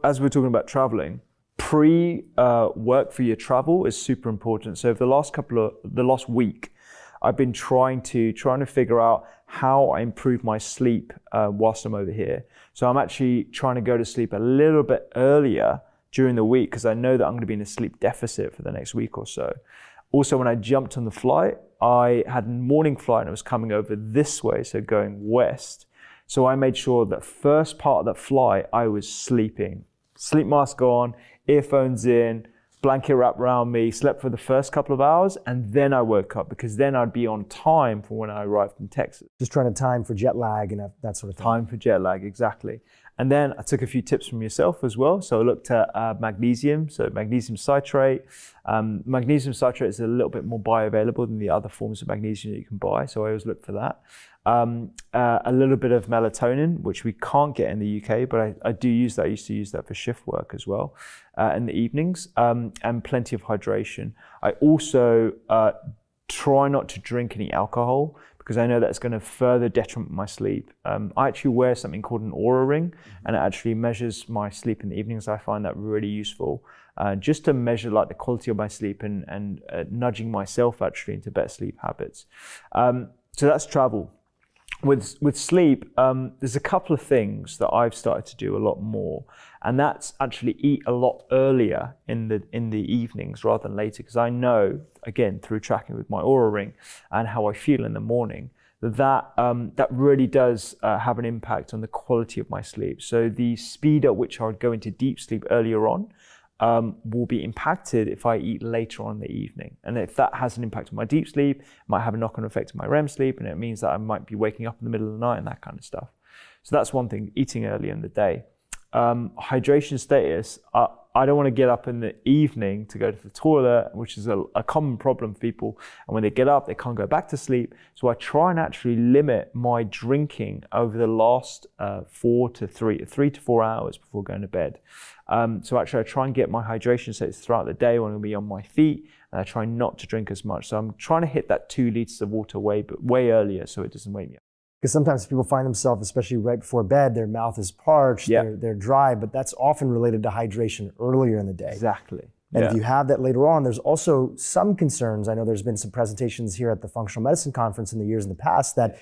as we're talking about traveling, pre-work for your travel is super important. So for the last week, I've been trying to figure out how I improve my sleep whilst I'm over here. So I'm actually trying to go to sleep a little bit earlier during the week because I know that I'm going to be in a sleep deficit for the next week or so. Also, when I jumped on the flight, I had a morning flight and I was coming over this way, so going west. So I made sure that first part of that flight, I was sleeping. Sleep mask on, earphones in, blanket wrapped around me, slept for the first couple of hours, and then I woke up because then I'd be on time for when I arrived in Texas. Just trying to time for jet lag and that sort of thing. Time for jet lag, exactly. And then I took a few tips from yourself as well. So I looked at magnesium, so magnesium citrate. Magnesium citrate is a little bit more bioavailable than the other forms of magnesium that you can buy. So I always look for that. A little bit of melatonin, which we can't get in the UK, but I do use that. I used to use that for shift work as well in the evenings, and plenty of hydration. I also try not to drink any alcohol, because I know that's going to further detriment my sleep. I actually wear something called an Oura ring, and it actually measures my sleep in the evenings. I find that really useful, just to measure like the quality of my sleep and nudging myself actually into better sleep habits. So that's travel. With sleep, there's a couple of things that I've started to do a lot more, and that's actually eat a lot earlier in the evenings rather than later, because I know, again, through tracking with my Oura ring and how I feel in the morning, that really does have an impact on the quality of my sleep. So the speed at which I would go into deep sleep earlier on will be impacted if I eat later on in the evening. And if that has an impact on my deep sleep, it might have a knock-on effect on my REM sleep, and it means that I might be waking up in the middle of the night and that kind of stuff. So that's one thing, eating early in the day. Hydration status, I don't want to get up in the evening to go to the toilet, which is a common problem for people. And when they get up, they can't go back to sleep. So I try and actually limit my drinking over the last 3 to 4 hours before going to bed. So actually I try and get my hydration status throughout the day when I'm be on my feet, and I try not to drink as much. So I'm trying to hit that 2 liters of water way earlier so it doesn't wake me up. Because sometimes people find themselves, especially right before bed, their mouth is parched, they're dry, but that's often related to hydration earlier in the day. Exactly. And if you have that later on, there's also some concerns. I know there's been some presentations here at the Functional Medicine Conference in the years in the past that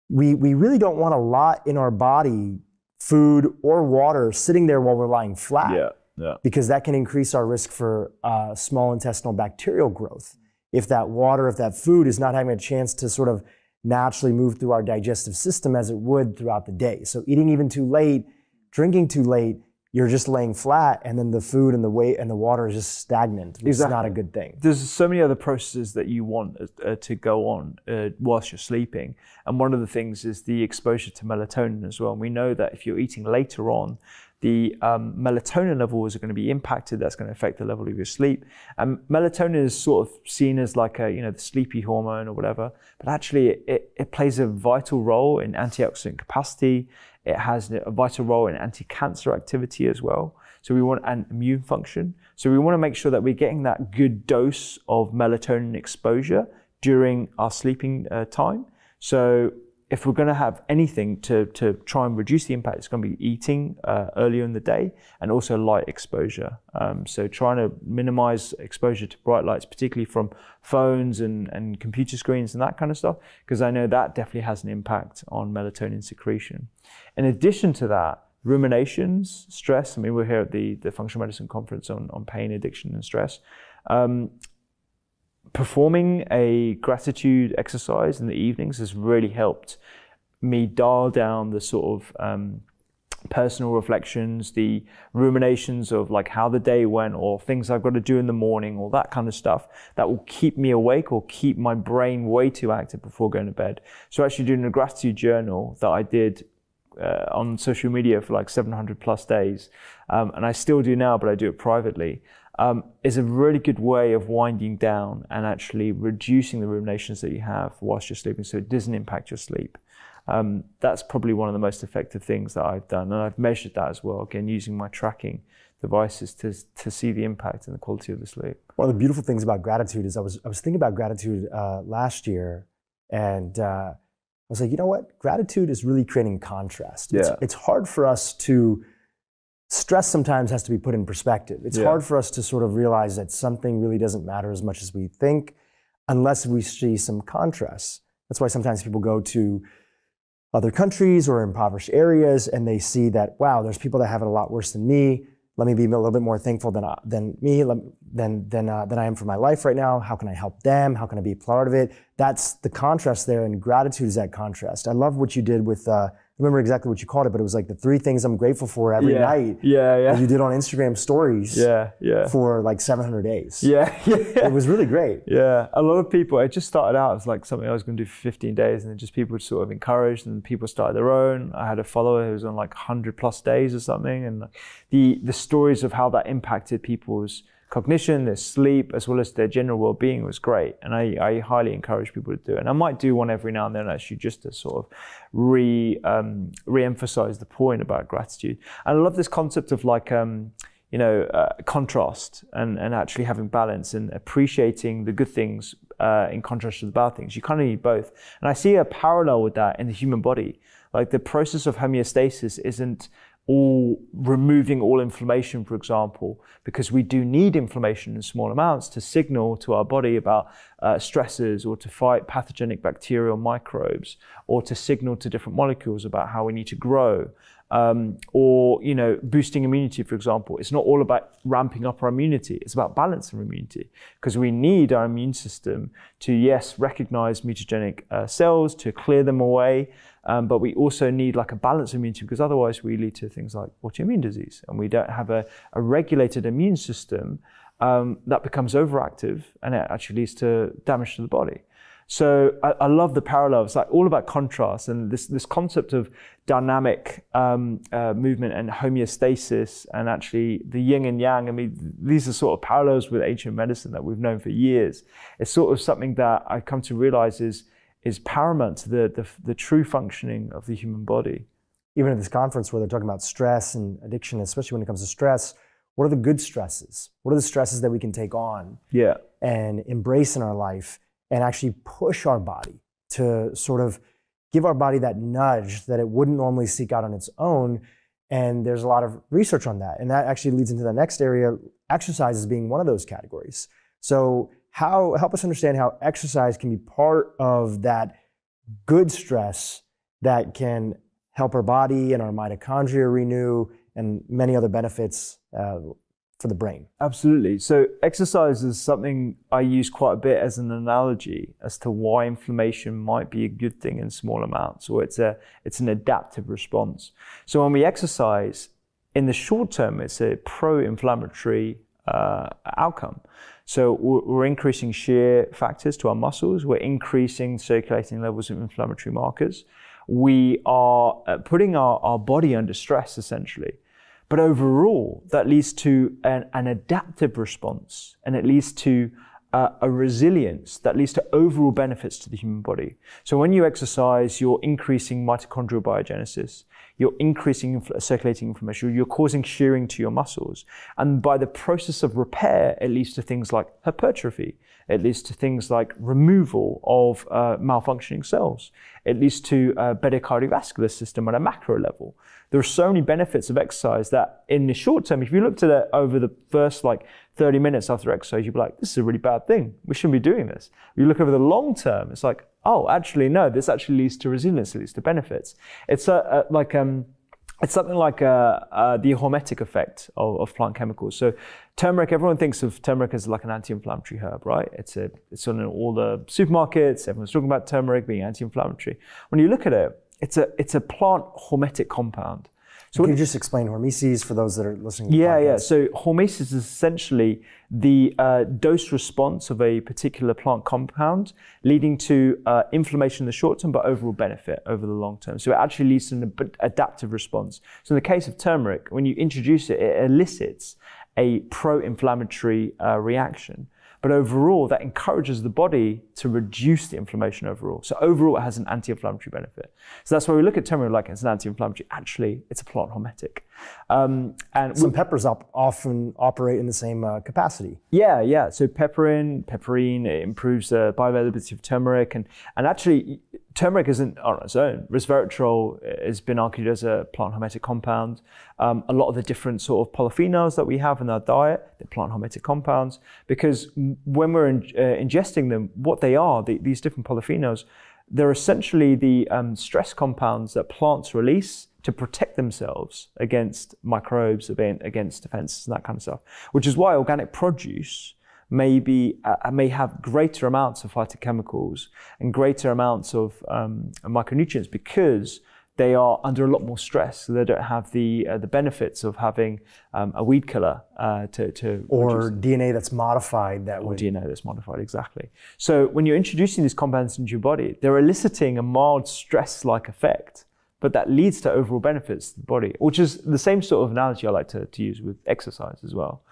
we really don't want a lot in our body, food or water, sitting there while we're lying flat. Because that can increase our risk for small intestinal bacterial growth. If that water, if that food is not having a chance to sort of naturally move through our digestive system as it would throughout the day. So eating even too late, drinking too late, you're just laying flat, and then the food and the weight and the water is just stagnant, which is not a good thing. There's so many other processes that you want to go on whilst you're sleeping. And one of the things is the exposure to melatonin as well. And we know that if you're eating later on, the melatonin levels are going to be impacted. That's going to affect the level of your sleep. And melatonin is sort of seen as like the sleepy hormone or whatever, but actually it plays a vital role in antioxidant capacity. It has a vital role in anti-cancer activity as well. So we want an immune function. So we want to make sure that we're getting that good dose of melatonin exposure during our sleeping time. So if we're going to have anything to try and reduce the impact, it's going to be eating earlier in the day and also light exposure. So trying to minimize exposure to bright lights, particularly from phones and computer screens and that kind of stuff, because I know that definitely has an impact on melatonin secretion. In addition to that, ruminations, stress. I mean, we're here at the Functional Medicine Conference on pain, addiction, and stress. Performing a gratitude exercise in the evenings has really helped me dial down the sort of personal reflections, the ruminations of like how the day went or things I've got to do in the morning or that kind of stuff that will keep me awake or keep my brain way too active before going to bed. So actually doing a gratitude journal that I did on social media for like 700 plus days, and I still do now, but I do it privately, is a really good way of winding down and actually reducing the ruminations that you have whilst you're sleeping so it doesn't impact your sleep. That's probably one of the most effective things that I've done, and I've measured that as well, again, using my tracking devices to see the impact and the quality of the sleep. One of the beautiful things about gratitude is I was thinking about gratitude last year, and I was like, you know what? Gratitude is really creating contrast. It's hard for us to, stress sometimes has to be put in perspective. It's hard for us to sort of realize that something really doesn't matter as much as we think unless we see some contrast. That's why sometimes people go to other countries or impoverished areas and they see that, wow, there's people that have it a lot worse than me. Let me be a little bit more thankful than I am for my life right now. How can I help them? How can I be part of it? That's the contrast there, and gratitude is that contrast. I love what you did with remember exactly what you called it, but it was like the 3 things I'm grateful for every night. Yeah. That you did on Instagram stories. Yeah. For like 700 days. Yeah. It was really great. Yeah. A lot of people, it just started out as like something I was going to do for 15 days, and then just people sort of encouraged, and people started their own. I had a follower who was on like 100+ days or something, and the stories of how that impacted people's cognition, their sleep, as well as their general well-being was great. And I highly encourage people to do it. And I might do one every now and then, actually, just to sort of re-emphasize the point about gratitude. And I love this concept of like, contrast and actually having balance and appreciating the good things in contrast to the bad things. You kind of need both. And I see a parallel with that in the human body. Like the process of homeostasis isn't all removing all inflammation, for example, because we do need inflammation in small amounts to signal to our body about stresses, or to fight pathogenic bacterial microbes, or to signal to different molecules about how we need to grow. Or boosting immunity, for example. It's not all about ramping up our immunity. It's about balancing immunity, because we need our immune system to, yes, recognize mutagenic cells, to clear them away, but we also need like a balanced immunity, because otherwise we lead to things like autoimmune disease, and we don't have a regulated immune system that becomes overactive, and it actually leads to damage to the body. So I love the parallel. It's like all about contrast, and this concept of dynamic movement and homeostasis, and actually the yin and yang. I mean, these are sort of parallels with ancient medicine that we've known for years. It's sort of something that I've come to realize is paramount to the true functioning of the human body. Even at this conference where they're talking about stress and addiction, especially when it comes to stress, what are the good stresses? What are the stresses that we can take on and embrace in our life, and actually push our body to sort of give our body that nudge that it wouldn't normally seek out on its own? And there's a lot of research on that. And that actually leads into the next area, exercise as being one of those categories. So help us understand how exercise can be part of that good stress that can help our body and our mitochondria renew, and many other benefits for the brain. Absolutely. So exercise is something I use quite a bit as an analogy as to why inflammation might be a good thing in small amounts, or it's an adaptive response. So when we exercise, in the short term, it's a pro-inflammatory outcome. So we're increasing shear factors to our muscles. We're increasing circulating levels of inflammatory markers. We are putting our body under stress, essentially. But overall, that leads to an adaptive response, and it leads to a resilience that leads to overall benefits to the human body. So when you exercise, you're increasing mitochondrial biogenesis, you're increasing circulating inflammation, you're causing shearing to your muscles. And by the process of repair, it leads to things like hypertrophy. It leads to things like removal of malfunctioning cells. It leads to a better cardiovascular system at a macro level. There are so many benefits of exercise that in the short term, if you looked at it over the first 30 minutes after exercise, you'd be like, this is a really bad thing. We shouldn't be doing this. If you look over the long term, it's like, oh, actually, no, this actually leads to resilience, it leads to benefits. It's it's something like the hormetic effect of plant chemicals. So turmeric, everyone thinks of turmeric as like an anti-inflammatory herb, right? It's on all the supermarkets. Everyone's talking about turmeric being anti-inflammatory. When you look at it, it's a plant hormetic compound. So can you just explain hormesis for those that are listening to the podcast? Yeah. So hormesis is essentially the dose response of a particular plant compound leading to inflammation in the short term, but overall benefit over the long term. So it actually leads to an adaptive response. So in the case of turmeric, when you introduce it, it elicits a pro-inflammatory reaction. But overall, that encourages the body to reduce the inflammation overall. So overall, it has an anti-inflammatory benefit. So that's why we look at turmeric like it's an anti-inflammatory. Actually, it's a plant hormetic. And some peppers often operate in the same capacity. Yeah. So pepperine, it improves the bioavailability of turmeric. And actually, turmeric isn't on its own. Resveratrol has been argued as a plant hormetic compound. A lot of the different sort of polyphenols that we have in our diet, they're plant hormetic compounds, because when we're ingesting them, what they are, these different polyphenols, they're essentially the stress compounds that plants release to protect themselves against microbes, against defenses and that kind of stuff, which is why organic produce may have greater amounts of phytochemicals and greater amounts of micronutrients, because they are under a lot more stress, so they don't have the benefits of having a weed killer to or DNA that's modified that way. DNA that's modified, exactly. So when you're introducing these compounds into your body, they're eliciting a mild stress-like effect, but that leads to overall benefits to the body, which is the same sort of analogy I like to use with exercise as well.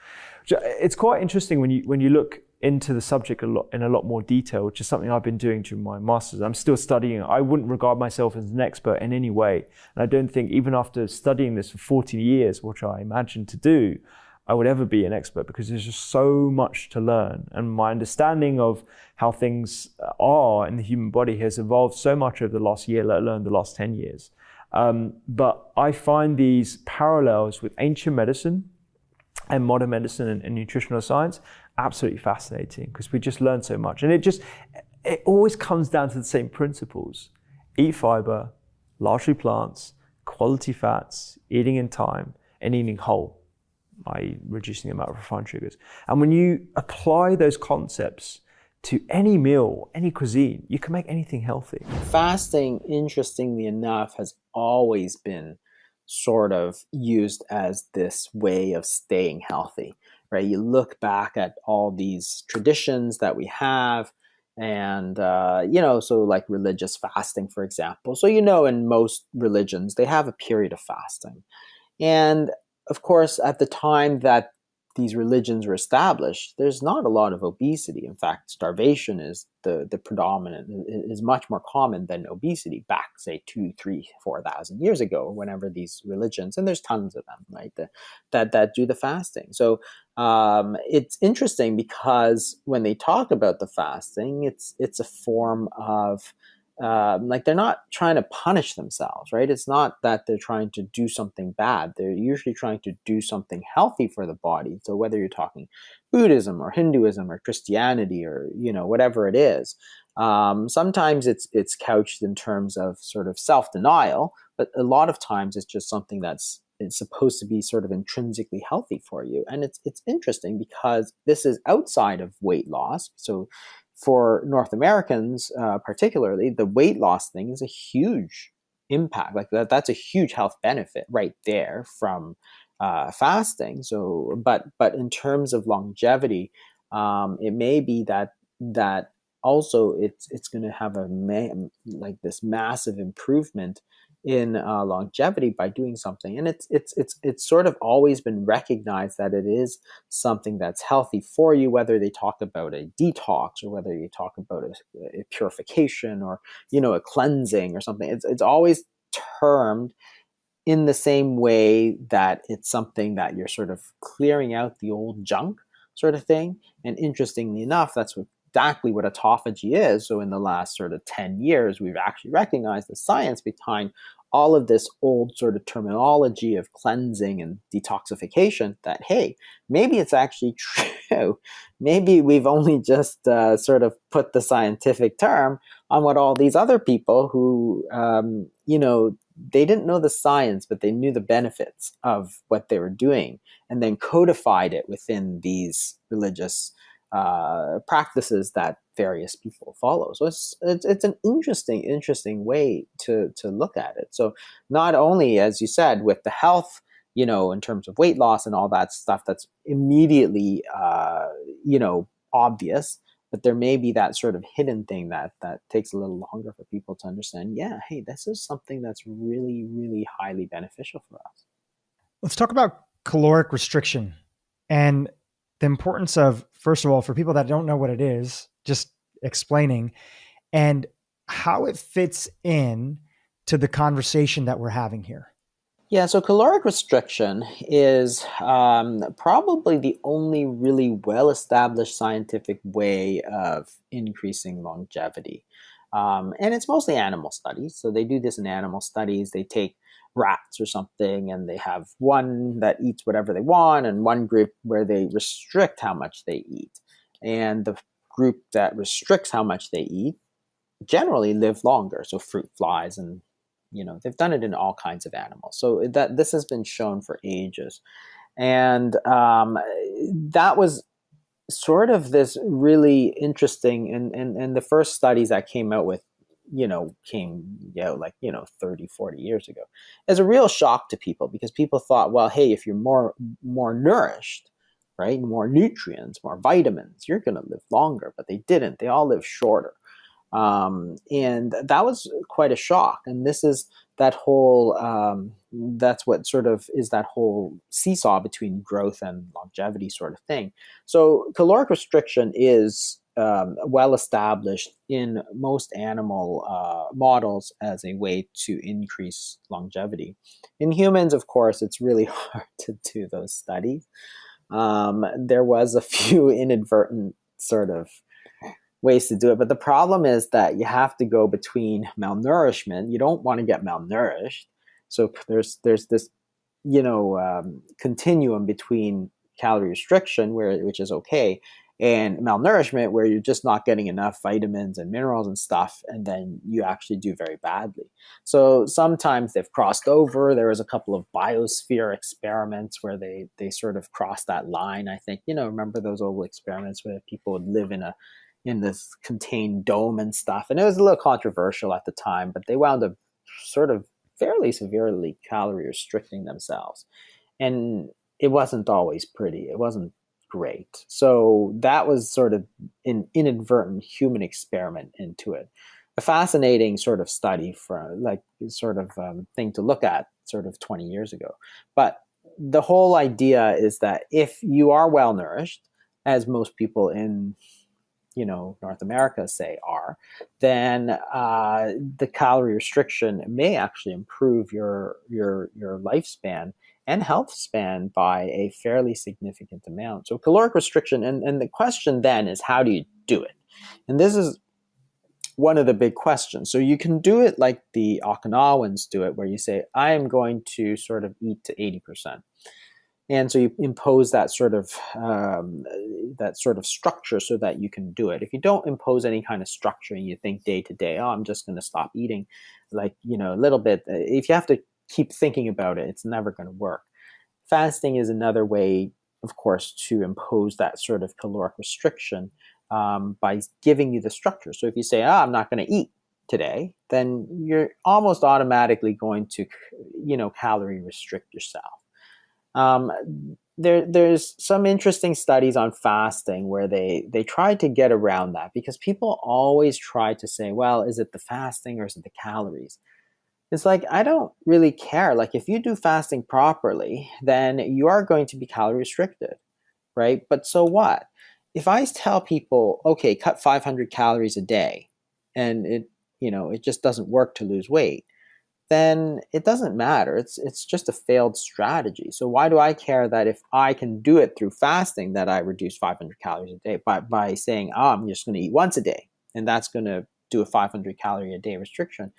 It's quite interesting when you look into the subject in a lot more detail, which is something I've been doing during my master's. I'm still studying. I wouldn't regard myself as an expert in any way. And I don't think even after studying this for 40 years, which I imagine to do, I would ever be an expert, because there's just so much to learn. And my understanding of how things are in the human body has evolved so much over the last year, let alone the last 10 years. But I find these parallels with ancient medicine and modern medicine and nutritional science absolutely fascinating, because we just learn so much. And it always comes down to the same principles: eat fiber, largely plants, quality fats, eating in time, and eating whole, i.e. reducing the amount of refined sugars. And when you apply those concepts to any meal, any cuisine, you can make anything healthy. Fasting, interestingly enough, has always been sort of used as this way of staying healthy, right? You look back at all these traditions that we have, and, so like religious fasting, for example. So, in most religions, they have a period of fasting. And of course, at the time that these religions were established, there's not a lot of obesity. In fact, starvation is the predominant, is much more common than obesity back, say, 2, 3, 4,000 years ago, whenever these religions, and there's tons of them, right, that do the fasting. So it's interesting, because when they talk about the fasting, it's a form of, they're not trying to punish themselves, right? It's not that they're trying to do something bad. They're usually trying to do something healthy for the body. So whether you're talking Buddhism or Hinduism or Christianity or, whatever it is, sometimes it's couched in terms of sort of self-denial, but a lot of times it's just something it's supposed to be sort of intrinsically healthy for you. And it's interesting, because this is outside of weight loss. So for North Americans, particularly, the weight loss thing is a huge impact. Like that's a huge health benefit right there from fasting. So, but in terms of longevity, it may be that also it's going to have this massive improvement in longevity by doing something. And it's sort of always been recognized that it is something that's healthy for you, whether they talk about a detox or whether you talk about a purification or, a cleansing or something. It's always termed in the same way that it's something that you're sort of clearing out the old junk sort of thing. And interestingly enough, that's exactly what autophagy is. So in the last sort of 10 years, we've actually recognized the science behind all of this old sort of terminology of cleansing and detoxification, that, hey, maybe it's actually true. Maybe we've only just sort of put the scientific term on what all these other people who, they didn't know the science, but they knew the benefits of what they were doing, and then codified it within these religious practices that various people follow. So it's an interesting way to look at it. So not only, as you said, with the health, in terms of weight loss and all that stuff, that's immediately obvious, but there may be that sort of hidden thing that takes a little longer for people to understand. Yeah, hey, this is something that's really, really highly beneficial for us. Let's talk about caloric restriction and the importance of, first of all, for people that don't know what it is, just explaining, and how it fits in to the conversation that we're having here. Yeah, so caloric restriction is probably the only really well-established scientific way of increasing longevity. And it's mostly animal studies. So they do this in animal studies. They take rats or something, and they have one that eats whatever they want and one group where they restrict how much they eat. And the group that restricts how much they eat generally live longer. So fruit flies, and they've done it in all kinds of animals. So that this has been shown for ages. And that was sort of this really interesting, and the first studies that came out with came out like, 30, 40 years ago, as a real shock to people, because people thought, well, hey, if you're more nourished, right, more nutrients, more vitamins, you're going to live longer. But they didn't. They all live shorter. And that was quite a shock. And this is that whole, that's what sort of is that whole seesaw between growth and longevity sort of thing. So caloric restriction is well established in most animal models as a way to increase longevity. In humans, of course, it's really hard to do those studies. There was a few inadvertent sort of ways to do it, but the problem is that you have to go between malnourishment. You don't want to get malnourished, so there's this continuum between calorie restriction, which is okay, and malnourishment, where you're just not getting enough vitamins and minerals and stuff, and then you actually do very badly. So sometimes they've crossed over. There was a couple of biosphere experiments where they sort of crossed that line. I think, remember those old experiments where people would live in this contained dome and stuff, and it was a little controversial at the time, but they wound up sort of fairly severely calorie restricting themselves, and it wasn't always pretty. It wasn't great. So that was sort of an inadvertent human experiment into it. A fascinating sort of study for thing to look at sort of 20 years ago. But the whole idea is that if you are well nourished, as most people in North America say are, then the calorie restriction may actually improve your lifespan and health span by a fairly significant amount. So caloric restriction, and the question then is, how do you do it? And this is one of the big questions. So you can do it like the Okinawans do it, where you say, I am going to sort of eat to 80%. And so you impose that sort of structure so that you can do it. If you don't impose any kind of structure and you think day to day, I'm just going to stop eating, a little bit. If you have to keep thinking about it, it's never going to work. Fasting is another way, of course, to impose that sort of caloric restriction by giving you the structure. So if you say, I'm not going to eat today, then you're almost automatically going to, calorie restrict yourself. There's some interesting studies on fasting where they try to get around that, because people always try to say, well, is it the fasting or is it the calories? It's like, I don't really care. Like, if you do fasting properly, then you are going to be calorie restricted, right? But so what? If I tell people, okay, cut 500 calories a day, and it just doesn't work to lose weight, then it doesn't matter. It's just a failed strategy. So why do I care that if I can do it through fasting, that I reduce 500 calories a day by saying, I'm just going to eat once a day, and that's going to do a 500 calorie a day restriction?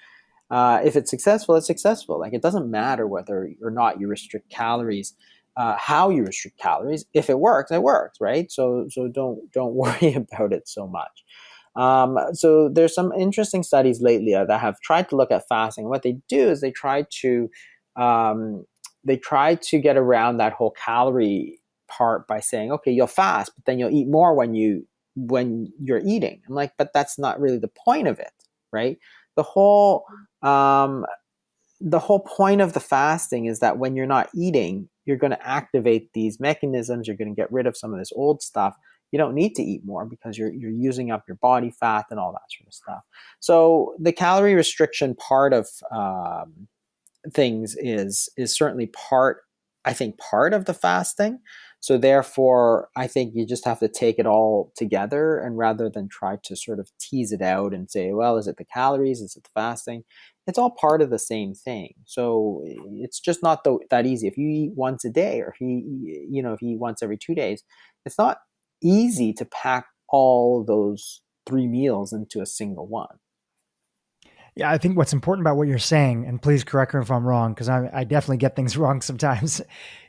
If it's successful, it's successful. Like, it doesn't matter whether or not you restrict calories, how you restrict calories. If it works, it works, right? So don't worry about it so much. So there's some interesting studies lately that have tried to look at fasting. What they do is they try to get around that whole calorie part by saying, okay, you'll fast, but then you'll eat more when you're eating. I'm like, but that's not really the point of it, right? The whole point of the fasting is that when you're not eating, you're going to activate these mechanisms. You're going to get rid of some of this old stuff. You don't need to eat more because you're using up your body fat and all that sort of stuff. So the calorie restriction part of things is certainly part of the fasting. So therefore, I think you just have to take it all together, and rather than try to sort of tease it out and say, well, is it the calories? Is it the fasting? It's all part of the same thing. So it's just not that easy. If you eat once a day, or if you eat once every 2 days, it's not easy to pack all those 3 meals into a single one. Yeah, I think what's important about what you're saying, and please correct me if I'm wrong, because I definitely get things wrong sometimes,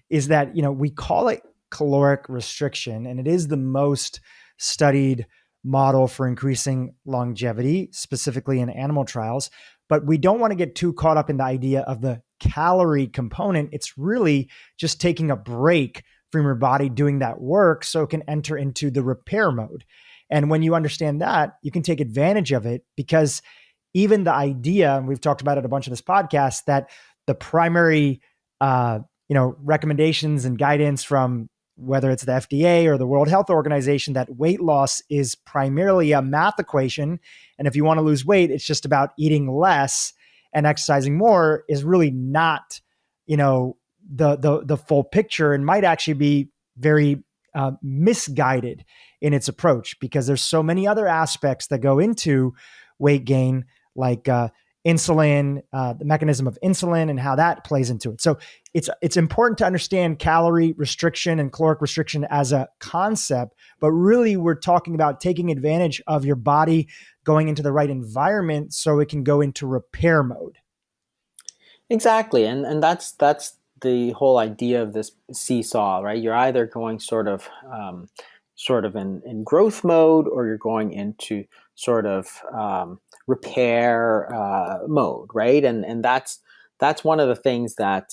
is that, we call it caloric restriction, and it is the most studied model for increasing longevity, specifically in animal trials. But we don't want to get too caught up in the idea of the calorie component. It's really just taking a break from your body doing that work so it can enter into the repair mode. And when you understand that, you can take advantage of it, because even the idea, and we've talked about it a bunch of this podcast, that the primary, recommendations and guidance from whether it's the FDA or the World Health Organization, that weight loss is primarily a math equation. And if you want to lose weight, it's just about eating less and exercising more, is really not, the full picture, and might actually be very misguided in its approach, because there's so many other aspects that go into weight gain, like insulin, the mechanism of insulin and how that plays into it. So it's important to understand calorie restriction and caloric restriction as a concept, but really we're talking about taking advantage of your body going into the right environment so it can go into repair mode. Exactly, and that's the whole idea of this seesaw, right? You're either going sort of in growth mode, or you're going into sort of repair mode, right? And that's one of the things that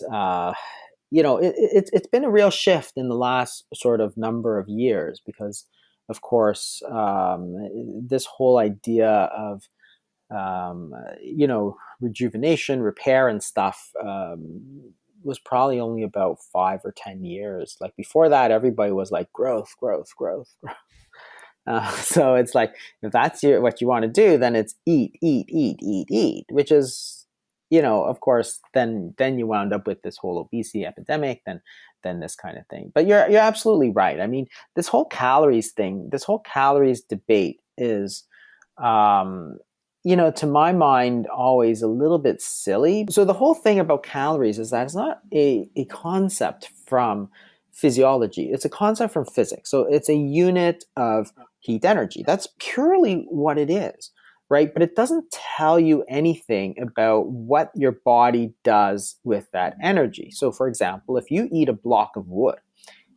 it's been a real shift in the last sort of number of years, because of course this whole idea of rejuvenation, repair, and stuff was probably only about 5 or 10 years. Like before that, everybody was like growth. So it's like, if that's what you want to do, then it's eat, which is, of course, then you wound up with this whole obesity epidemic, then this kind of thing. But you're absolutely right. I mean, this whole calories debate is, to my mind, always a little bit silly. So the whole thing about calories is that it's not a concept from physiology. It's a concept from physics. So it's a unit of heat energy. That's purely what it is, right? But it doesn't tell you anything about what your body does with that energy. So for example, if you eat a block of wood,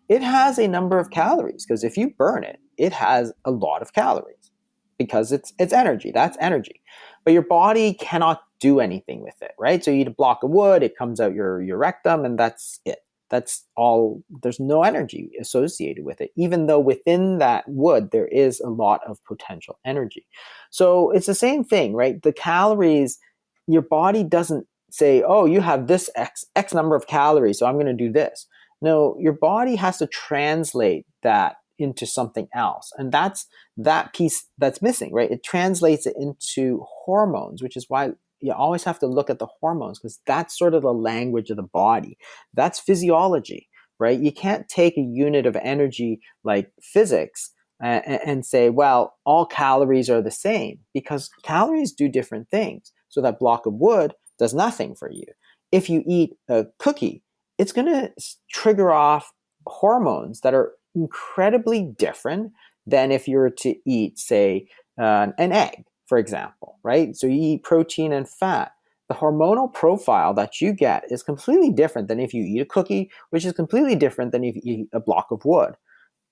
it has a number of calories, because if you burn it, it has a lot of calories, because it's energy. That's energy. But your body cannot do anything with it, right? So you eat a block of wood, it comes out your rectum, and that's it. That's all. There's no energy associated with it, even though within that wood there is a lot of potential energy. So it's the same thing, right? The calories, your body doesn't say, oh, you have this X number of calories, so I'm going to do this. No, your body has to translate that into something else. And that's that piece that's missing, right? It translates it into hormones, which is why you always have to look at the hormones, because that's sort of the language of the body. That's physiology, right? You can't take a unit of energy like physics and say, well, all calories are the same, because calories do different things. So that block of wood does nothing for you. If you eat a cookie, it's going to trigger off hormones that are incredibly different than if you were to eat, say, an egg, for example, right? So you eat protein and fat. The hormonal profile that you get is completely different than if you eat a cookie, which is completely different than if you eat a block of wood.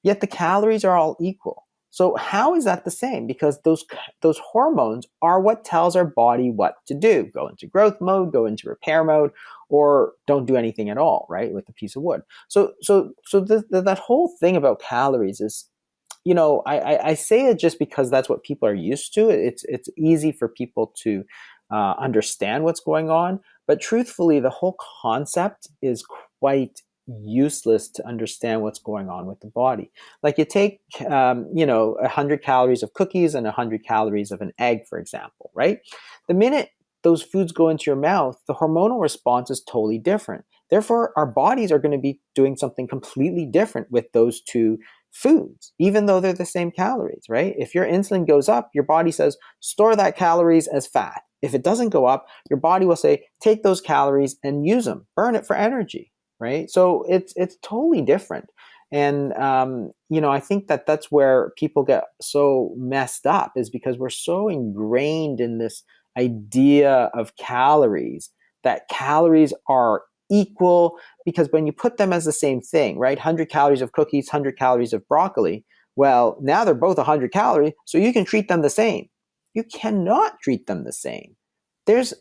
Yet the calories are all equal. So how is that the same? Because those hormones are what tells our body what to do. Go into growth mode, go into repair mode, or don't do anything at all, right, with a piece of wood. So that whole thing about calories is, I say it just because that's what people are used to. It's easy for people to understand what's going on. But truthfully, the whole concept is quite useless to understand what's going on with the body. Like you take, 100 calories of cookies and 100 calories of an egg, for example, right? The minute those foods go into your mouth, the hormonal response is totally different. Therefore, our bodies are going to be doing something completely different with those two foods, even though they're the same calories, right? If your insulin goes up, your body says, store that calories as fat. If it doesn't go up, your body will say, take those calories and use them, burn it for energy, right? So it's totally different. And, I think that's where people get so messed up, is because we're so ingrained in this idea of calories, that calories are equal, because when you put them as the same thing, right? 100 calories of cookies, 100 calories of broccoli. Well, now they're both 100 calories, so you can treat them the same. You cannot treat them the same. There's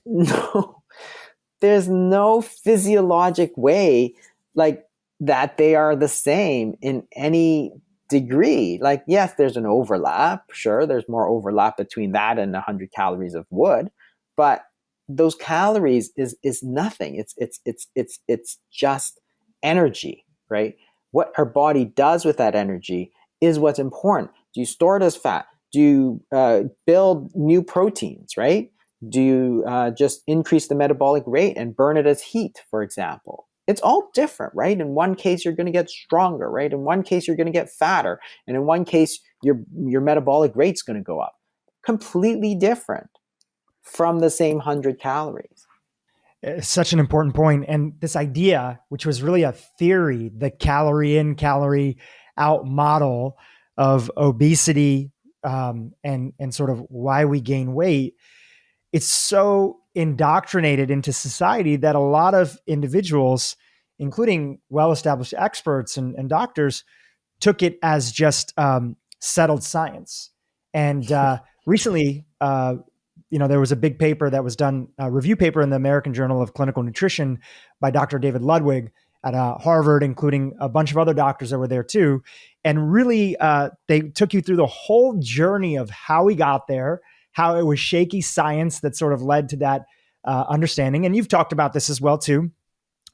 no physiologic way like that they are the same in any degree, like, yes, there's an overlap. Sure, there's more overlap between that and 100 calories of wood, but those calories is nothing. It's just energy, right? What our body does with that energy is what's important. Do you store it as fat? Do you build new proteins, right? Do you just increase the metabolic rate and burn it as heat, for example? It's all different, right? In one case, you're going to get stronger, right? In one case, you're going to get fatter. And in one case, your metabolic rate's going to go up. Completely different from the same 100 calories. It's such an important point. And this idea, which was really a theory, the calorie in, calorie out model of obesity, and sort of why we gain weight, it's so indoctrinated into society that a lot of individuals, including well-established experts and doctors, took it as just settled science. And recently, there was a big paper that was done, a review paper in the American Journal of Clinical Nutrition by Dr. David Ludwig at Harvard, including a bunch of other doctors that were there too. And really, they took you through the whole journey of how we got there, how it was shaky science that sort of led to that understanding. And you've talked about this as well too,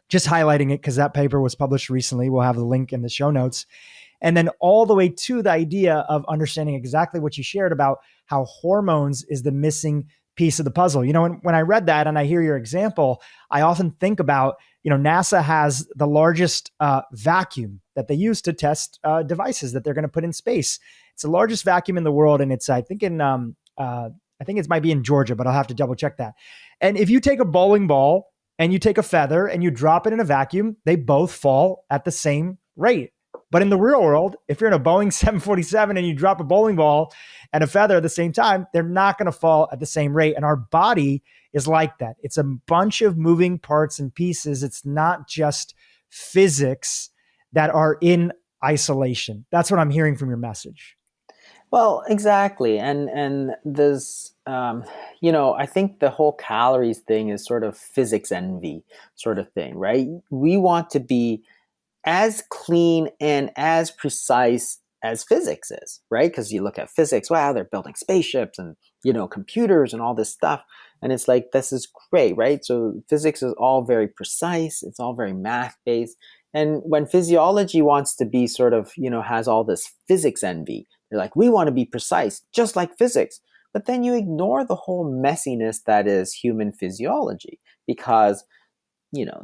just highlighting it because that paper was published recently. We'll have the link in the show notes. And then all the way to the idea of understanding exactly what you shared about how hormones is the missing piece of the puzzle. When I read that and I hear your example, I often think about, NASA has the largest vacuum that they use to test devices that they're going to put in space. It's the largest vacuum in the world. And it's, I think it might be in Georgia, but I'll have to double check that. And if you take a bowling ball and you take a feather and you drop it in a vacuum, they both fall at the same rate. But in the real world, if you're in a Boeing 747 and you drop a bowling ball and a feather at the same time, they're not going to fall at the same rate. And our body is like that. It's a bunch of moving parts and pieces. It's not just physics that are in isolation. That's what I'm hearing from your message. Well, exactly. And there's, I think the whole calories thing is sort of physics envy sort of thing, right? We want to be as clean and as precise as physics is, right? Because you look at physics, wow, they're building spaceships and, computers and all this stuff. And it's like, this is great, right? So physics is all very precise. It's all very math-based. And when physiology wants to be sort of, has all this physics envy, they're like, we want to be precise, just like physics. But then you ignore the whole messiness that is human physiology because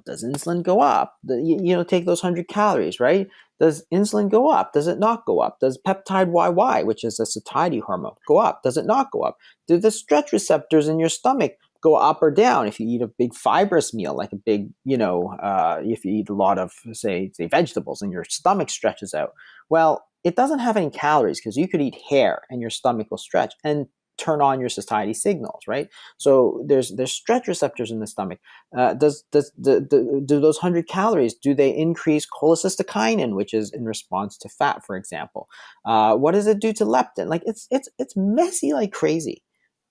does insulin go up? Take those 100 calories, right? Does insulin go up? Does it not go up? Does peptide YY, which is a satiety hormone, go up? Does it not go up? Do the stretch receptors in your stomach go up or down if you eat a big fibrous meal, like a big, if you eat a lot of, say vegetables and your stomach stretches out? Well, it doesn't have any calories because you could eat hair and your stomach will stretch and turn on your satiety signals, right? So there's stretch receptors in the stomach. Do those 100 calories, do they increase cholecystokinin, which is in response to fat, for example? What does it do to leptin? Like it's messy like crazy,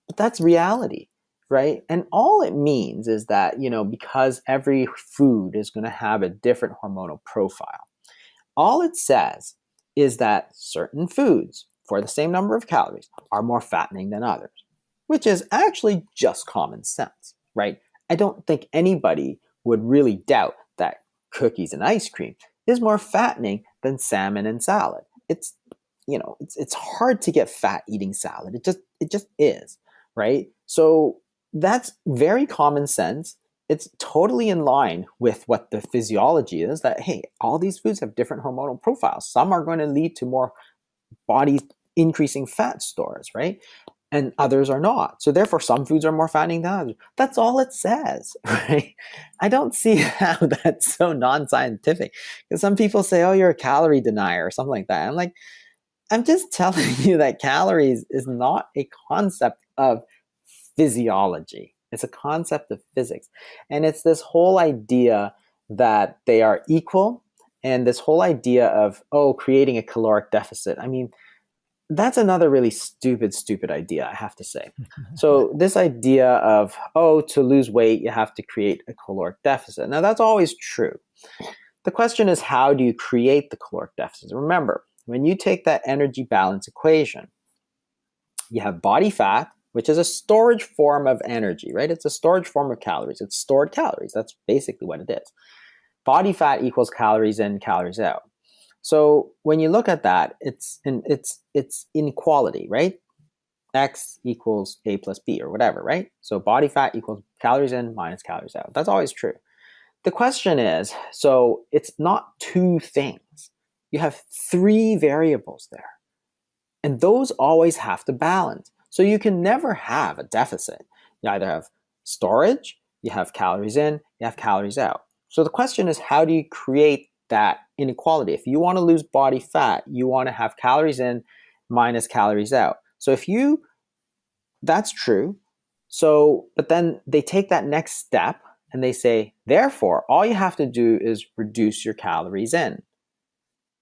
but that's reality, right? And all it means is that, because every food is going to have a different hormonal profile, all it says is that certain foods for the same number of calories are more fattening than others, which is actually just common sense, right? I don't think anybody would really doubt that cookies and ice cream is more fattening than salmon and salad. It's hard to get fat eating salad. It just is, right? So that's very common sense. It's totally in line with what the physiology is, that, hey, all these foods have different hormonal profiles. Some are going to lead to more body increasing fat stores, right? And others are not. So therefore, some foods are more fattening than others. That's all it says, right? I don't see how that's so non-scientific. Because some people say, oh, you're a calorie denier or something like that. I'm like, I'm just telling you that calories is not a concept of physiology. It's a concept of physics. And it's this whole idea that they are equal and this whole idea of, creating a caloric deficit. I mean, that's another really stupid idea, I have to say. So this idea of, to lose weight, you have to create a caloric deficit. Now, that's always true. The question is, how do you create the caloric deficit? Remember, when you take that energy balance equation, you have body fat, which is a storage form of energy, right? It's a storage form of calories. It's stored calories. That's basically what it is. Body fat equals calories in, calories out. So when you look at that, it's inequality, right? X equals A plus B or whatever, right? So body fat equals calories in minus calories out. That's always true. The question is, so it's not two things. You have three variables there. And those always have to balance. So you can never have a deficit. You either have storage, you have calories in, you have calories out. So the question is, how do you create that inequality? If you want to lose body fat, you want to have calories in minus calories out. So that's true. So, but then they take that next step and they say, therefore, all you have to do is reduce your calories in.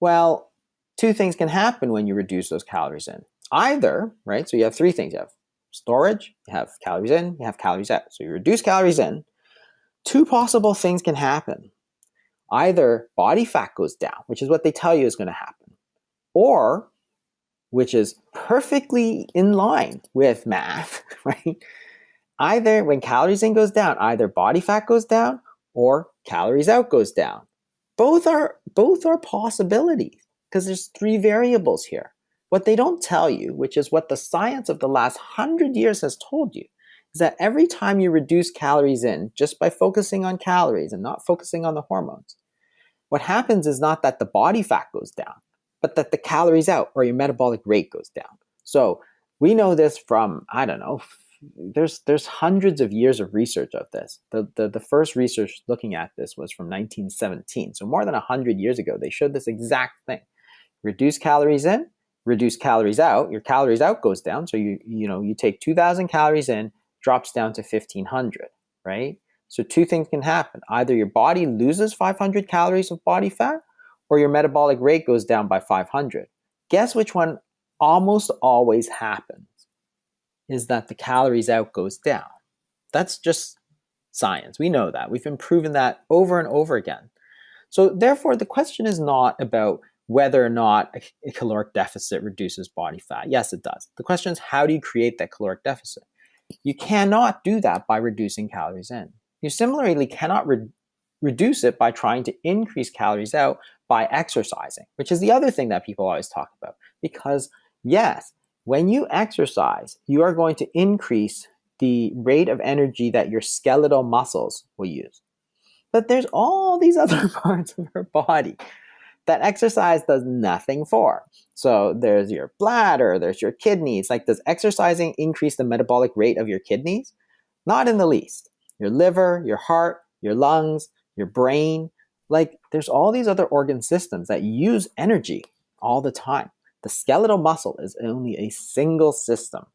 Well, two things can happen when you reduce those calories in. Either, right? So you have three things. You have storage, you have calories in, you have calories out. So you reduce calories in. Two possible things can happen. Either body fat goes down, which is what they tell you is going to happen, or, which is perfectly in line with math, right? Either when calories in goes down, either body fat goes down or calories out goes down. Both are possibilities because there's three variables here. What they don't tell you, which is what the science of the last 100 years has told you, is that every time you reduce calories in just by focusing on calories and not focusing on the hormones, what happens is not that the body fat goes down, but that the calories out or your metabolic rate goes down. So we know this from, I don't know, there's hundreds of years of research of this. The first research looking at this was from 1917. So more than 100 years ago, they showed this exact thing. Reduce calories in, reduce calories out. Your calories out goes down. So you take 2,000 calories in, drops down to 1,500, right? So two things can happen. Either your body loses 500 calories of body fat or your metabolic rate goes down by 500. Guess which one almost always happens? Is that the calories out goes down. That's just science. We know that. We've been proven that over and over again. So therefore, the question is not about whether or not a caloric deficit reduces body fat. Yes, it does. The question is, how do you create that caloric deficit? You cannot do that by reducing calories in. You similarly cannot reduce it by trying to increase calories out by exercising, which is the other thing that people always talk about. Because yes, when you exercise, you are going to increase the rate of energy that your skeletal muscles will use. But there's all these other parts of your body that exercise does nothing for. So there's your bladder, there's your kidneys. Like, does exercising increase the metabolic rate of your kidneys? Not in the least. Your liver, your heart, your lungs, your brain. Like, there's all these other organ systems that use energy all the time. The skeletal muscle is only a single system,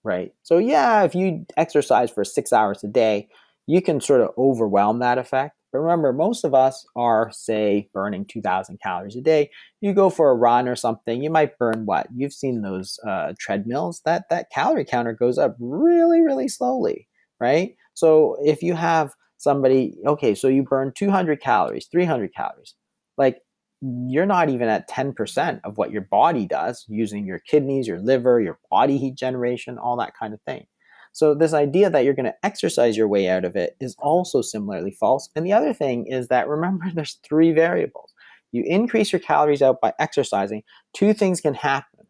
right? So yeah, if you exercise for 6 hours a day, you can sort of overwhelm that effect. But remember, most of us are, say, burning 2,000 calories a day. You go for a run or something, you might burn what? You've seen those treadmills. That calorie counter goes up really, really slowly, right? So if you have somebody, okay, so you burn 200 calories, 300 calories, like, you're not even at 10% of what your body does using your kidneys, your liver, your body heat generation, all that kind of thing. So this idea that you're going to exercise your way out of it is also similarly false. And the other thing is that, remember, there's three variables. You increase your calories out by exercising, two things can happen.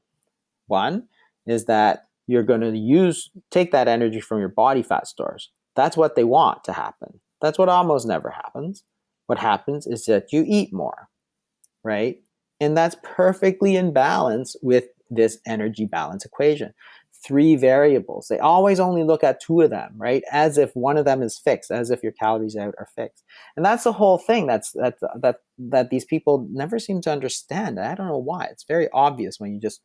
One is that you're going to take that energy from your body fat stores. That's what they want to happen. That's what almost never happens. What happens is that you eat more, right? And that's perfectly in balance with this energy balance equation. Three variables. They always only look at two of them, right? As if one of them is fixed, as if your calories out are fixed. And that's the whole thing that these people never seem to understand. I don't know why. It's very obvious when you just,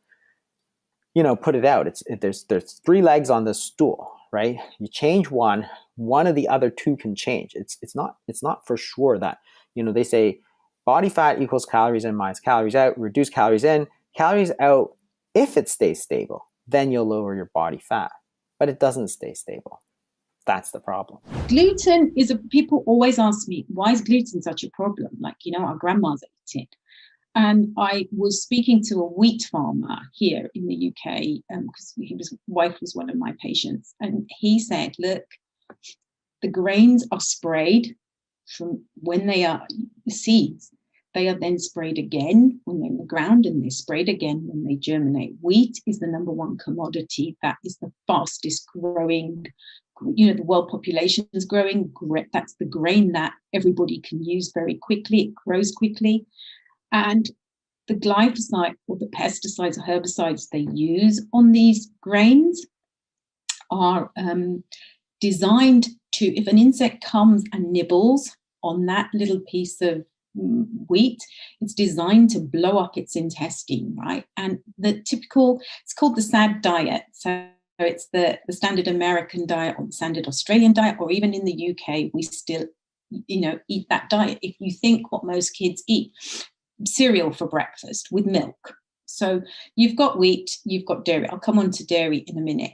put it out. There's three legs on this stool, right? You change one of the other two can change. It's not for sure that, they say body fat equals calories in minus calories out, reduce calories in, calories out. If it stays stable, then you'll lower your body fat, but it doesn't stay stable. That's the problem. Gluten people always ask me, why is gluten such a problem? Like, our grandmas ate it. And I was speaking to a wheat farmer here in the UK because his wife was one of my patients. And he said, look, the grains are sprayed from when they are seeds. They are then sprayed again when they're in the ground, and they're sprayed again when they germinate. Wheat is the number one commodity. That is the fastest growing. The world population is growing. That's the grain that everybody can use very quickly. It grows quickly. And the glyphosate or the pesticides or herbicides they use on these grains are designed to, if an insect comes and nibbles on that little piece of wheat, it's designed to blow up its intestine, right? And it's called the SAD diet. So it's the standard American diet or the standard Australian diet, or even in the UK, we still, eat that diet. If you think what most kids eat, cereal for breakfast with milk. So you've got wheat, you've got dairy. I'll come on to dairy in a minute.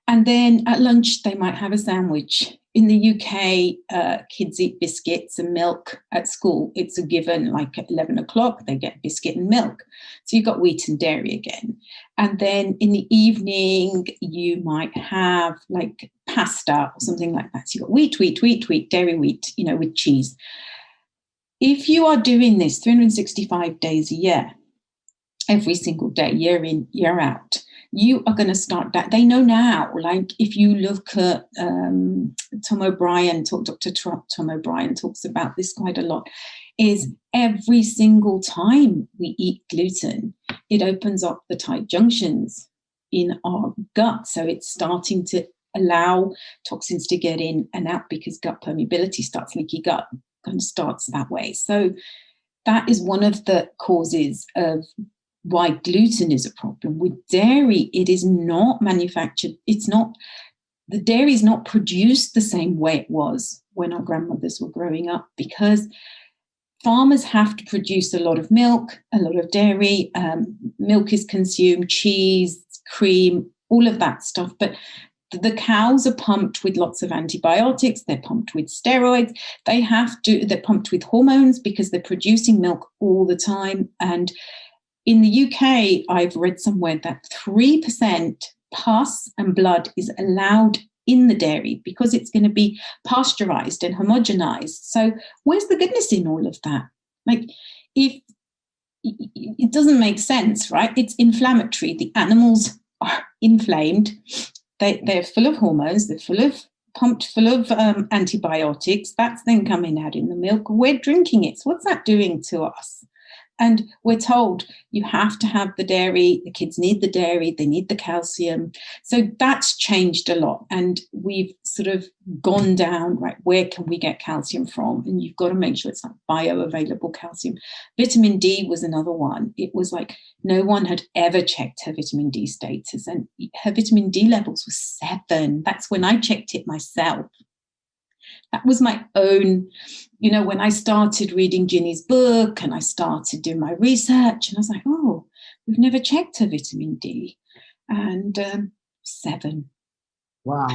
And then at lunch, they might have a sandwich. In the UK, kids eat biscuits and milk at school. It's a given, like at 11 o'clock, they get biscuit and milk. So you've got wheat and dairy again. And then in the evening, you might have like pasta or something like that. So you've got wheat, dairy wheat, with cheese. If you are doing this 365 days a year, every single day, year in, year out, you are going to start that. They know now, like if you look at Tom O'Brien, Dr. Tom O'Brien talks about this quite a lot, is every single time we eat gluten, it opens up the tight junctions in our gut. So it's starting to allow toxins to get in and out because gut permeability starts, leaky gut kind of starts that way. So that is one of the causes of why gluten is a problem. With dairy, it is not manufactured. The dairy is not produced the same way it was when our grandmothers were growing up, because farmers have to produce a lot of milk, a lot of dairy. Milk is consumed, cheese, cream, all of that stuff. But the cows are pumped with lots of antibiotics. They're pumped with steroids. They're pumped with hormones because they're producing milk all the time. And in the UK, I've read somewhere that 3% pus and blood is allowed in the dairy because it's going to be pasteurized and homogenized. So where's the goodness in all of that? Like, if it doesn't make sense, right? It's inflammatory. The animals are inflamed. They're full of hormones. They're pumped full of antibiotics. That's then coming out in the milk. We're drinking it. So what's that doing to us? And we're told you have to have the dairy. The kids need the dairy. They need the calcium. So that's changed a lot. And we've sort of gone down, right, where can we get calcium from? And you've got to make sure it's not bioavailable calcium. Vitamin D was another one. It was like no one had ever checked her vitamin D status. And her vitamin D levels were 7. That's when I checked it myself. That was my own, when I started reading Ginny's book and I started doing my research, and I was like, oh, we've never checked her vitamin D. And 7. Wow.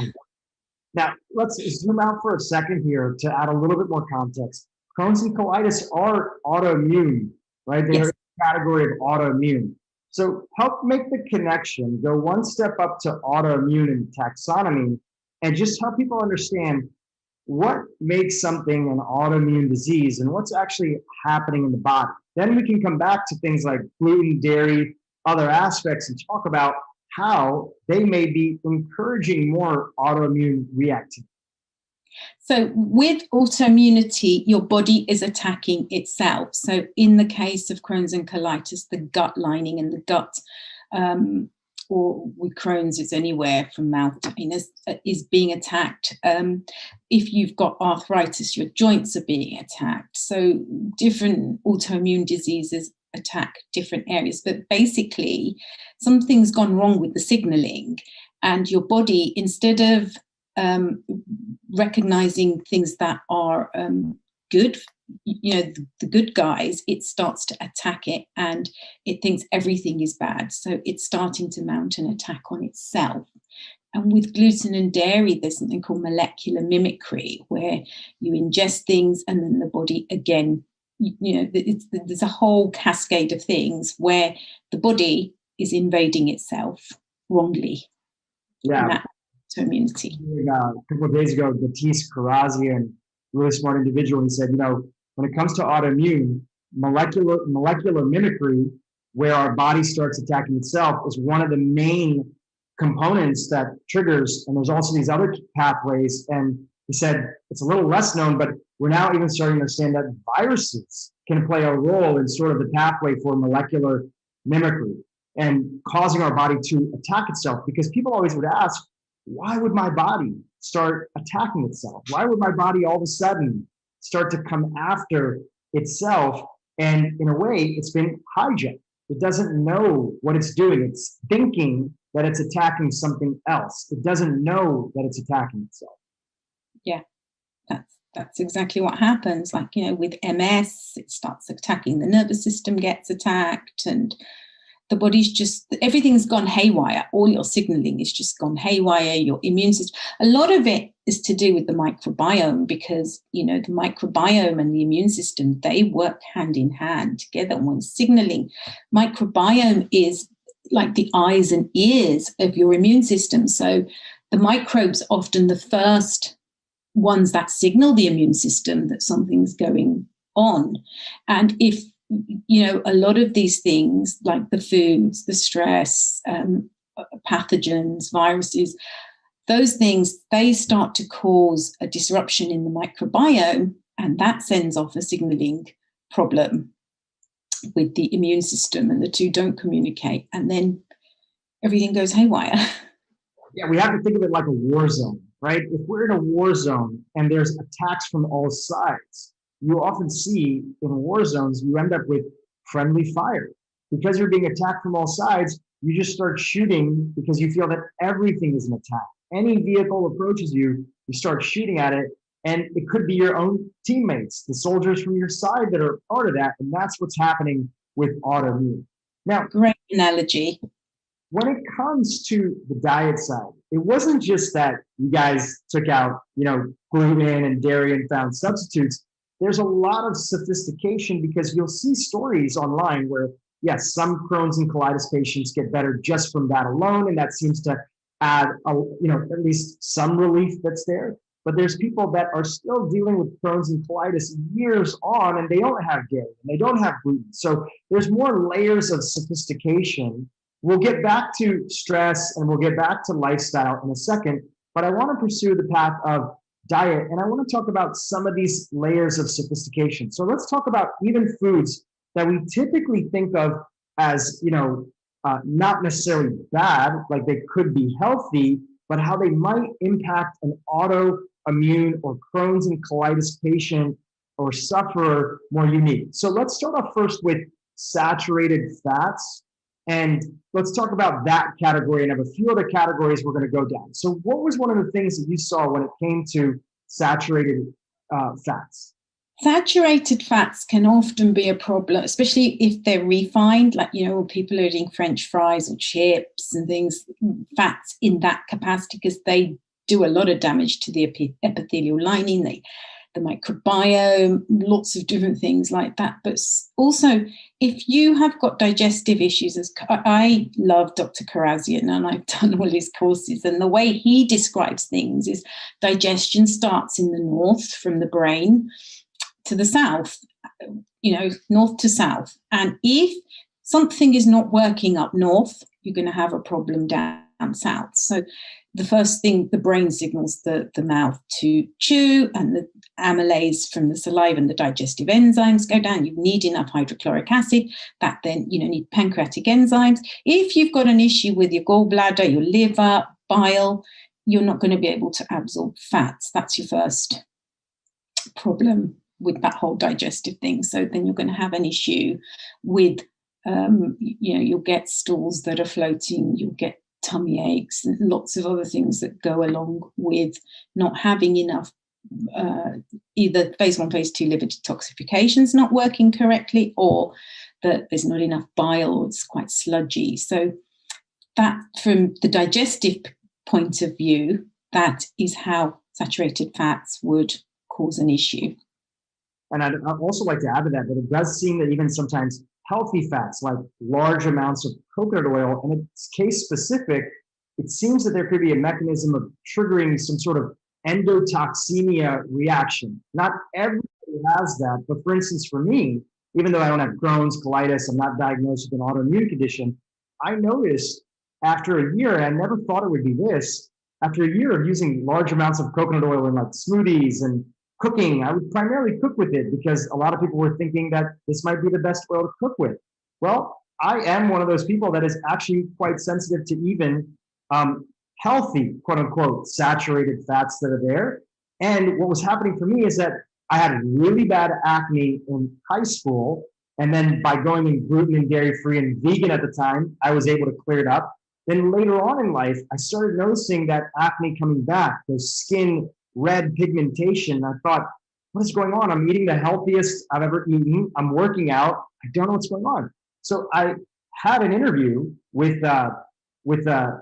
Now, let's zoom out for a second here to add a little bit more context. Crohn's and colitis are autoimmune, right? They are in the category of autoimmune. So help make the connection, go one step up to autoimmune and taxonomy, and just help people understand what makes something an autoimmune disease and what's actually happening in the body. Then we can come back to things like gluten, dairy, other aspects, and talk about how they may be encouraging more autoimmune reactivity. So with autoimmunity, your body is attacking itself. So in the case of Crohn's and colitis, the gut lining and the gut, or with Crohn's, it's anywhere from mouth to anus, is being attacked. If you've got arthritis, your joints are being attacked. So different autoimmune diseases attack different areas. But basically, something's gone wrong with the signaling, and your body, instead of recognizing things that are good, the good guys, it starts to attack it, and it thinks everything is bad. So it's starting to mount an attack on itself. And with gluten and dairy, there's something called molecular mimicry, where you ingest things and then the body again there's a whole cascade of things where the body is invading itself wrongly. Yeah. Immunity. A couple of days ago, Baptiste Karazian, really smart individual, he said, when it comes to autoimmune, molecular mimicry, where our body starts attacking itself, is one of the main components that triggers, and there's also these other pathways. And he said it's a little less known, but we're now even starting to understand that viruses can play a role in sort of the pathway for molecular mimicry and causing our body to attack itself. Because people always would ask, why would my body start attacking itself? Why would my body all of a sudden start to come after itself? And in a way, it's been hijacked. It doesn't know what it's doing. It's thinking that it's attacking something else. It doesn't know that it's attacking itself. Yeah, that's exactly what happens. Like, with MS, it starts attacking, the nervous system gets attacked, and the body's everything's gone haywire. All your signaling is just gone haywire. Your immune system, a lot of it is to do with the microbiome, because, the microbiome and the immune system, they work hand in hand together. When signaling, microbiome is like the eyes and ears of your immune system. So the microbes are often the first ones that signal the immune system that something's going on. And if a lot of these things, like the foods, the stress, pathogens, viruses, those things, they start to cause a disruption in the microbiome, and that sends off a signaling problem with the immune system, and the two don't communicate, and then everything goes haywire. Yeah, we have to think of it like a war zone, right? If we're in a war zone and there's attacks from all sides, you often see in war zones, you end up with friendly fire. Because you're being attacked from all sides, you just start shooting because you feel that everything is an attack. Any vehicle approaches you, you start shooting at it. And it could be your own teammates, the soldiers from your side that are part of that. And that's what's happening with autoimmune. Now, great analogy. When it comes to the diet side, it wasn't just that you guys took out, gluten and dairy and found substitutes. There's a lot of sophistication, because you'll see stories online where, yes, some Crohn's and colitis patients get better just from that alone. And that seems to add, at least some relief that's there. But there's people that are still dealing with Crohn's and colitis years on, and they don't have dairy and they don't have gluten. So there's more layers of sophistication. We'll get back to stress and we'll get back to lifestyle in a second, but I want to pursue the path of diet, and I want to talk about some of these layers of sophistication. So let's talk about even foods that we typically think of as, not necessarily bad, like they could be healthy, but how they might impact an autoimmune or Crohn's and colitis patient or sufferer more unique. So let's start off first with saturated fats. And let's talk about that category, and have a few other categories we're going to go down. So what was one of the things that you saw when it came to saturated fats? Saturated fats can often be a problem, especially if they're refined, like, people are eating French fries or chips and things, fats in that capacity, because they do a lot of damage to the epithelial lining, the microbiome, lots of different things like that. But also, if you have got digestive issues, as I love Dr. Karazian, and I've done all his courses, and the way he describes things is digestion starts in the north, from the brain to the south, north to south. And if something is not working up north, you're going to have a problem down south. So the first thing, the brain signals the mouth to chew, and the amylase from the saliva and the digestive enzymes go down. You need enough hydrochloric acid. That then, need pancreatic enzymes. If you've got an issue with your gallbladder, your liver, bile, you're not going to be able to absorb fats. That's your first problem with that whole digestive thing. So then you're going to have an issue with, you'll get stools that are floating, you'll get tummy aches, and lots of other things that go along with not having enough, either phase 1, phase 2 liver detoxification's not working correctly, or that there's not enough bile, or it's quite sludgy. So that, from the digestive point of view, that is how saturated fats would cause an issue. And I'd also like to add to that it does seem that even sometimes healthy fats, like large amounts of coconut oil, and it's case specific, it seems that there could be a mechanism of triggering some sort of endotoxemia reaction. Not everybody has that, but for instance, for me, even though I don't have Crohn's, colitis, I'm not diagnosed with an autoimmune condition, I noticed after a year, and I never thought it would be this, after a year of using large amounts of coconut oil in like smoothies and cooking, I would primarily cook with it because a lot of people were thinking that this might be the best oil to cook with. Well, I am one of those people that is actually quite sensitive to even healthy, quote unquote, saturated fats that are there. And what was happening for me is that I had really bad acne in high school. And then by going in gluten and dairy free and vegan at the time, I was able to clear it up. Then later on in life, I started noticing that acne coming back, those skin red pigmentation. I thought, what is going on? I'm eating the healthiest I've ever eaten. I'm working out. I don't know what's going on. So I had an interview with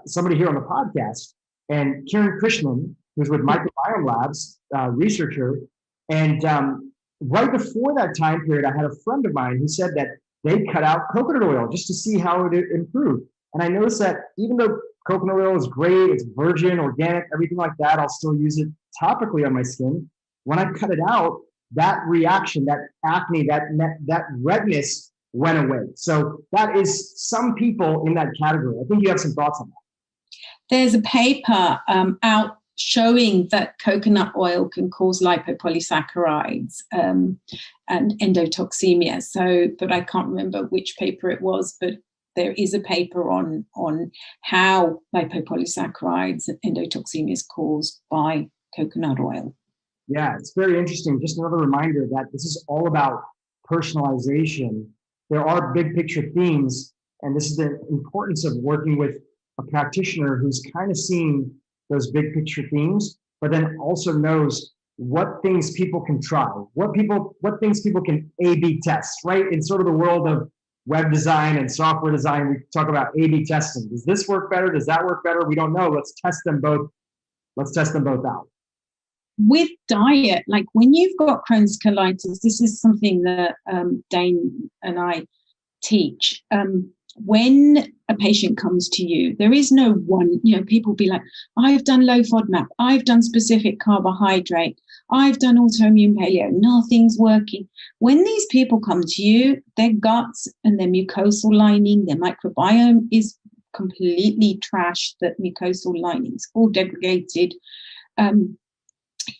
somebody here on the podcast, and Kiran Krishnan, who's with Microbiome Labs, researcher. And right before that time period, I had a friend of mine who said that they cut out coconut oil just to see how it improved. And I noticed that even though coconut oil is great, it's virgin, organic, everything like that, I'll still use it topically on my skin. When I cut it out, that reaction, that acne, that redness went away. So that is some people in that category. I think you have some thoughts on that. There's a paper out showing that coconut oil can cause lipopolysaccharides and endotoxemia. So, but I can't remember which paper it was, but there is a paper on how lipopolysaccharides and endotoxemia is caused by coconut oil. Yeah, it's very interesting. Just another reminder that this is all about personalization. There are big picture themes, and this is the importance of working with a practitioner who's kind of seeing those big picture themes, but then also knows what things people can try, what things people can A/B test, right? In sort of the world of web design and software design, we talk about A/B testing. Does this work better? Does that work better? We don't know. Let's test them both. Let's test them both out. With diet, like when you've got Crohn's colitis, this is something that Dane and I teach. When a patient comes to you, there is no one, people be like, I've done low FODMAP, I've done specific carbohydrate, I've done autoimmune paleo, nothing's working. When these people come to you, their guts and their mucosal lining, their microbiome is completely trashed, that mucosal lining is all degraded.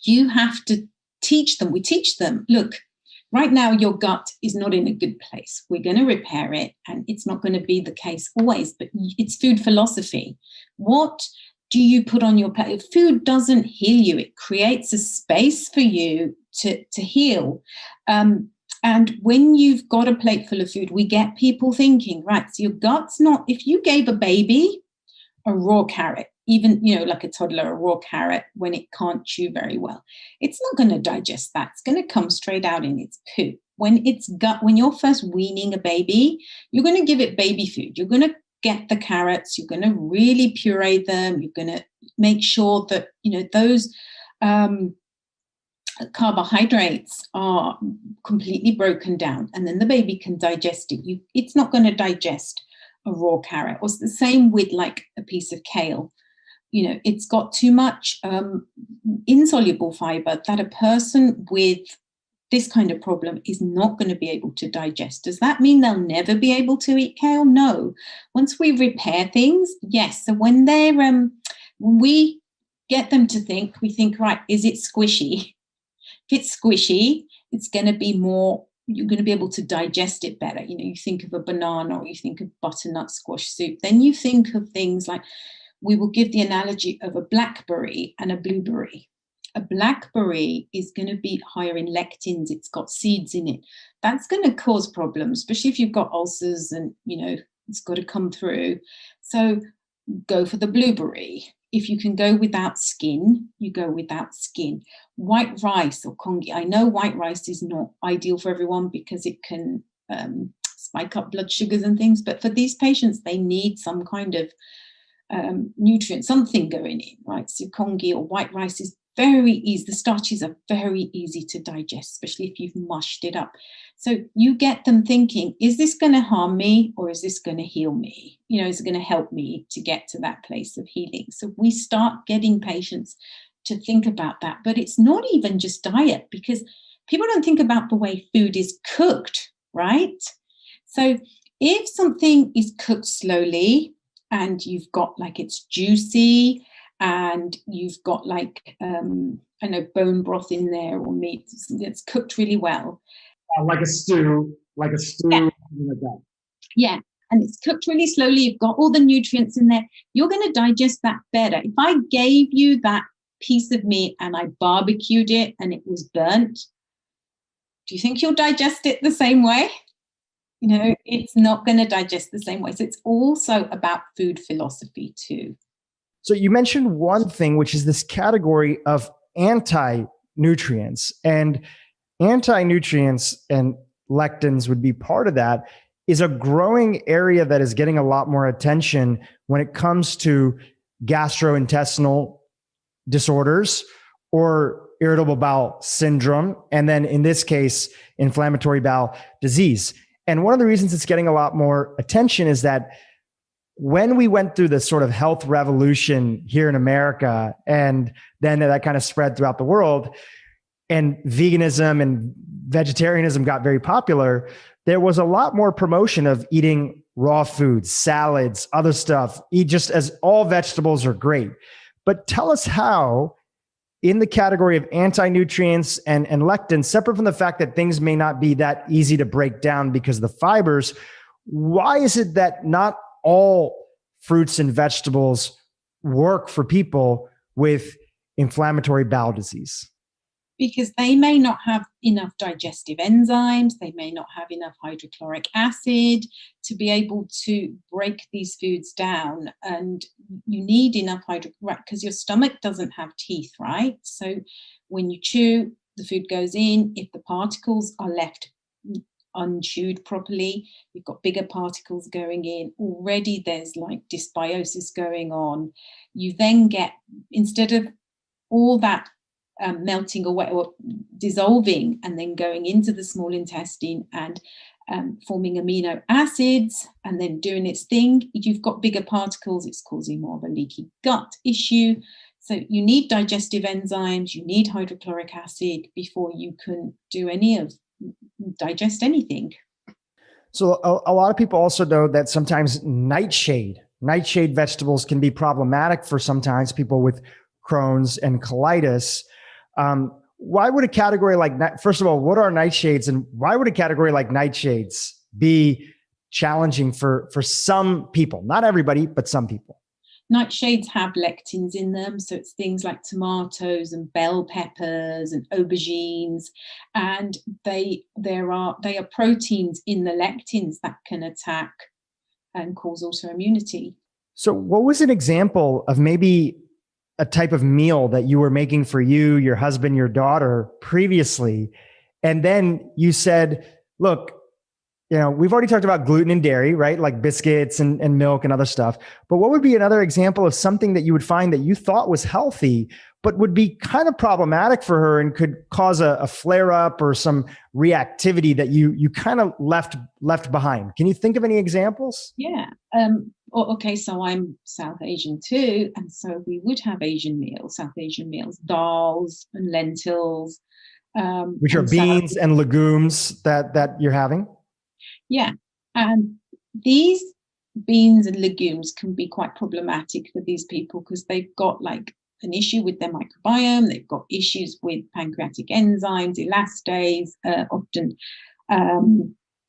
You have to teach them. We teach them, look, right now your gut is not in a good place. We're going to repair it, and it's not going to be the case always, but it's food philosophy. What do you put on your plate? Food doesn't heal you. It creates a space for you to heal. And when you've got a plate full of food, we get people thinking, right, so your gut's not, if you gave a baby a raw carrot, even, like a toddler, a raw carrot, when it can't chew very well, it's not going to digest that. It's going to come straight out in its poo. When you're first weaning a baby, you're going to give it baby food. You're going to get the carrots. You're going to really puree them. You're going to make sure that, those carbohydrates are completely broken down, and then the baby can digest it. It's not going to digest a raw carrot. Or it's the same with like a piece of kale. It's got too much insoluble fiber that a person with this kind of problem is not going to be able to digest. Does that mean they'll never be able to eat kale? No. Once we repair things, yes. So when when we get them to think, we think, right, is it squishy? If it's squishy, it's going to be more, you're going to be able to digest it better. You think of a banana, or you think of butternut squash soup. Then you think of things like, we will give the analogy of a blackberry and a blueberry. A blackberry is going to be higher in lectins. It's got seeds in it. That's going to cause problems, especially if you've got ulcers and, it's got to come through. So go for the blueberry. If you can go without skin, you go without skin. White rice or congee. I know white rice is not ideal for everyone because it can spike up blood sugars and things. But for these patients, they need some kind of nutrient, something going in, right? So congee or white rice is very easy. The starches are very easy to digest, especially if you've mushed it up. So you get them thinking, is this going to harm me or is this going to heal me? Is it going to help me to get to that place of healing? So we start getting patients to think about that. But it's not even just diet, because people don't think about the way food is cooked, right? So if something is cooked slowly and you've got it's juicy, and you've got bone broth in there or meat that's cooked really well. Like a stew, Yeah. something like that. Yeah, and it's cooked really slowly. You've got all the nutrients in there. You're going to digest that better. If I gave you that piece of meat and I barbecued it and it was burnt, do you think you'll digest it the same way? It's not going to digest the same way. So it's also about food philosophy too. So you mentioned one thing, which is this category of anti-nutrients, and anti-nutrients and lectins would be part of that, is a growing area that is getting a lot more attention when it comes to gastrointestinal disorders or irritable bowel syndrome. And then in this case, inflammatory bowel disease. And one of the reasons it's getting a lot more attention is that when we went through this sort of health revolution here in America, and then that kind of spread throughout the world, and veganism and vegetarianism got very popular, there was a lot more promotion of eating raw foods, salads, other stuff, eat just as all vegetables are great. But tell us how, in the category of anti-nutrients and lectins, separate from the fact that things may not be that easy to break down because of the fibers, why is it that not all fruits and vegetables work for people with inflammatory bowel disease? Because they may not have enough digestive enzymes, they may not have enough hydrochloric acid to be able to break these foods down. And you need enough because your stomach doesn't have teeth, right? So when you chew, the food goes in. If the particles are left unchewed properly, you've got bigger particles going in. Already there's dysbiosis going on. You then get, instead of all that melting away or dissolving and then going into the small intestine and forming amino acids and then doing its thing, you've got bigger particles. It's causing more of a leaky gut issue. So you need digestive enzymes, you need hydrochloric acid before you can digest anything. So a lot of people also know that sometimes nightshade vegetables can be problematic for sometimes people with Crohn's and colitis. Why would a category first of all, what are nightshades, and why would a category like nightshades be challenging for some people? Not everybody, but some people. Nightshades have lectins in them, so it's things like tomatoes and bell peppers and aubergines, and they are proteins in the lectins that can attack and cause autoimmunity. So what was an example of maybe a type of meal that you were making for you, your husband, your daughter previously, and then you said, look, we've already talked about gluten and dairy, right? Like biscuits and milk and other stuff. But what would be another example of something that you would find that you thought was healthy, but would be kind of problematic for her and could cause a flare up or some reactivity that you kind of left behind? Can you think of any examples? Yeah. Okay, so I'm South Asian too. And so we would have South Asian meals, dals and lentils. Which are beans and legumes that you're having? Yeah, and these beans and legumes can be quite problematic for these people because they've got an issue with their microbiome. They've got issues with pancreatic enzymes, elastase, often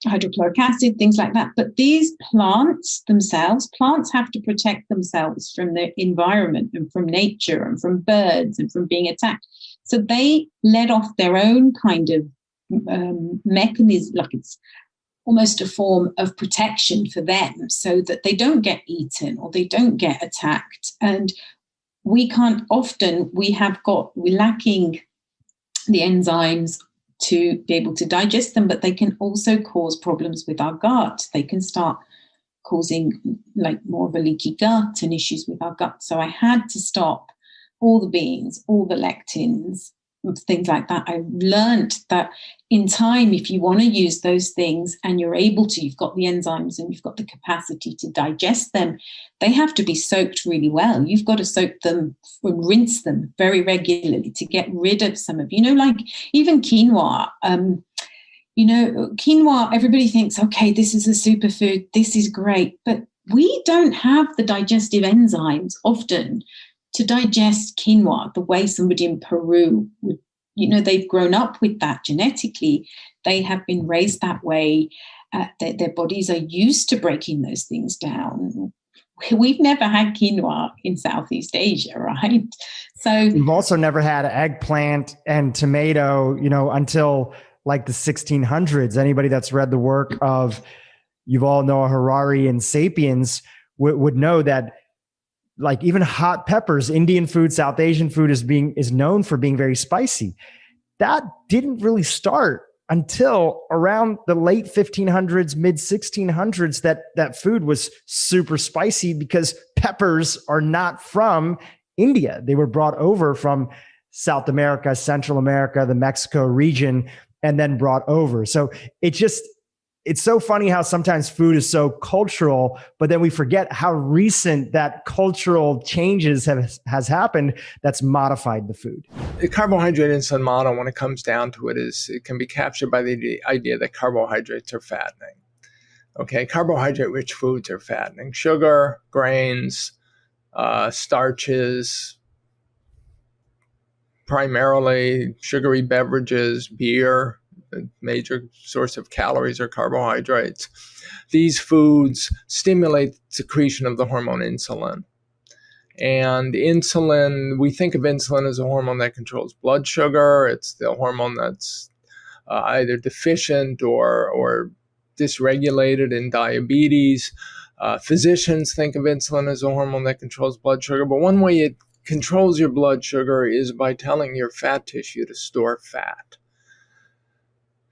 hydrochloric acid, things like that. But these plants have to protect themselves from the environment and from nature and from birds and from being attacked. So they let off their own kind of mechanism, it's almost a form of protection for them so that they don't get eaten or they don't get attacked. And we're lacking the enzymes to be able to digest them, but they can also cause problems with our gut. They can start causing more of a leaky gut and issues with our gut. So I had to stop all the beans, all the lectins, things like that. I learned that in time, if you want to use those things and you're able to, you've got the enzymes and you've got the capacity to digest them, they have to be soaked really well. You've got to soak them and rinse them very regularly to get rid of some of, like even quinoa. Quinoa, everybody thinks, okay, this is a superfood, this is great, but we don't have the digestive enzymes often to digest quinoa the way somebody in Peru would. They've grown up with that genetically. They have been raised that way. Their bodies are used to breaking those things down. We've never had quinoa in Southeast Asia, right? So we've also never had eggplant and tomato, until like the 1600s. Anybody that's read the work of Yuval Noah Harari and Sapiens would know that, like, even hot peppers, Indian food, South Asian food is known for being very spicy. That didn't really start until around the late 1500s, mid 1600s, that food was super spicy because peppers are not from India. They were brought over from South America, Central America, the Mexico region, and then brought over. So it's so funny how sometimes food is so cultural, but then we forget how recent that cultural changes has happened that's modified the food. The carbohydrate insulin model, when it comes down to it, it can be captured by the idea that carbohydrates are fattening. Okay, carbohydrate-rich foods are fattening. Sugar, grains, starches, primarily sugary beverages, beer. The major source of calories are carbohydrates. These foods stimulate secretion of the hormone insulin. And insulin, we think of insulin as a hormone that controls blood sugar. It's the hormone that's either deficient or dysregulated in diabetes. Physicians think of insulin as a hormone that controls blood sugar. But one way it controls your blood sugar is by telling your fat tissue to store fat.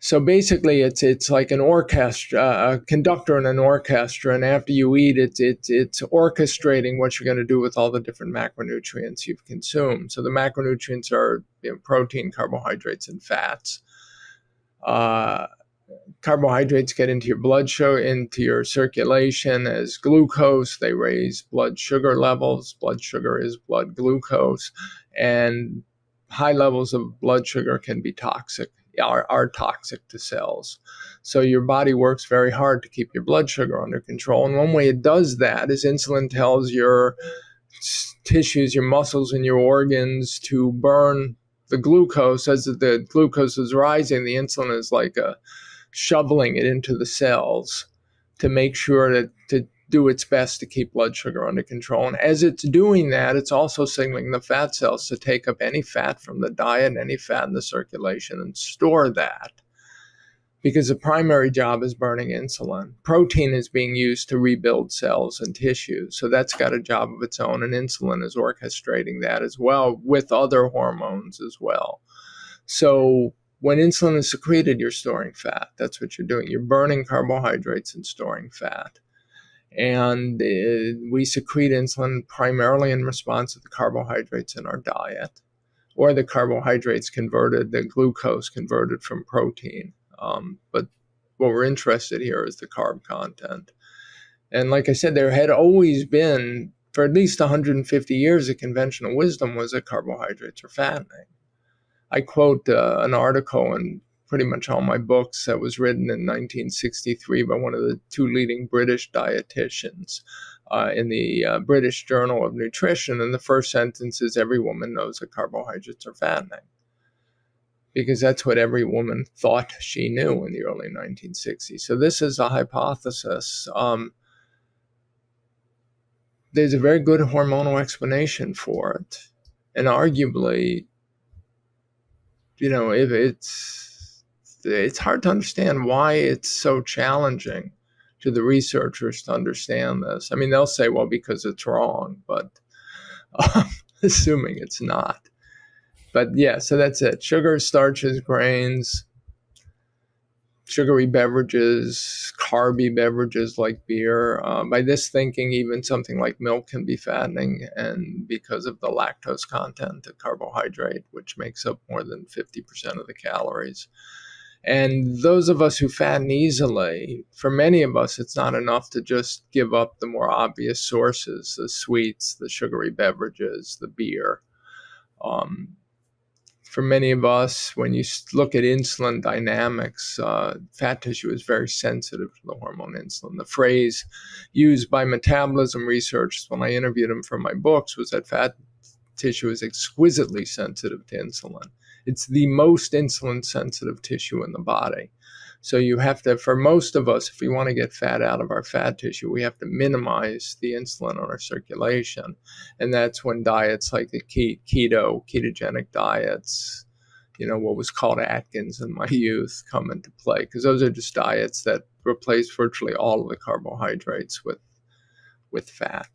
So basically, it's like an orchestra, a conductor in an orchestra, and after you eat, it's orchestrating what you're going to do with all the different macronutrients you've consumed. So the macronutrients are protein, carbohydrates, and fats. Carbohydrates get into your blood sugar, into your circulation as glucose. They raise blood sugar levels. Blood sugar is blood glucose, and high levels of blood sugar can be toxic. Are toxic to cells. So your body works very hard to keep your blood sugar under control. And one way it does that is insulin tells your tissues, your muscles, and your organs to burn the glucose. As the glucose is rising, the insulin is like shoveling it into the cells to make sure that to do its best to keep blood sugar under control. And as it's doing that, it's also signaling the fat cells to take up any fat from the diet, any fat in the circulation, and store that. Because the primary job is burning insulin. Protein is being used to rebuild cells and tissues. So that's got a job of its own, and insulin is orchestrating that as well, with other hormones as well. So when insulin is secreted, you're storing fat. That's what you're doing. You're burning carbohydrates and storing fat. And we secrete insulin primarily in response to the carbohydrates in our diet, or the carbohydrates converted, the glucose converted from protein. But what we're interested here is the carb content. And like I said, there had always been, for at least 150 years, the conventional wisdom was that carbohydrates are fattening. I quote an article in pretty much all my books that was written in 1963 by one of the two leading British dietitians in the British Journal of Nutrition. And the first sentence is, every woman knows that carbohydrates are fattening. Because that's what every woman thought she knew in the early 1960s. So this is a hypothesis. There's a very good hormonal explanation for it. And arguably, if it's hard to understand why it's so challenging to the researchers to understand this. I mean, they'll say, well, because it's wrong, but assuming it's not. But yeah, so that's it. Sugar, starches, grains, sugary beverages, carby beverages like beer. By this thinking, even something like milk can be fattening, and because of the lactose content, the carbohydrate, which makes up more than 50% of the calories. And those of us who fatten easily, for many of us, it's not enough to just give up the more obvious sources, the sweets, the sugary beverages, the beer. For many of us, when you look at insulin dynamics, fat tissue is very sensitive to the hormone insulin. The phrase used by metabolism researchers when I interviewed them for my books was that fat tissue is exquisitely sensitive to insulin. It's the most insulin sensitive tissue in the body. So you have to, for most of us, if we want to get fat out of our fat tissue, we have to minimize the insulin on our circulation. And that's when diets like the ketogenic diets, what was called Atkins in my youth, come into play. Because those are just diets that replace virtually all of the carbohydrates with fat.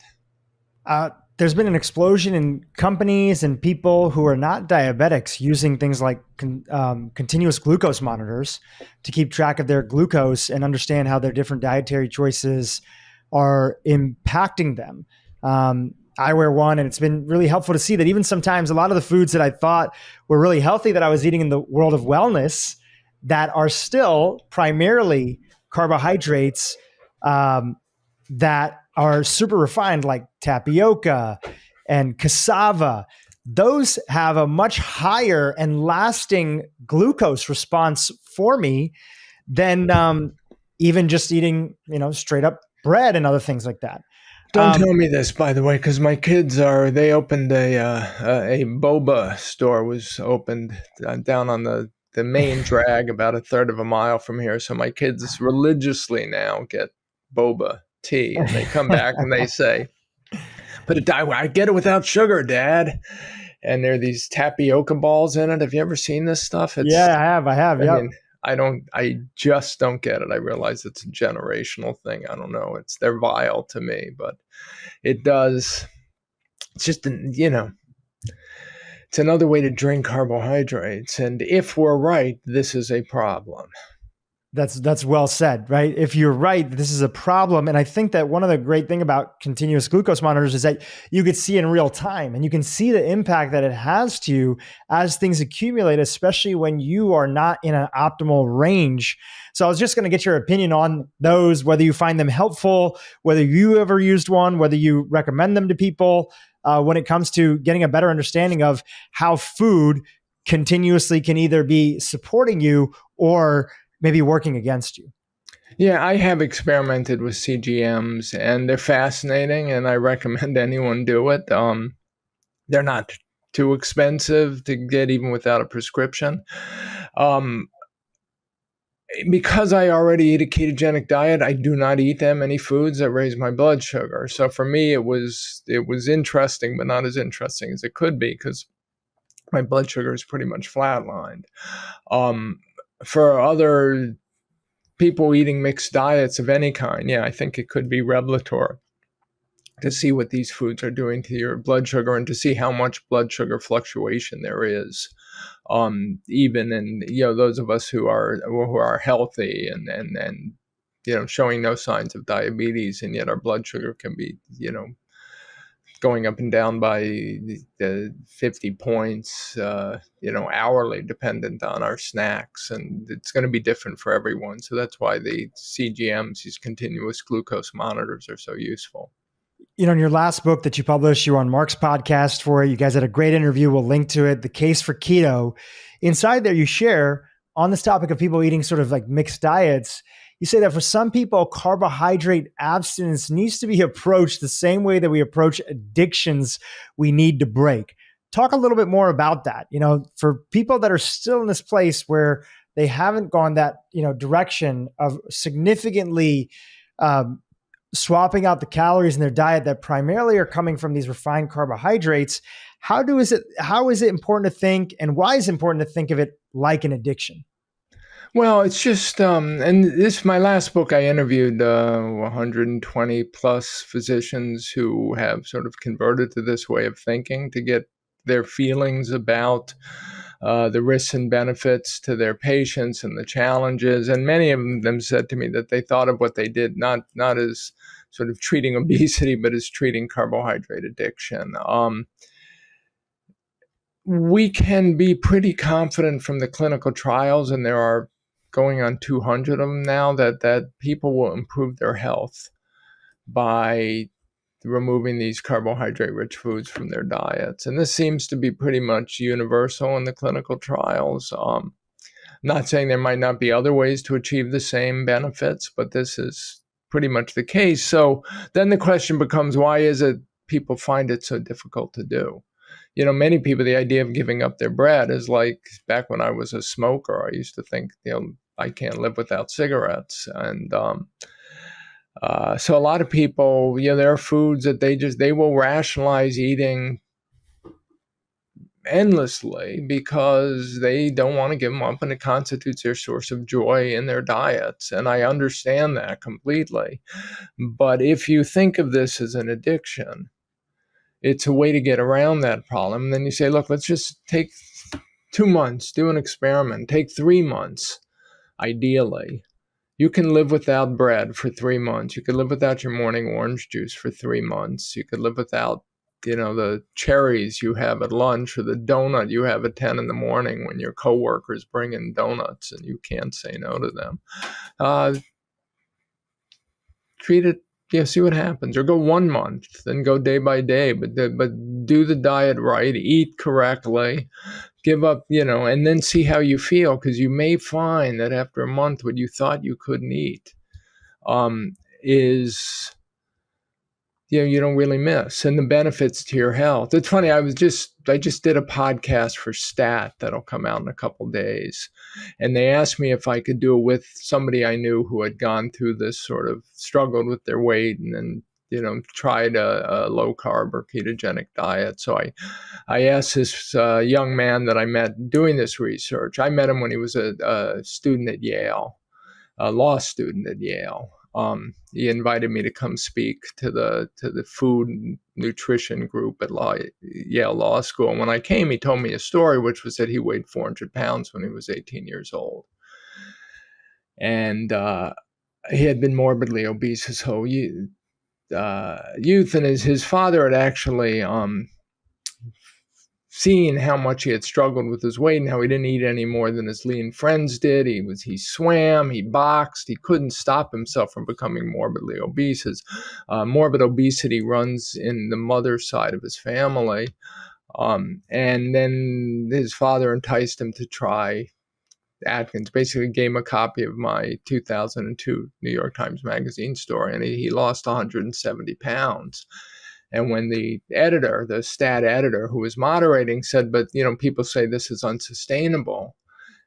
There's been an explosion in companies and people who are not diabetics using things like continuous glucose monitors to keep track of their glucose and understand how their different dietary choices are impacting them. I wear one, and it's been really helpful to see that even sometimes a lot of the foods that I thought were really healthy that I was eating in the world of wellness that are still primarily carbohydrates that are super refined, like tapioca and cassava. Those have a much higher and lasting glucose response for me than even just eating, straight up bread and other things like that. Don't tell me this, by the way, because my kids they opened a boba store, was opened down on the main drag about a third of a mile from here. So my kids religiously now get boba tea, and they come back and they say, "But I get it without sugar, Dad." And there are these tapioca balls in it. Have you ever seen this stuff? Yeah, I have. Yeah. I just don't get it. I realize it's a generational thing. I don't know. They're vile to me, but it does. It's just, it's another way to drink carbohydrates. And if we're right, this is a problem. That's well said, right? If you're right, this is a problem. And I think that one of the great thing about continuous glucose monitors is that you could see in real time, and you can see the impact that it has to you as things accumulate, especially when you are not in an optimal range. So I was just going to get your opinion on those, whether you find them helpful, whether you ever used one, whether you recommend them to people when it comes to getting a better understanding of how food continuously can either be supporting you or maybe working against you. Yeah, I have experimented with CGMs, and they're fascinating, and I recommend anyone do it. They're not too expensive to get even without a prescription. Because I already eat a ketogenic diet, I do not eat that many foods that raise my blood sugar. So for me, it was interesting, but not as interesting as it could be, because my blood sugar is pretty much flatlined. For other people eating mixed diets of any kind, I think it could be revelatory to see what these foods are doing to your blood sugar and to see how much blood sugar fluctuation there is, even in those of us who are healthy and showing no signs of diabetes, and yet our blood sugar can be going up and down by 50 points, hourly, dependent on our snacks. And it's going to be different for everyone. So that's why the CGMs, these continuous glucose monitors, are so useful. In your last book that you published, you were on Mark's podcast for it. You guys had a great interview. We'll link to it, The Case for Keto. Inside there, you share on this topic of people eating sort of like mixed diets. You say that for some people, carbohydrate abstinence needs to be approached the same way that we approach addictions we need to break. Talk a little bit more about that. For people that are still in this place where they haven't gone that, direction of significantly swapping out the calories in their diet that primarily are coming from these refined carbohydrates. How is it important to think, and why is it important to think of it like an addiction? Well, it's just, and this, my last book, I interviewed 120 plus physicians who have sort of converted to this way of thinking to get their feelings about the risks and benefits to their patients and the challenges. And many of them said to me that they thought of what they did not as sort of treating obesity, but as treating carbohydrate addiction. We can be pretty confident from the clinical trials, and there are going on 200 of them now, that people will improve their health by removing these carbohydrate-rich foods from their diets. And this seems to be pretty much universal in the clinical trials. Not saying there might not be other ways to achieve the same benefits, but this is pretty much the case. So then the question becomes, why is it people find it so difficult to do? Many people, the idea of giving up their bread is like back when I was a smoker. I used to think, I can't live without cigarettes. And so a lot of people, there are foods that they will rationalize eating endlessly because they don't want to give them up, and it constitutes their source of joy in their diets. And I understand that completely. But if you think of this as an addiction, it's a way to get around that problem. And then you say, look, let's just take 2 months, do an experiment, take 3 months, ideally. You can live without bread for 3 months. You could live without your morning orange juice for 3 months. You could live without, the cherries you have at lunch or the donut you have at 10 in the morning when your coworkers bring in donuts and you can't say no to them. Treat it, see what happens. Or go 1 month, then go day by day, but do the diet right, eat correctly, give up, and then see how you feel, because you may find that after a month what you thought you couldn't eat is, you don't really miss, and the benefits to your health. It's funny, I just did a podcast for Stat that'll come out in a couple days, and they asked me if I could do it with somebody I knew who had gone through this, sort of struggled with their weight and then tried a low carb or ketogenic diet. So I asked this young man that I met doing this research. I met him when he was a student at Yale, a law student at Yale. He invited me to come speak to the food and nutrition group at Yale Law School. And when I came, he told me a story, which was that he weighed 400 pounds when he was 18 years old. And he had been morbidly obese his whole youth. And his father had actually seen how much he had struggled with his weight and how he didn't eat any more than his lean friends did. He swam, he boxed, he couldn't stop himself from becoming morbidly obese. His morbid obesity runs in the mother's side of his family. And then his father enticed him to try Atkins, basically gave him a copy of my 2002 New York Times Magazine story, and he lost 170 pounds. And when the editor, the Stat editor who was moderating, said, but, people say this is unsustainable.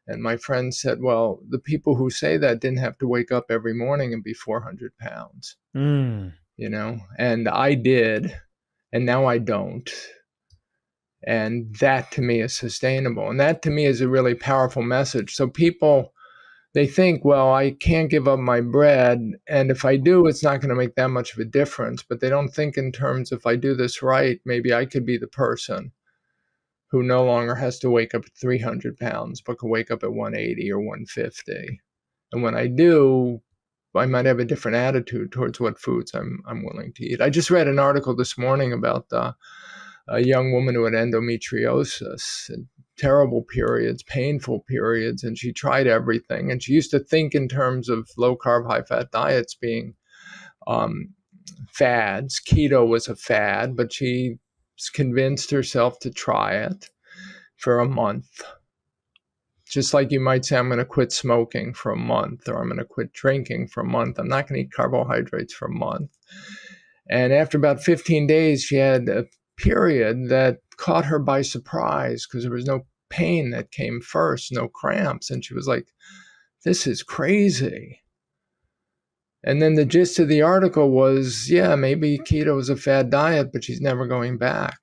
And my friend said, well, the people who say that didn't have to wake up every morning and be 400 pounds, and I did, and now I don't. And that to me is sustainable. And that to me is a really powerful message. So people, they think, well, I can't give up my bread, and if I do, it's not going to make that much of a difference. But they don't think in terms, if I do this right, maybe I could be the person who no longer has to wake up at 300 pounds, but can wake up at 180 or 150. And when I do, I might have a different attitude towards what foods I'm willing to eat. I just read an article this morning about a young woman who had endometriosis, terrible periods, painful periods, and she tried everything. And she used to think in terms of low-carb, high-fat diets being fads. Keto was a fad, but she convinced herself to try it for a month. Just like you might say, I'm going to quit smoking for a month, or I'm going to quit drinking for a month. I'm not going to eat carbohydrates for a month. And after about 15 days, she had a period that caught her by surprise because there was no pain that came first, no cramps. And she was like, this is crazy. And then the gist of the article was, yeah, maybe keto is a fad diet, but she's never going back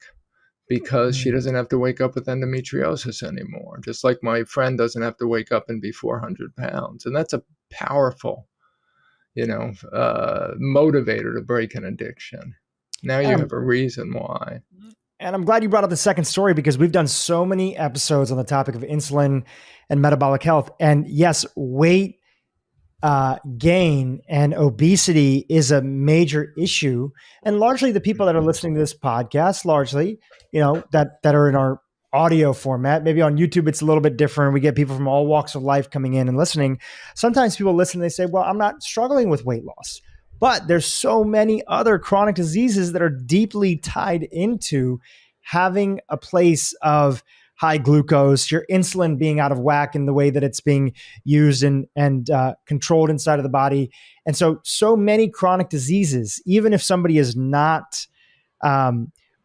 because she doesn't have to wake up with endometriosis anymore. Just like my friend doesn't have to wake up and be 400 pounds. And that's a powerful, motivator to break an addiction. Now you have a reason why. And I'm glad you brought up the second story because we've done so many episodes on the topic of insulin and metabolic health. And yes, weight gain and obesity is a major issue. And largely the people that are listening to this podcast, that are in our audio format, maybe on YouTube, it's a little bit different. We get people from all walks of life coming in and listening. Sometimes people listen, they say, well, I'm not struggling with weight loss, but there's so many other chronic diseases that are deeply tied into having a place of high glucose, your insulin being out of whack in the way that it's being used and controlled inside of the body. And so many chronic diseases, even if somebody is not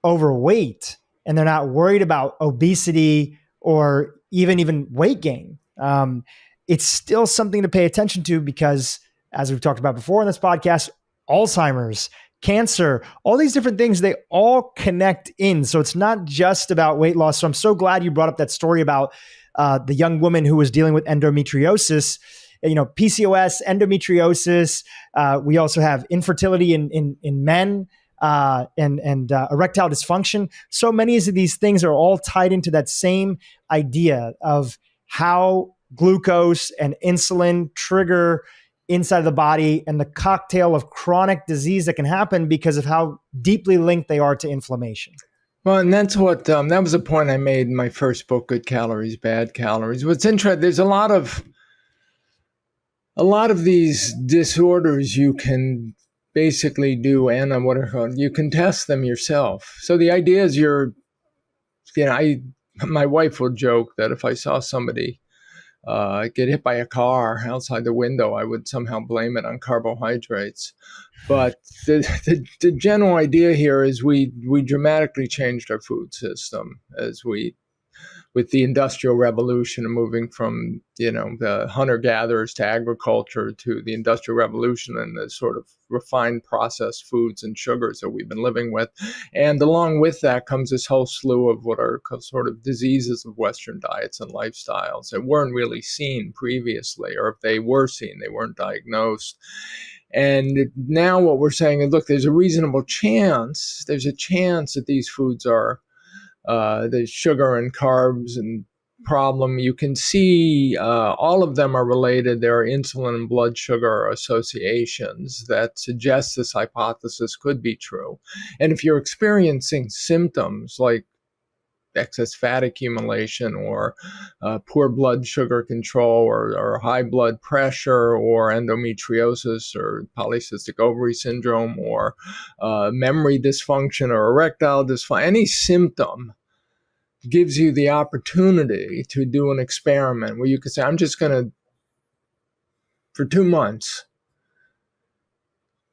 overweight and they're not worried about obesity or even weight gain, it's still something to pay attention to because, as we've talked about before in this podcast, Alzheimer's, cancer, all these different things, they all connect in. So it's not just about weight loss. So I'm so glad you brought up that story about the young woman who was dealing with endometriosis, PCOS, endometriosis. We also have infertility in men and erectile dysfunction. So many of these things are all tied into that same idea of how glucose and insulin trigger inside of the body and the cocktail of chronic disease that can happen because of how deeply linked they are to inflammation. Well, and that's what, that was a point I made in my first book, Good Calories, Bad Calories. What's interesting, there's a lot of these disorders you can basically do, and you can test them yourself. So the idea is my wife will joke that if I saw somebody get hit by a car outside the window, I would somehow blame it on carbohydrates. But the general idea here is we dramatically changed our food system with the Industrial Revolution and moving from the hunter-gatherers to agriculture to the Industrial Revolution and the sort of refined processed foods and sugars that we've been living with. And along with that comes this whole slew of what are sort of diseases of Western diets and lifestyles that weren't really seen previously, or if they were seen, they weren't diagnosed. And now what we're saying is, look, there's a chance that these foods are the sugar and carbs and problem. You can see all of them are related. There are insulin and blood sugar associations that suggest this hypothesis could be true. And if you're experiencing symptoms like excess fat accumulation or poor blood sugar control or high blood pressure or endometriosis or polycystic ovary syndrome or memory dysfunction or erectile dysfunction, any symptom gives you the opportunity to do an experiment where you could say, I'm just going to, for 2 months,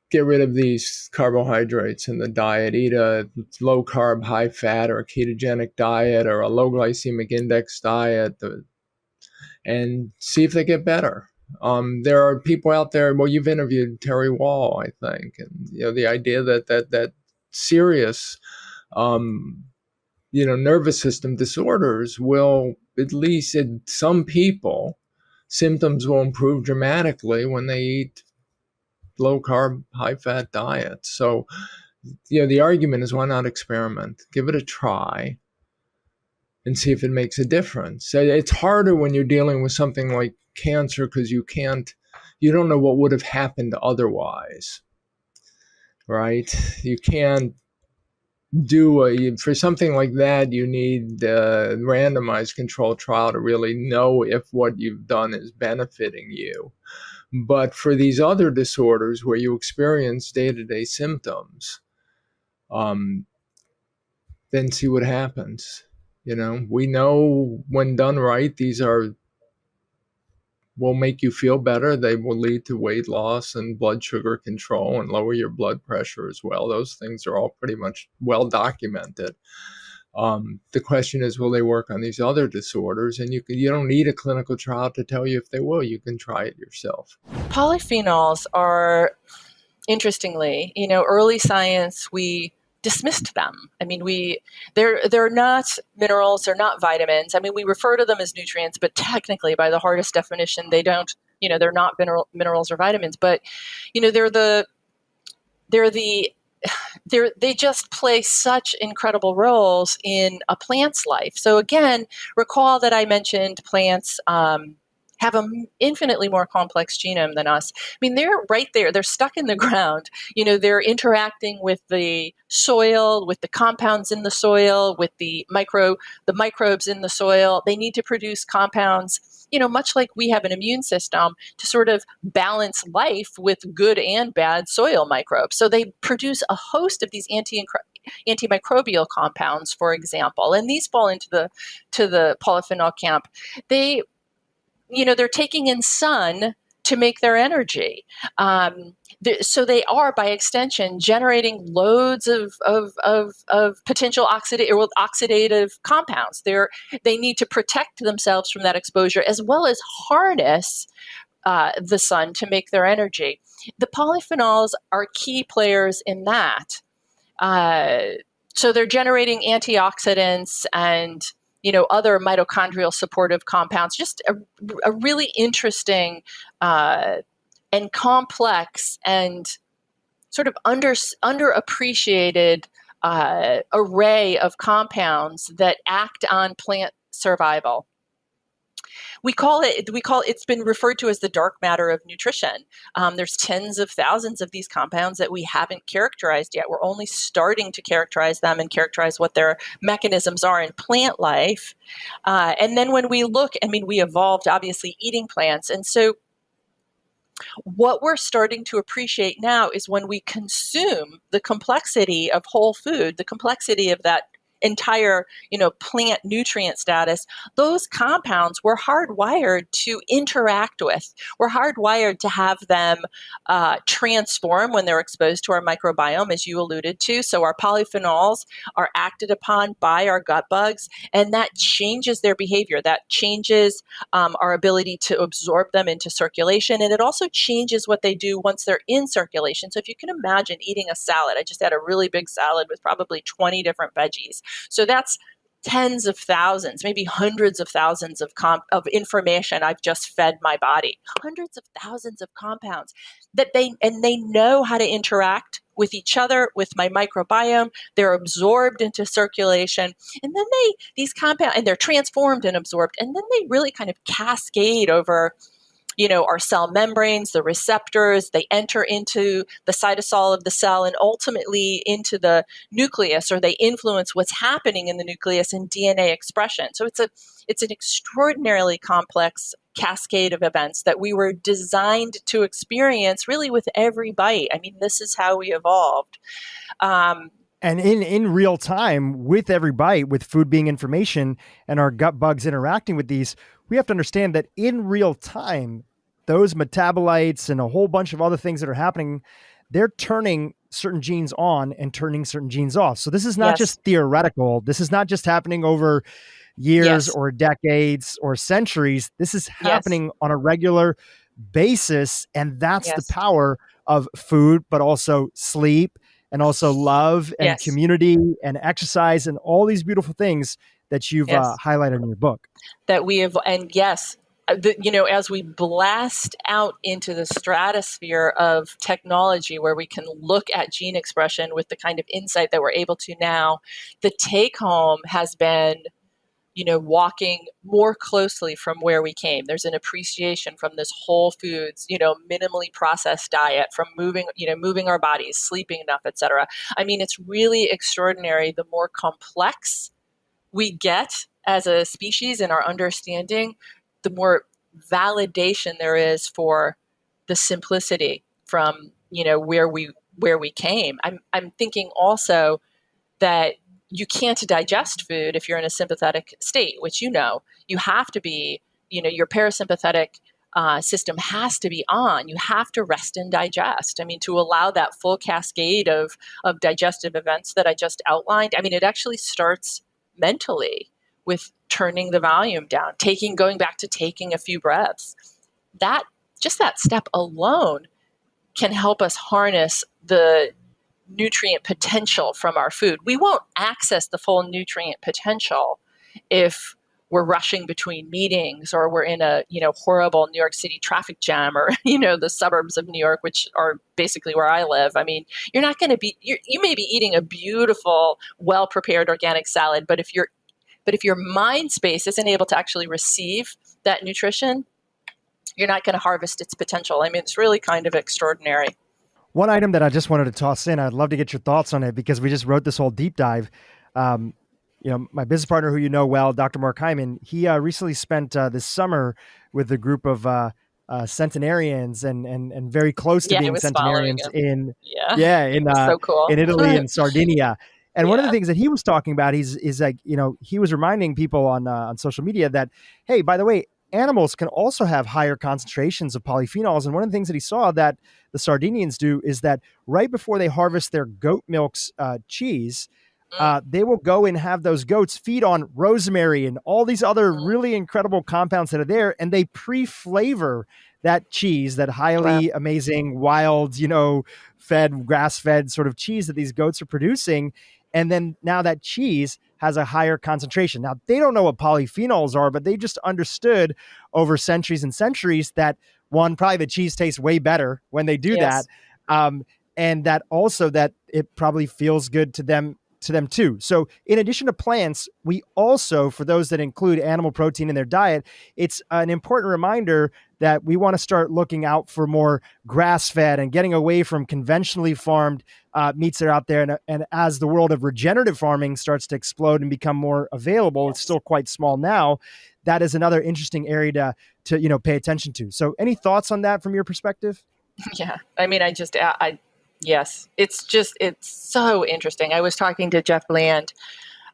get rid of these carbohydrates in the diet, eat a low carb, high fat or a ketogenic diet or a low glycemic index diet and see if they get better. There are people out there, well, you've interviewed Terry Wall, I think, and the idea that serious nervous system disorders will, at least in some people, symptoms will improve dramatically when they eat low carb, high fat diets. So, the argument is, why not experiment? Give it a try and see if it makes a difference. It's harder when you're dealing with something like cancer because you don't know what would have happened otherwise, right? You can't for something like that, you need a randomized controlled trial to really know if what you've done is benefiting you. But for these other disorders where you experience day-to-day symptoms, then see what happens. We know when done right, these will make you feel better. They will lead to weight loss and blood sugar control and lower your blood pressure as well. Those things are all pretty much well documented. The question is, will they work on these other disorders? And you don't need a clinical trial to tell you if they will. You can try it yourself. Polyphenols are, interestingly, early science, we dismissed them. I mean, they're not minerals, they're not vitamins. I mean, we refer to them as nutrients, but technically, by the hardest definition, they don't. They're not minerals or vitamins. But they're the they just play such incredible roles in a plant's life. So again, recall that I mentioned plants have an infinitely more complex genome than us. I mean, they're right there. They're stuck in the ground. They're interacting with the soil, with the compounds in the soil, with the microbes in the soil. They need to produce compounds, much like we have an immune system to sort of balance life with good and bad soil microbes. So they produce a host of these antimicrobial compounds, for example, and these fall into the polyphenol camp. They're taking in sun to make their energy. So they are, by extension, generating loads of potential oxidative compounds. They need to protect themselves from that exposure, as well as harness the sun to make their energy. The polyphenols are key players in that. So they're generating antioxidants and other mitochondrial supportive compounds. Just a really interesting and complex and sort of underappreciated array of compounds that act on plant survival. It's been referred to as the dark matter of nutrition. There's tens of thousands of these compounds that we haven't characterized yet. We're only starting to characterize them and characterize what their mechanisms are in plant life. And then when we look, we evolved obviously eating plants. And so what we're starting to appreciate now is when we consume the complexity of whole food, the complexity of that entire, plant nutrient status, those compounds we're hardwired to interact with. We're hardwired to have them transform when they're exposed to our microbiome, as you alluded to. So our polyphenols are acted upon by our gut bugs, and that changes their behavior. That changes our ability to absorb them into circulation, and it also changes what they do once they're in circulation. So if you can imagine eating a salad, I just had a really big salad with probably 20 different veggies. So that's tens of thousands, maybe hundreds of thousands of information I've just fed my body. Hundreds of thousands of compounds that they know how to interact with each other, with my microbiome. They're absorbed into circulation, and then these compounds, and they're transformed and absorbed, and then they really kind of cascade over our cell membranes, the receptors. They enter into the cytosol of the cell and ultimately into the nucleus, or they influence what's happening in the nucleus in DNA expression. So it's an extraordinarily complex cascade of events that we were designed to experience really with every bite. This is how we evolved. And in real time, with every bite, with food being information and our gut bugs interacting with these, we have to understand that in real time, those metabolites and a whole bunch of other things that are happening, they're turning certain genes on and turning certain genes off. So this is not just theoretical. This is not just happening over years or decades or centuries. This is happening on a regular basis. And that's the power of food, but also sleep, and also love and community and exercise and all these beautiful things that you've highlighted in your book. That we have, and as we blast out into the stratosphere of technology where we can look at gene expression with the kind of insight that we're able to now, the take home has been, walking more closely from where we came. There's an appreciation from this whole foods, minimally processed diet, from moving our bodies, sleeping enough, et cetera. It's really extraordinary. The more complex we get as a species in our understanding, the more validation there is for the simplicity from where we came. I'm thinking also that you can't digest food if you're in a sympathetic state, which you have to be. Your parasympathetic system has to be on. You have to rest and digest. To allow that full cascade of digestive events that I just outlined. It actually starts mentally with turning the volume down, going back to taking a few breaths. That step alone can help us harness the nutrient potential from our food. We won't access the full nutrient potential if we're rushing between meetings, or we're in a, horrible New York City traffic jam, or, the suburbs of New York, which are basically where I live. I mean, you're not going to be, you may be eating a beautiful, well-prepared organic salad, but if your mind space isn't able to actually receive that nutrition, you're not going to harvest its potential. I mean, it's really kind of extraordinary. One item that I just wanted to toss in, I'd love to get your thoughts on it, because we just wrote this whole deep dive. My business partner, who you know well, Dr. Mark Hyman, he recently spent this summer with a group of centenarians and very close to being centenarians in so cool. in Italy and Sardinia. And one of the things that he was talking about is like, he was reminding people on social media that, hey, by the way, animals can also have higher concentrations of polyphenols. And one of the things that he saw that the Sardinians do is that right before they harvest their goat milk's cheese, they will go and have those goats feed on rosemary and all these other really incredible compounds that are there. And they pre-flavor that cheese, that highly amazing, wild, fed, grass-fed sort of cheese that these goats are producing. And then now that cheese has a higher concentration. Now, they don't know what polyphenols are, but they just understood over centuries and centuries that, one, probably the cheese tastes way better when they do that. And that also that it probably feels good to them too. So in addition to plants, we also, for those that include animal protein in their diet, it's an important reminder that we want to start looking out for more grass-fed and getting away from conventionally farmed meats that are out there. And as the world of regenerative farming starts to explode and become more available, it's still quite small now. That is another interesting area to pay attention to. So any thoughts on that from your perspective? Yeah. I mean, yes, it's so interesting. I was talking to Jeff Bland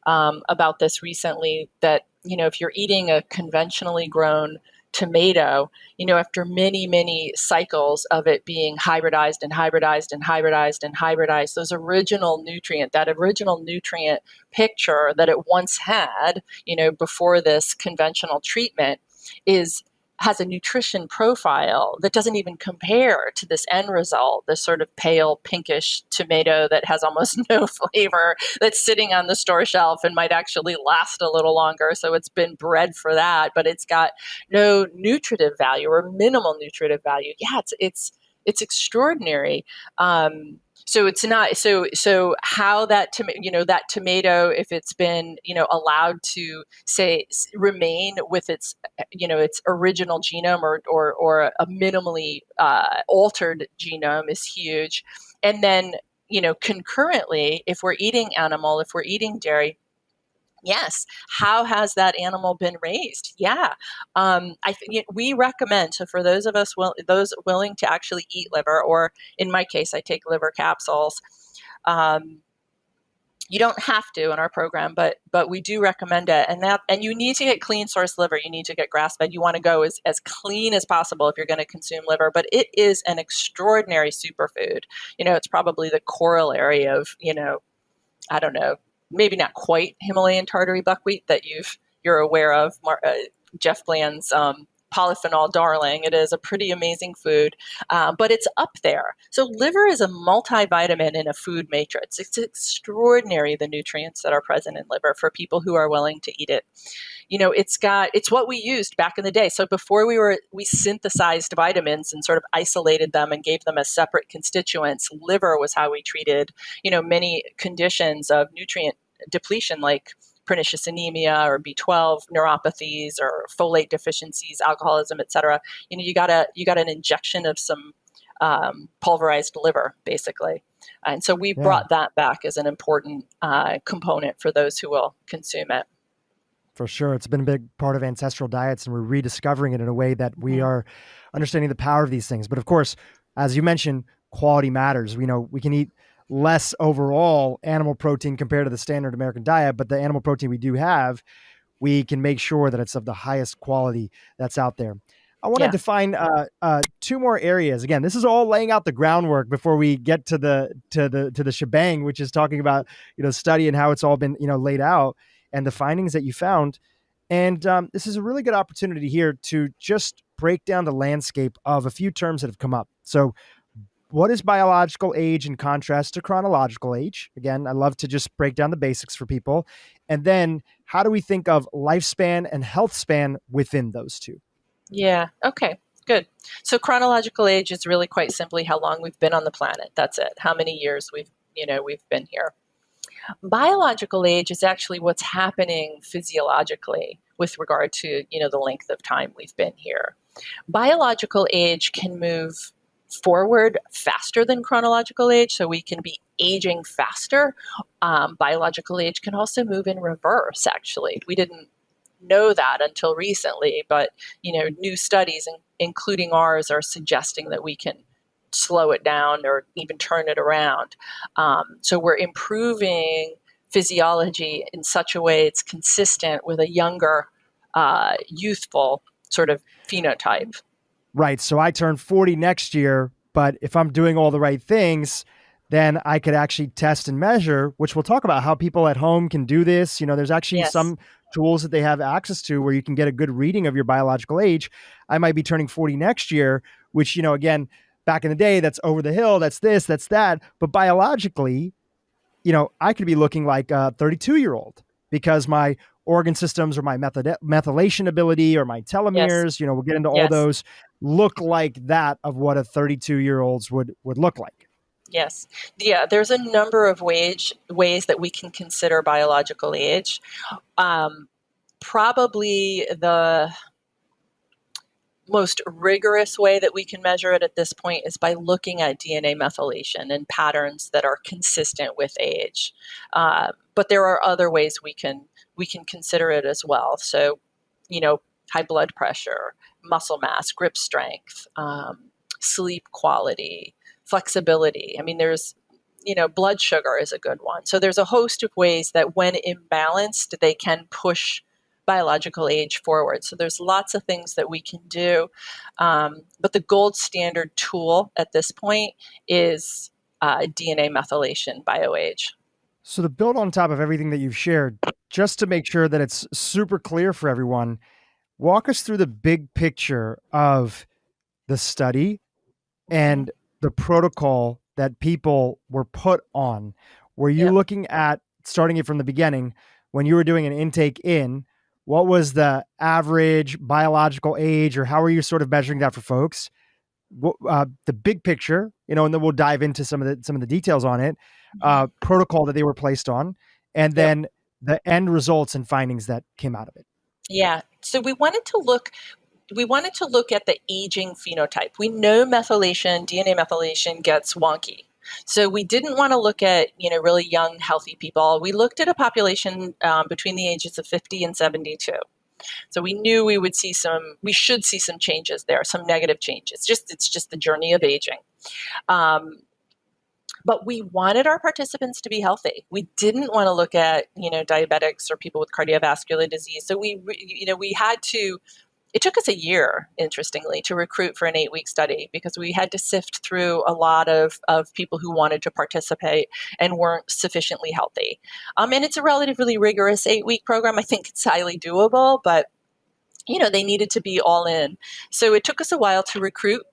about this recently, that, if you're eating a conventionally grown tomato, after many, many cycles of it being hybridized, those that original nutrient picture that it once had, before this conventional treatment has a nutrition profile that doesn't even compare to this end result, this sort of pale pinkish tomato that has almost no flavor, that's sitting on the store shelf and might actually last a little longer. So it's been bred for that, but it's got no nutritive value or minimal nutritive value. Yeah, it's extraordinary. So it's not so how that tomato, if it's been allowed to say remain with its its original genome or a minimally altered genome is huge. And then concurrently, if we're eating animal, if we're eating dairy, yes, how has that animal been raised? Yeah, we recommend, so for those of us those willing to actually eat liver, or in my case, I take liver capsules. You don't have to in our program, but we do recommend it, and you need to get clean source liver. You need to get grass fed. You want to go as clean as possible if you're going to consume liver. But it is an extraordinary superfood. It's probably the corollary of I don't know, maybe not quite Himalayan tartary buckwheat that you're aware of, Jeff Bland's polyphenol darling. It is a pretty amazing food, but it's up there. So liver is a multivitamin in a food matrix. It's extraordinary, the nutrients that are present in liver for people who are willing to eat it. It's what we used back in the day. So before we synthesized vitamins and sort of isolated them and gave them as separate constituents, liver was how we treated, many conditions of nutrient depletion, like pernicious anemia or B12 neuropathies or folate deficiencies, alcoholism, et cetera. You got an injection of some pulverized liver, basically. And so we brought that back as an important component for those who will consume it. For sure. It's been a big part of ancestral diets, and we're rediscovering it in a way that we are understanding the power of these things. But of course, as you mentioned, quality matters. We can eat less overall animal protein compared to the standard American diet, but the animal protein we do have, we can make sure that it's of the highest quality that's out there. I want to define two more areas. Again, this is all laying out the groundwork before we get to the shebang, which is talking about study and how it's all been laid out and the findings that you found. And this is a really good opportunity here to just break down the landscape of a few terms that have come up. So what is biological age in contrast to chronological age? Again, I love to just break down the basics for people. And then how do we think of lifespan and health span within those two? Yeah. Okay. Good. So chronological age is really quite simply how long we've been on the planet. That's it. How many years we've been here. Biological age is actually what's happening physiologically with regard to, the length of time we've been here. Biological age can move forward faster than chronological age, so we can be aging faster. Biological age can also move in reverse, actually. We didn't know that until recently, but new studies, including ours, are suggesting that we can slow it down or even turn it around. So we're improving physiology in such a way it's consistent with a younger, youthful sort of phenotype. Right. So I turn 40 next year, but if I'm doing all the right things, then I could actually test and measure, which we'll talk about how people at home can do this. There's actually some tools that they have access to where you can get a good reading of your biological age. I might be turning 40 next year, which, again, back in the day, that's over the hill, that's this, that's that. But biologically, I could be looking like a 32-year-old because my organ systems or my methylation ability or my telomeres, we'll get into all those, look like that of what a 32-year-old's would look like. Yes. Yeah, there's a number of ways that we can consider biological age. Probably the most rigorous way that we can measure it at this point is by looking at DNA methylation and patterns that are consistent with age. But there are other ways we can consider it as well. So, high blood pressure, muscle mass, grip strength, sleep quality, flexibility. I mean, there's, blood sugar is a good one. So there's a host of ways that when imbalanced, they can push biological age forward. So there's lots of things that we can do. But the gold standard tool at this point is DNA methylation bioage. So to build on top of everything that you've shared, just to make sure that it's super clear for everyone, walk us through the big picture of the study and the protocol that people were put on. Were you looking at, starting it from the beginning, when you were doing an intake in, what was the average biological age, or how are you sort of measuring that for folks? The big picture, and then we'll dive into some of the details on it, protocol that they were placed on, and then the end results and findings that came out of it. Yeah. So we wanted to look at the aging phenotype. We know DNA methylation gets wonky. So we didn't want to look at, really young, healthy people. We looked at a population between the ages of 50 and 72. So we knew we should see some changes there, some negative changes. It's just the journey of aging. But we wanted our participants to be healthy. We didn't want to look at, diabetics or people with cardiovascular disease. So it took us a year, interestingly, to recruit for an 8-week study because we had to sift through a lot of people who wanted to participate and weren't sufficiently healthy. And it's a relatively rigorous 8-week program. I think it's highly doable, but, they needed to be all in. So it took us a while to recruit.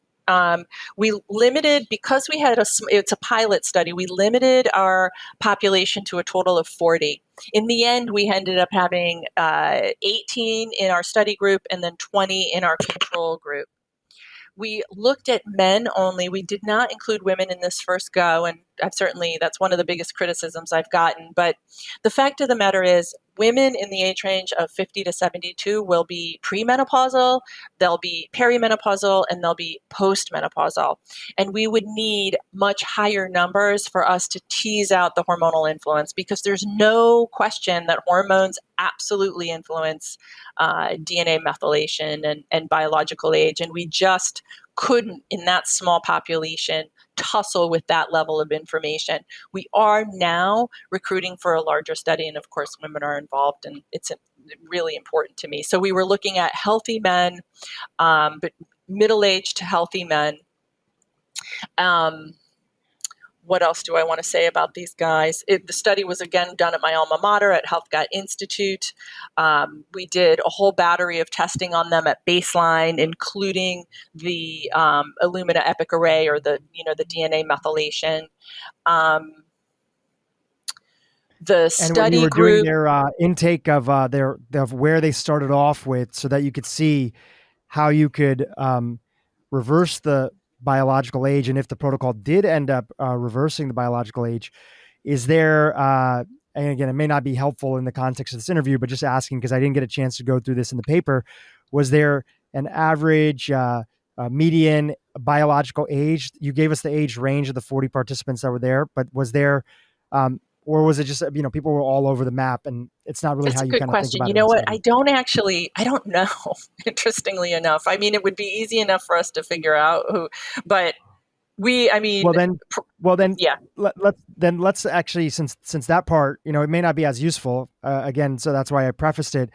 We limited, because we had it's a pilot study, we limited our population to a total of 40. In the end, we ended up having 18 in our study group and then 20 in our control group. We looked at men only. We did not include women in this first go, and that's one of the biggest criticisms I've gotten. But the fact of the matter is, women in the age range of 50 to 72 will be premenopausal, they'll be perimenopausal, and they'll be postmenopausal. And we would need much higher numbers for us to tease out the hormonal influence, because there's no question that hormones absolutely influence DNA methylation and biological age. And we just couldn't, in that small population, tussle with that level of information. We are now recruiting for a larger study, and of course women are involved, and it's really important to me. So we were looking at healthy men, but middle-aged to healthy men. What else do I want to say about these guys? The study was, again, done at my alma mater at Health Gut Institute. We did a whole battery of testing on them at baseline, including the Illumina Epic Array, or the DNA methylation. The And when you study were doing group, their intake of where they started off with, so that you could see how you could reverse the biological age, and if the protocol did end up reversing the biological age, is there? And again, it may not be helpful in the context of this interview, but just asking because I didn't get a chance to go through this in the paper. Was there an average median biological age? You gave us the age range of the 40 participants that were there, but was there? Or was it just, people were all over the map, and it's not really that's how a you good kind of think question. about You it in know the what? study? I don't know, interestingly enough. I mean, it would be easy enough for us to figure out who, but Well then, yeah. let's actually, since that part, it may not be as useful again. So that's why I prefaced it.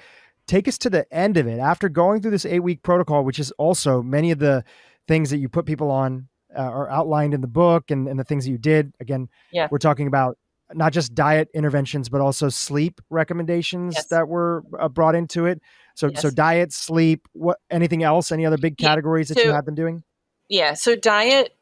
Take us to the end of it after going through this 8-week protocol, which is also many of the things that you put people on are outlined in the book, and the things that you did. Again, Yeah. we're talking about not just diet interventions, but also sleep recommendations Yes. that were brought into it. So Yes. diet, sleep, anything else, any other big categories that you had them doing? Yeah. So diet,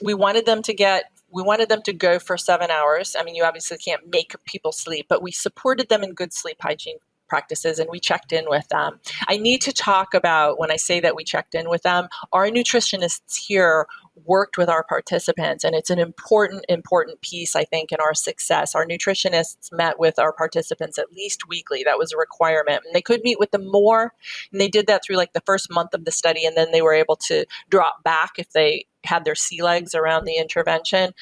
we wanted them to go for 7 hours. I mean, you obviously can't make people sleep, but we supported them in good sleep hygiene practices, and we checked in with them. I need to talk about, when I say that we checked in with them, our nutritionists here worked with our participants, and it's an important piece, I think, in our success. Our nutritionists met with our participants at least weekly. That was a requirement, and they could meet with them more, and they did that through like the first month of the study, and then they were able to drop back if they had their sea legs around the intervention.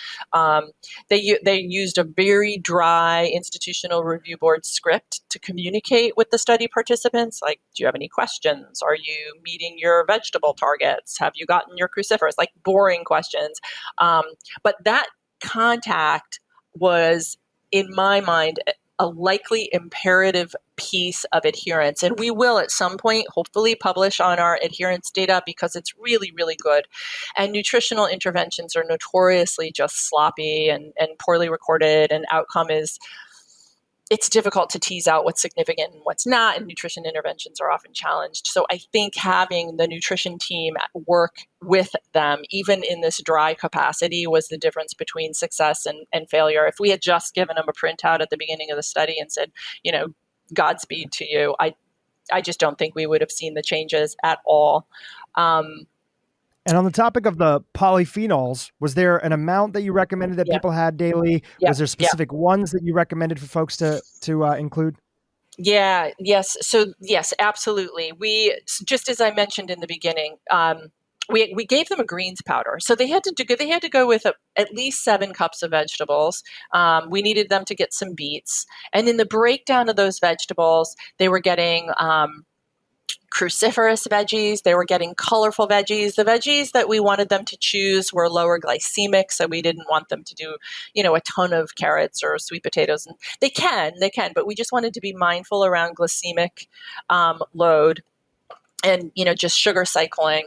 They used a very dry institutional review board script to communicate with the study participants. Like, do you have any questions? Are you meeting your vegetable targets? Have you gotten your cruciferous? Like boring questions. But that contact was, in my mind, a likely imperative piece of adherence. And we will at some point hopefully publish on our adherence data because it's really, really good. And nutritional interventions are notoriously just sloppy and poorly recorded, and outcome is, it's difficult to tease out what's significant and what's not, and nutrition interventions are often challenged. So I think having the nutrition team work with them, even in this dry capacity, was the difference between success and failure. If we had just given them a printout at the beginning of the study and said, Godspeed to you, I just don't think we would have seen the changes at all. And on the topic of the polyphenols, was there an amount that you recommended that people had daily? Was there specific ones that you recommended for folks to include? Yeah. Yes. So yes, absolutely. We, just as I mentioned in the beginning, we gave them a greens powder. So they had to go with at least 7 cups of vegetables. We needed them to get some beets, and in the breakdown of those vegetables, they were getting cruciferous veggies. They were getting colorful veggies. The veggies that we wanted them to choose were lower glycemic, so we didn't want them to do, a ton of carrots or sweet potatoes. And they can, but we just wanted to be mindful around glycemic load and, just sugar cycling.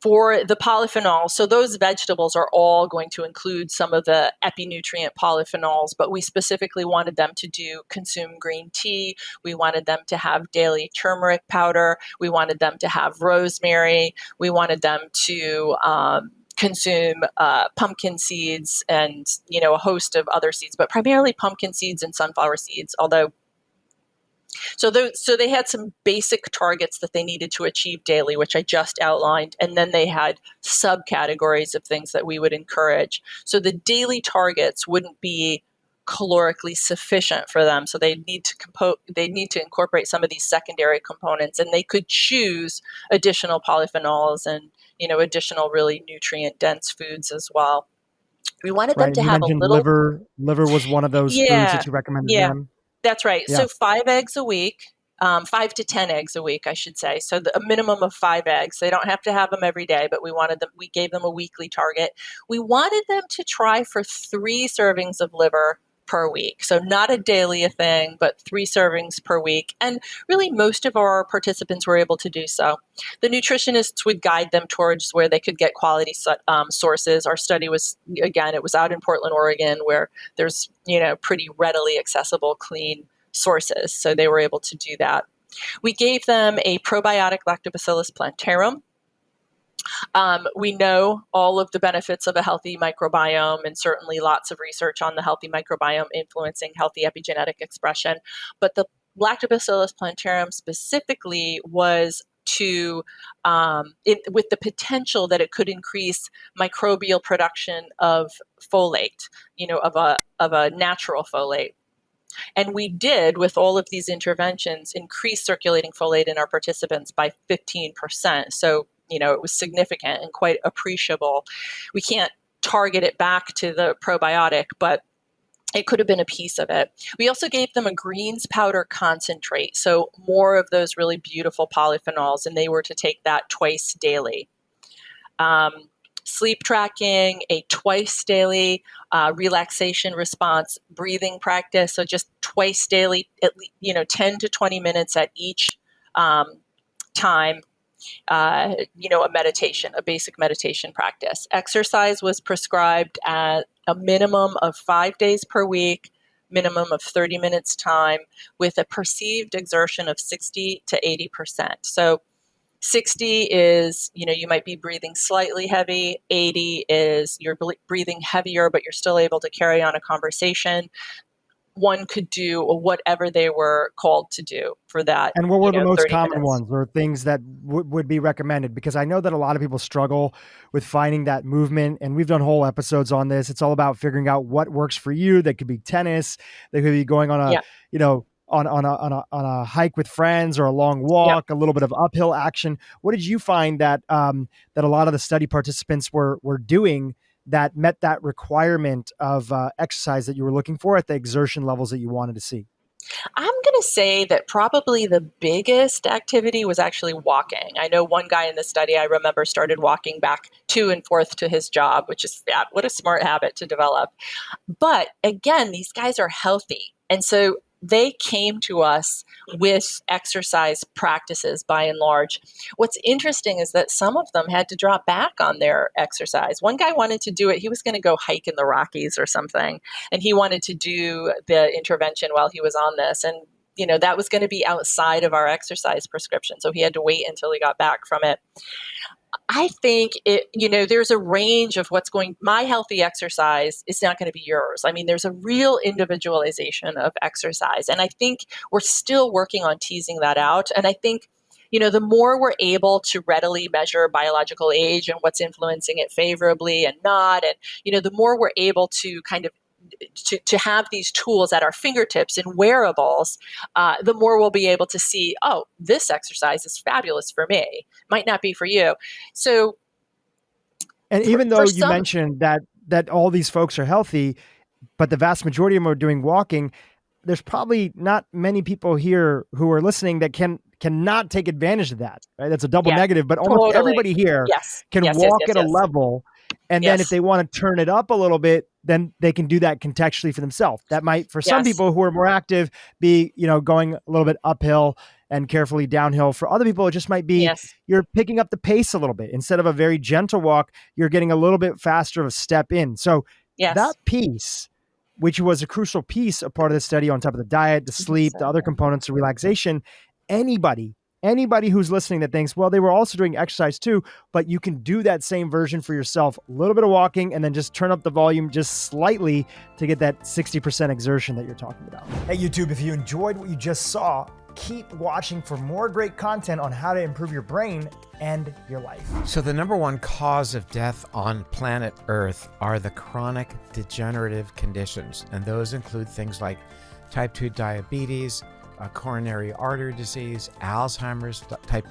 For the polyphenols, so those vegetables are all going to include some of the epinutrient polyphenols, but we specifically wanted them to consume green tea. We wanted them to have daily turmeric powder. We wanted them to have rosemary. We wanted them to consume pumpkin seeds and, a host of other seeds, but primarily pumpkin seeds and sunflower seeds, although So they had some basic targets that they needed to achieve daily, which I just outlined, and then they had subcategories of things that we would encourage. So the daily targets wouldn't be calorically sufficient for them, so they need to incorporate some of these secondary components, and they could choose additional polyphenols and additional really nutrient dense foods as well. We wanted them to have a little liver was one of those foods that you recommended to them. That's right. Yeah. So 5 eggs a week, 5 to 10 eggs a week, I should say. So a minimum of 5 eggs. They don't have to have them every day, but we gave them a weekly target. We wanted them to try for 3 servings of liver per week. So not a daily thing, but 3 servings per week. And really most of our participants were able to do so. The nutritionists would guide them towards where they could get quality sources. Our study was, again, it was out in Portland, Oregon, where there's, pretty readily accessible, clean sources. So they were able to do that. We gave them a probiotic Lactobacillus plantarum. We know all of the benefits of a healthy microbiome, and certainly lots of research on the healthy microbiome influencing healthy epigenetic expression. But the Lactobacillus plantarum specifically was with the potential that it could increase microbial production of folate, of a natural folate. And we did, with all of these interventions, increase circulating folate in our participants by 15%. So, it was significant and quite appreciable. We can't target it back to the probiotic, but it could have been a piece of it. We also gave them a greens powder concentrate, so more of those really beautiful polyphenols, and they were to take that twice daily. Sleep tracking, a twice daily relaxation response breathing practice, so just twice daily, at least, 10 to 20 minutes at each time. A meditation, a basic meditation practice. Exercise was prescribed at a minimum of 5 days per week, minimum of 30 minutes time, with a perceived exertion of 60 to 80%. So 60 is, you might be breathing slightly heavy. 80 is you're breathing heavier, but you're still able to carry on a conversation. One could do whatever they were called to do for that. And what were the most common minutes. ones or things that would be recommended? Because I know that a lot of people struggle with finding that movement, and we've done whole episodes on this. It's all about figuring out what works for you. That could be tennis. They could be going on a, on a hike with friends, or a long walk, a little bit of uphill action. What did you find that that a lot of the study participants were doing that met that requirement of exercise that you were looking for at the exertion levels that you wanted to see? I'm going to say that probably the biggest activity was actually walking. I know one guy in the study I remember started walking back to and forth to his job, which is what a smart habit to develop. But again, these guys are healthy. And so they came to us with exercise practices by and large. What's interesting is that some of them had to drop back on their exercise. One guy wanted to do it. He was going to go hike in the Rockies or something, and he wanted to do the intervention while he was on this. And, that was going to be outside of our exercise prescription. So he had to wait until he got back from it. I think there's a range of my healthy exercise is not going to be yours. I mean, there's a real individualization of exercise. And I think we're still working on teasing that out. And I think, the more we're able to readily measure biological age and what's influencing it favorably and not, and, the more we're able to kind of to have these tools at our fingertips in wearables, the more we'll be able to see, oh, this exercise is fabulous for me. Might not be for you. So, and even though you mentioned that all these folks are healthy, but the vast majority of them are doing walking, there's probably not many people here who are listening that cannot take advantage of that. Right? That's a double negative, but almost everybody here can walk at a level. And then if they want to turn it up a little bit, then they can do that contextually for themselves. That might, for some people who are more active, be, going a little bit uphill and carefully downhill. For other people, it just might be you're picking up the pace a little bit. Instead of a very gentle walk, you're getting a little bit faster of a step in. So that piece, which was a crucial piece, a part of the study on top of the diet, the sleep, the other components of relaxation, anybody who's listening that thinks, well, they were also doing exercise too, but you can do that same version for yourself, a little bit of walking, and then just turn up the volume just slightly to get that 60% exertion that you're talking about. Hey, YouTube, if you enjoyed what you just saw, keep watching for more great content on how to improve your brain and your life. So the number one cause of death on planet Earth are the chronic degenerative conditions. And those include things like type 2 diabetes, coronary artery disease, Alzheimer's, type